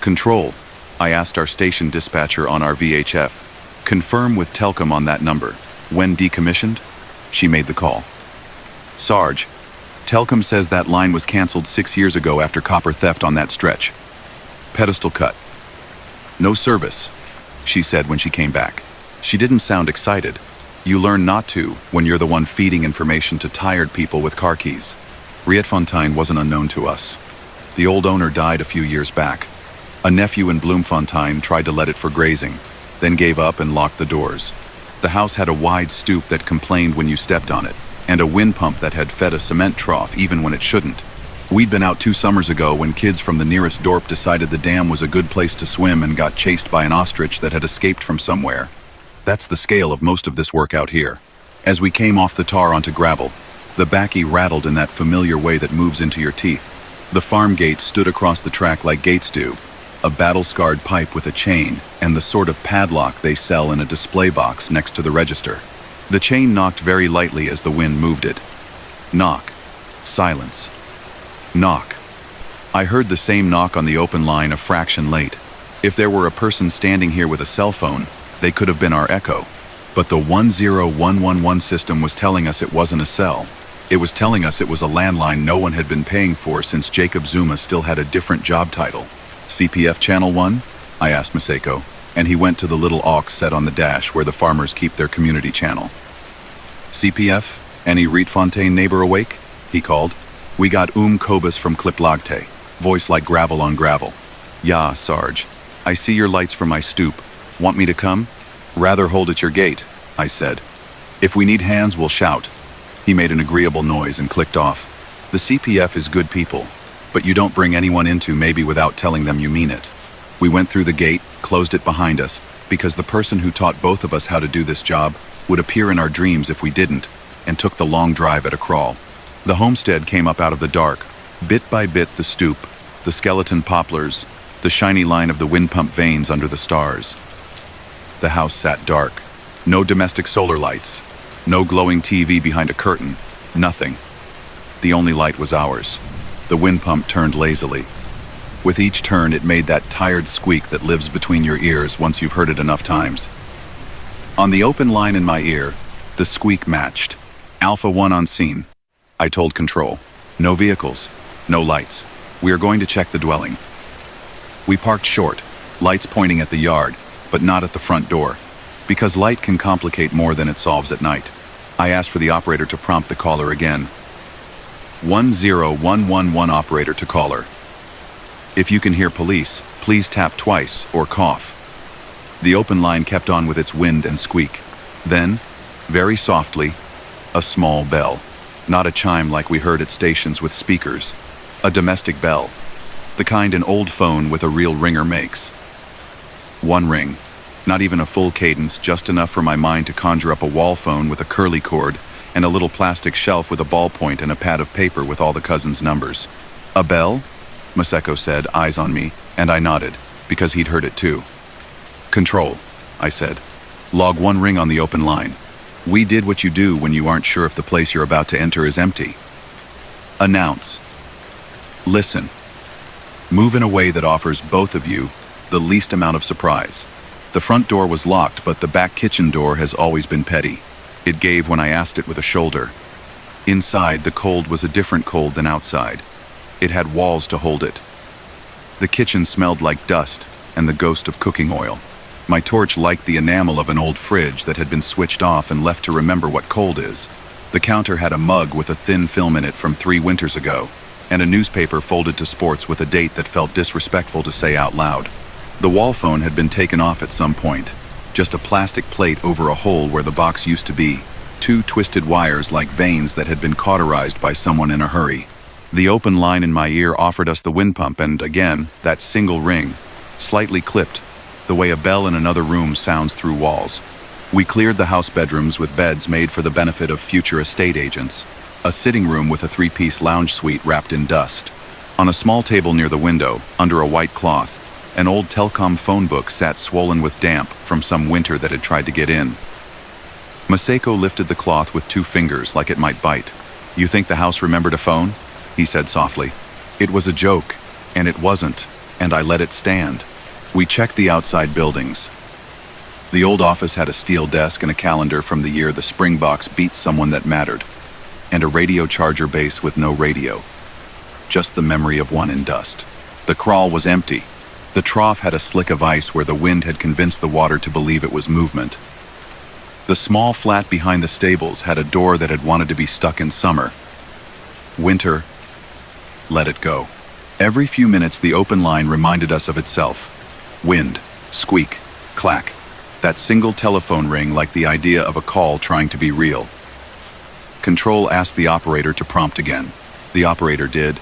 S1: Control, I asked our station dispatcher on our VHF. Confirm with Telcom on that number. When decommissioned? She made the call. Sarge, Telcom says that line was canceled 6 years ago after copper theft on that stretch. Pedestal cut. No service, she said when she came back. She didn't sound excited. You learn not to when you're the one feeding information to tired people with car keys. Rietfontein wasn't unknown to us. The old owner died a few years back. A nephew in Bloemfontein tried to let it for grazing, then gave up and locked the doors. The house had a wide stoop that complained when you stepped on it, and a wind pump that had fed a cement trough even when it shouldn't. We'd been out 2 summers ago when kids from the nearest dorp decided the dam was a good place to swim and got chased by an ostrich that had escaped from somewhere. That's the scale of most of this work out here. As we came off the tar onto gravel, the backy rattled in that familiar way that moves into your teeth. The farm gate stood across the track like gates do, a battle-scarred pipe with a chain and the sort of padlock they sell in a display box next to the register. The chain knocked very lightly as the wind moved it. Knock. Silence. Knock. I heard the same knock on the open line a fraction late. If there were a person standing here with a cell phone, they could have been our echo. But the 10111 system was telling us it wasn't a cell. It was telling us it was a landline no one had been paying for since Jacob Zuma still had a different job title. CPF Channel 1? I asked Maseko, and he went to the little aux set on the dash where the farmers keep their community channel. CPF? Any Rietfontein neighbor awake? He called. We got Kobus from Kliplagte, voice like gravel on gravel. Ya, Sarge. I see your lights from my stoop. Want me to come? Rather hold at your gate, I said. If we need hands, we'll shout. He made an agreeable noise and clicked off. The CPF is good people, but you don't bring anyone into maybe without telling them you mean it. We went through the gate, closed it behind us, because the person who taught both of us how to do this job would appear in our dreams if we didn't, and took the long drive at a crawl. The homestead came up out of the dark, bit by bit the stoop, the skeleton poplars, the shiny line of the wind pump vanes under the stars. The house sat dark. No domestic solar lights. No glowing TV behind a curtain. Nothing. The only light was ours. The wind pump turned lazily. With each turn, it made that tired squeak that lives between your ears once you've heard it enough times. On the open line in my ear, the squeak matched. Alpha 1 on scene. I told Control. No vehicles. No lights. We are going to check the dwelling. We parked short, lights pointing at the yard, but not at the front door, because light can complicate more than it solves at night. I asked for the operator to prompt the caller again. 10111 operator to caller. If you can hear police, please tap twice or cough. The open line kept on with its wind and squeak. Then, very softly, a small bell. Not a chime like we heard at stations with speakers. A domestic bell. The kind an old phone with a real ringer makes. One ring. Not even a full cadence, just enough for my mind to conjure up a wall phone with a curly cord and a little plastic shelf with a ballpoint and a pad of paper with all the cousins' numbers. A bell? Maseko said, eyes on me, and I nodded, because he'd heard it too. Control, I said. Log one ring on the open line. We did what you do when you aren't sure if the place you're about to enter is empty. Announce. Listen. Move in a way that offers both of you the least amount of surprise. The front door was locked, but the back kitchen door has always been petty. It gave when I asked it with a shoulder. Inside, the cold was a different cold than outside. It had walls to hold it. The kitchen smelled like dust and the ghost of cooking oil. My torch liked the enamel of an old fridge that had been switched off and left to remember what cold is. The counter had a mug with a thin film in it from 3 winters ago, and a newspaper folded to sports with a date that felt disrespectful to say out loud. The wall phone had been taken off at some point, just a plastic plate over a hole where the box used to be, 2 twisted wires like veins that had been cauterized by someone in a hurry. The open line in my ear offered us the wind pump and, again, that single ring, slightly clipped, the way a bell in another room sounds through walls. We cleared the house bedrooms with beds made for the benefit of future estate agents. A sitting room with a 3-piece lounge suite wrapped in dust. On a small table near the window, under a white cloth, an old telecom phone book sat swollen with damp from some winter that had tried to get in. Maseko lifted the cloth with 2 fingers like it might bite. You think the house remembered a phone? He said softly. It was a joke, and it wasn't, and I let it stand. We checked the outside buildings. The old office had a steel desk and a calendar from the year the Springboks beat someone that mattered, and a radio charger base with no radio. Just the memory of one in dust. The crawl was empty. The trough had a slick of ice where the wind had convinced the water to believe it was movement. The small flat behind the stables had a door that had wanted to be stuck in summer. Winter, let it go. Every few minutes the open line reminded us of itself. Wind, squeak, clack. That single telephone ring like the idea of a call trying to be real. Control asked the operator to prompt again. The operator did.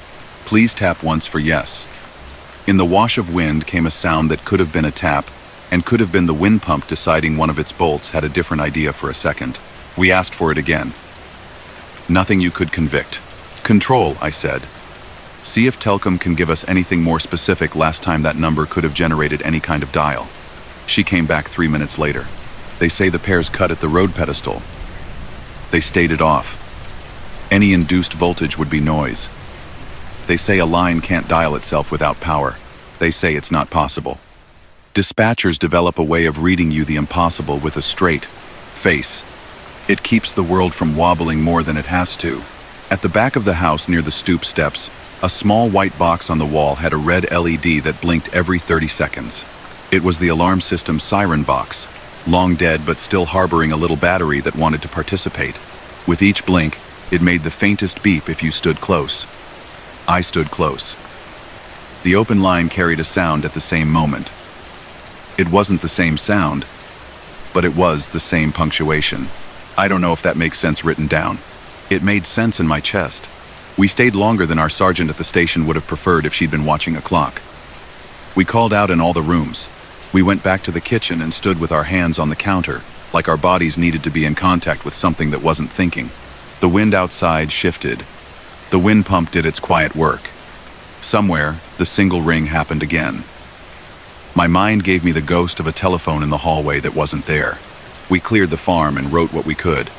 S1: Please tap once for yes. In the wash of wind came a sound that could have been a tap, and could have been the wind pump deciding one of its bolts had a different idea for a second. We asked for it again. Nothing you could convict. Control, I said. See if Telcom can give us anything more specific. Last time that number could have generated any kind of dial. She came back 3 minutes later. They say the pair's cut at the road pedestal. They stayed it off. Any induced voltage would be noise. They say a line can't dial itself without power. They say it's not possible. Dispatchers develop a way of reading you the impossible with a straight, face. It keeps the world from wobbling more than it has to. At the back of the house near the stoop steps, a small white box on the wall had a red LED that blinked every 30 seconds. It was the alarm system siren box, long dead but still harboring a little battery that wanted to participate. With each blink, it made the faintest beep if you stood close. I stood close. The open line carried a sound at the same moment. It wasn't the same sound, but it was the same punctuation. I don't know if that makes sense written down. It made sense in my chest. We stayed longer than our sergeant at the station would have preferred if she'd been watching a clock. We called out in all the rooms. We went back to the kitchen and stood with our hands on the counter, like our bodies needed to be in contact with something that wasn't thinking. The wind outside shifted. The wind pump did its quiet work. Somewhere, the single ring happened again. My mind gave me the ghost of a telephone in the hallway that wasn't there. We cleared the farm and wrote what we could.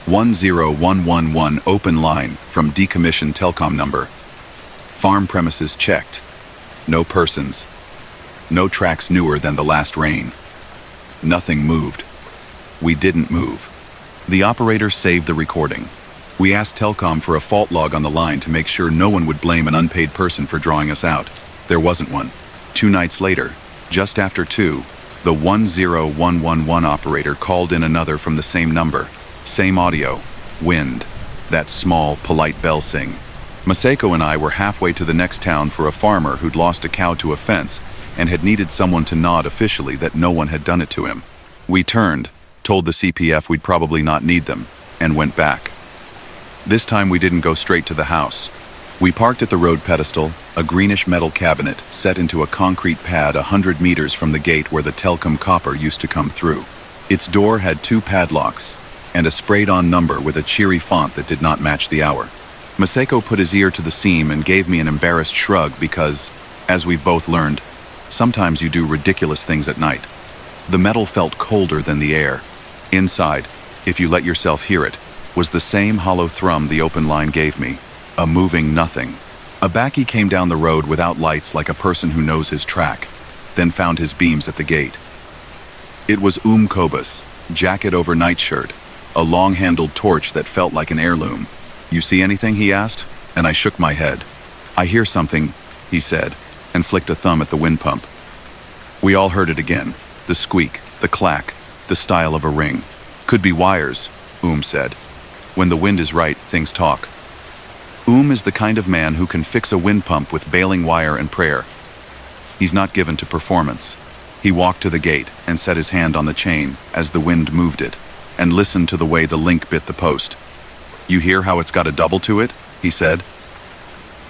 S1: 10111 open line from decommissioned telecom number. Farm premises checked. No persons. No tracks newer than the last rain. Nothing moved. We didn't move. The operator saved the recording. We asked Telcom for a fault log on the line to make sure no one would blame an unpaid person for drawing us out. There wasn't one. 2 nights later, just after 2, the 10111 operator called in another from the same number. Same audio. Wind. That small, polite bell sing. Masako and I were halfway to the next town for a farmer who'd lost a cow to a fence and had needed someone to nod officially that no one had done it to him. We turned, told the CPF we'd probably not need them, and went back. This time we didn't go straight to the house. We parked at the road pedestal, a greenish metal cabinet set into a concrete pad 100 meters from the gate where the Telcom copper used to come through. Its door had 2 padlocks and a sprayed-on number with a cheery font that did not match the hour. Masako put his ear to the seam and gave me an embarrassed shrug because, as we've both learned, sometimes you do ridiculous things at night. The metal felt colder than the air. Inside, if you let yourself hear it, was the same hollow thrum the open line gave me. A moving nothing. A backie came down the road without lights like a person who knows his track, then found his beams at the gate. It was Kobus, jacket over nightshirt, a long-handled torch that felt like an heirloom. "You see anything?" he asked, and I shook my head. "I hear something," he said, and flicked a thumb at the wind pump. We all heard it again, the squeak, the clack, the style of a ring. "Could be wires," said. "When the wind is right, things talk." Is the kind of man who can fix a wind pump with baling wire and prayer. He's not given to performance. He walked to the gate and set his hand on the chain as the wind moved it, and listened to the way the link bit the post. "You hear how it's got a double to it?" he said.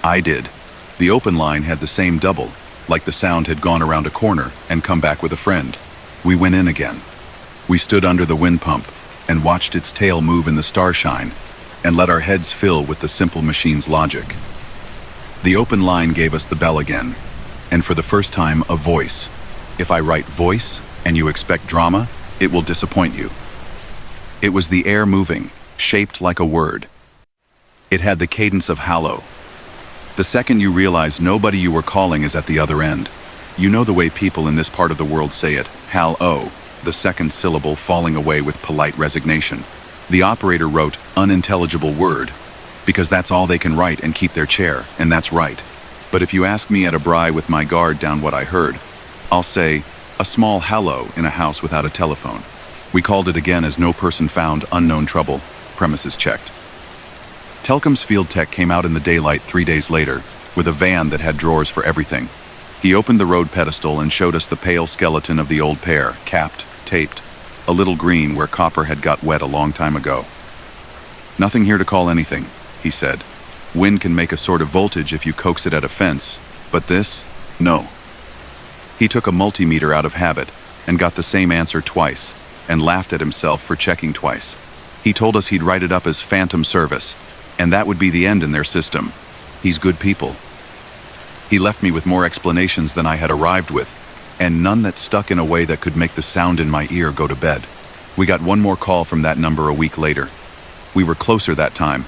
S1: I did. The open line had the same double, like the sound had gone around a corner and come back with a friend. We went in again. We stood under the wind pump and watched its tail move in the starshine, and let our heads fill with the simple machine's logic. The open line gave us the bell again, and for the first time, a voice. If I write voice and you expect drama, it will disappoint you. It was the air moving, shaped like a word. It had the cadence of hallow. The second you realize nobody you were calling is at the other end, you know the way people in this part of the world say it, hal-o, the second syllable falling away with polite resignation. The operator wrote unintelligible word, because that's all they can write and keep their chair, and that's right. But if you ask me at a braai with my guard down what I heard, I'll say, a small hallow in a house without a telephone. We called it again as no person found, unknown trouble, premises checked. Telcom's field tech came out in the daylight 3 days later, with a van that had drawers for everything. He opened the road pedestal and showed us the pale skeleton of the old pair, capped, taped, a little green where copper had got wet a long time ago. "Nothing here to call anything," he said. "Wind can make a sort of voltage if you coax it at a fence, but this, no." He took a multimeter out of habit and got the same answer twice, and laughed at himself for checking twice. He told us he'd write it up as phantom service, and that would be the end in their system. He's good people. He left me with more explanations than I had arrived with, and none that stuck in a way that could make the sound in my ear go to bed. We got one more call from that number a week later. We were closer that time.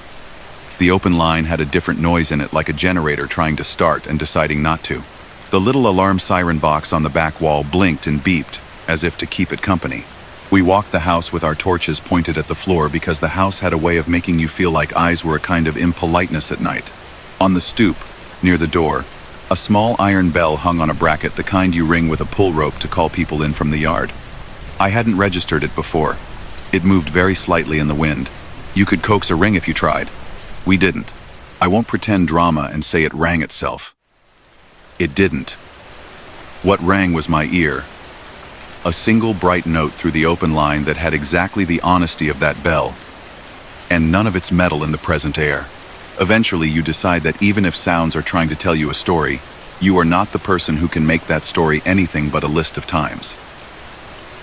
S1: The open line had a different noise in it, like a generator trying to start and deciding not to. The little alarm siren box on the back wall blinked and beeped, as if to keep it company. We walked the house with our torches pointed at the floor because the house had a way of making you feel like eyes were a kind of impoliteness at night. On the stoop, near the door, a small iron bell hung on a bracket, the kind you ring with a pull rope to call people in from the yard. I hadn't registered it before. It moved very slightly in the wind. You could coax a ring if you tried. We didn't. I won't pretend drama and say it rang itself. It didn't. What rang was my ear. A single bright note through the open line that had exactly the honesty of that bell, and none of its metal in the present air. Eventually, you decide that even if sounds are trying to tell you a story, you are not the person who can make that story anything but a list of times.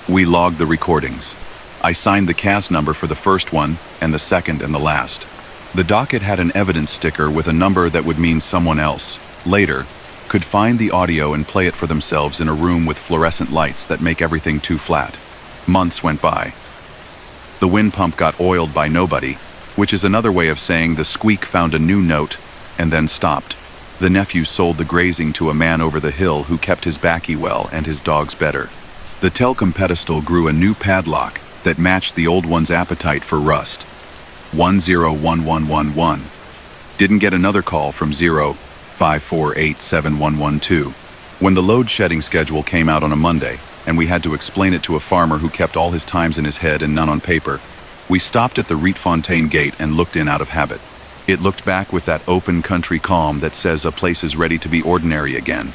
S1: We logged the recordings. I signed the CAS number for the first one, and the second and the last. The docket had an evidence sticker with a number that would mean someone else, later, could find the audio and play it for themselves in a room with fluorescent lights that make everything too flat. Months went by. The wind pump got oiled by nobody, which is another way of saying the squeak found a new note and then stopped. The nephew sold the grazing to a man over the hill who kept his baccy well and his dogs better. The telecom pedestal grew a new padlock that matched the old one's appetite for rust. 101111. Didn't get another call from 05487112. When the load shedding schedule came out on a Monday, and we had to explain it to a farmer who kept all his times in his head and none on paper, we stopped at the Rietfontein gate and looked in out of habit. It looked back with that open country calm that says a place is ready to be ordinary again.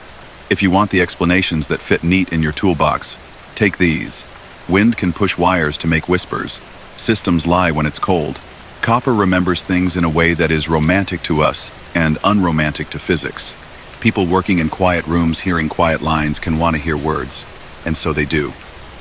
S1: If you want the explanations that fit neat in your toolbox, take these. Wind can push wires to make whispers. Systems lie when it's cold. Copper remembers things in a way that is romantic to us and unromantic to physics. People working in quiet rooms hearing quiet lines can want to hear words, and so they do.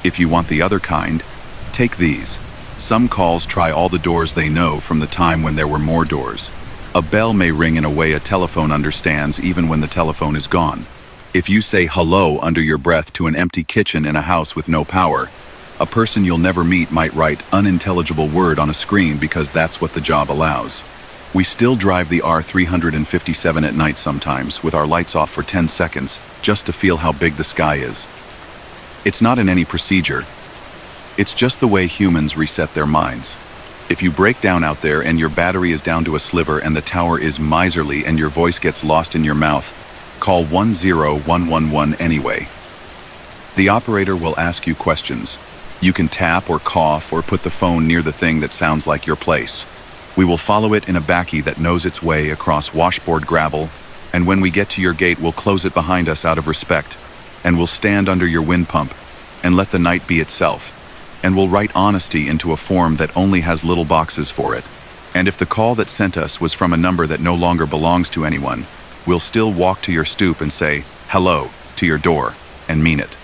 S1: If you want the other kind, take these. Some calls try all the doors they know from the time when there were more doors. A bell may ring in a way a telephone understands even when the telephone is gone. If you say hello under your breath to an empty kitchen in a house with no power, a person you'll never meet might write unintelligible word on a screen because that's what the job allows. We still drive the R357 at night sometimes with our lights off for 10 seconds just to feel how big the sky is. It's not in any procedure. It's just the way humans reset their minds. If you break down out there and your battery is down to a sliver and the tower is miserly and your voice gets lost in your mouth, call 10111 anyway. The operator will ask you questions. You can tap or cough or put the phone near the thing that sounds like your place. We will follow it in a baccy that knows its way across washboard gravel, and when we get to your gate we'll close it behind us out of respect, and we'll stand under your wind pump and let the night be itself, and we'll write honesty into a form that only has little boxes for it. And if the call that sent us was from a number that no longer belongs to anyone, we'll still walk to your stoop and say hello to your door and mean it.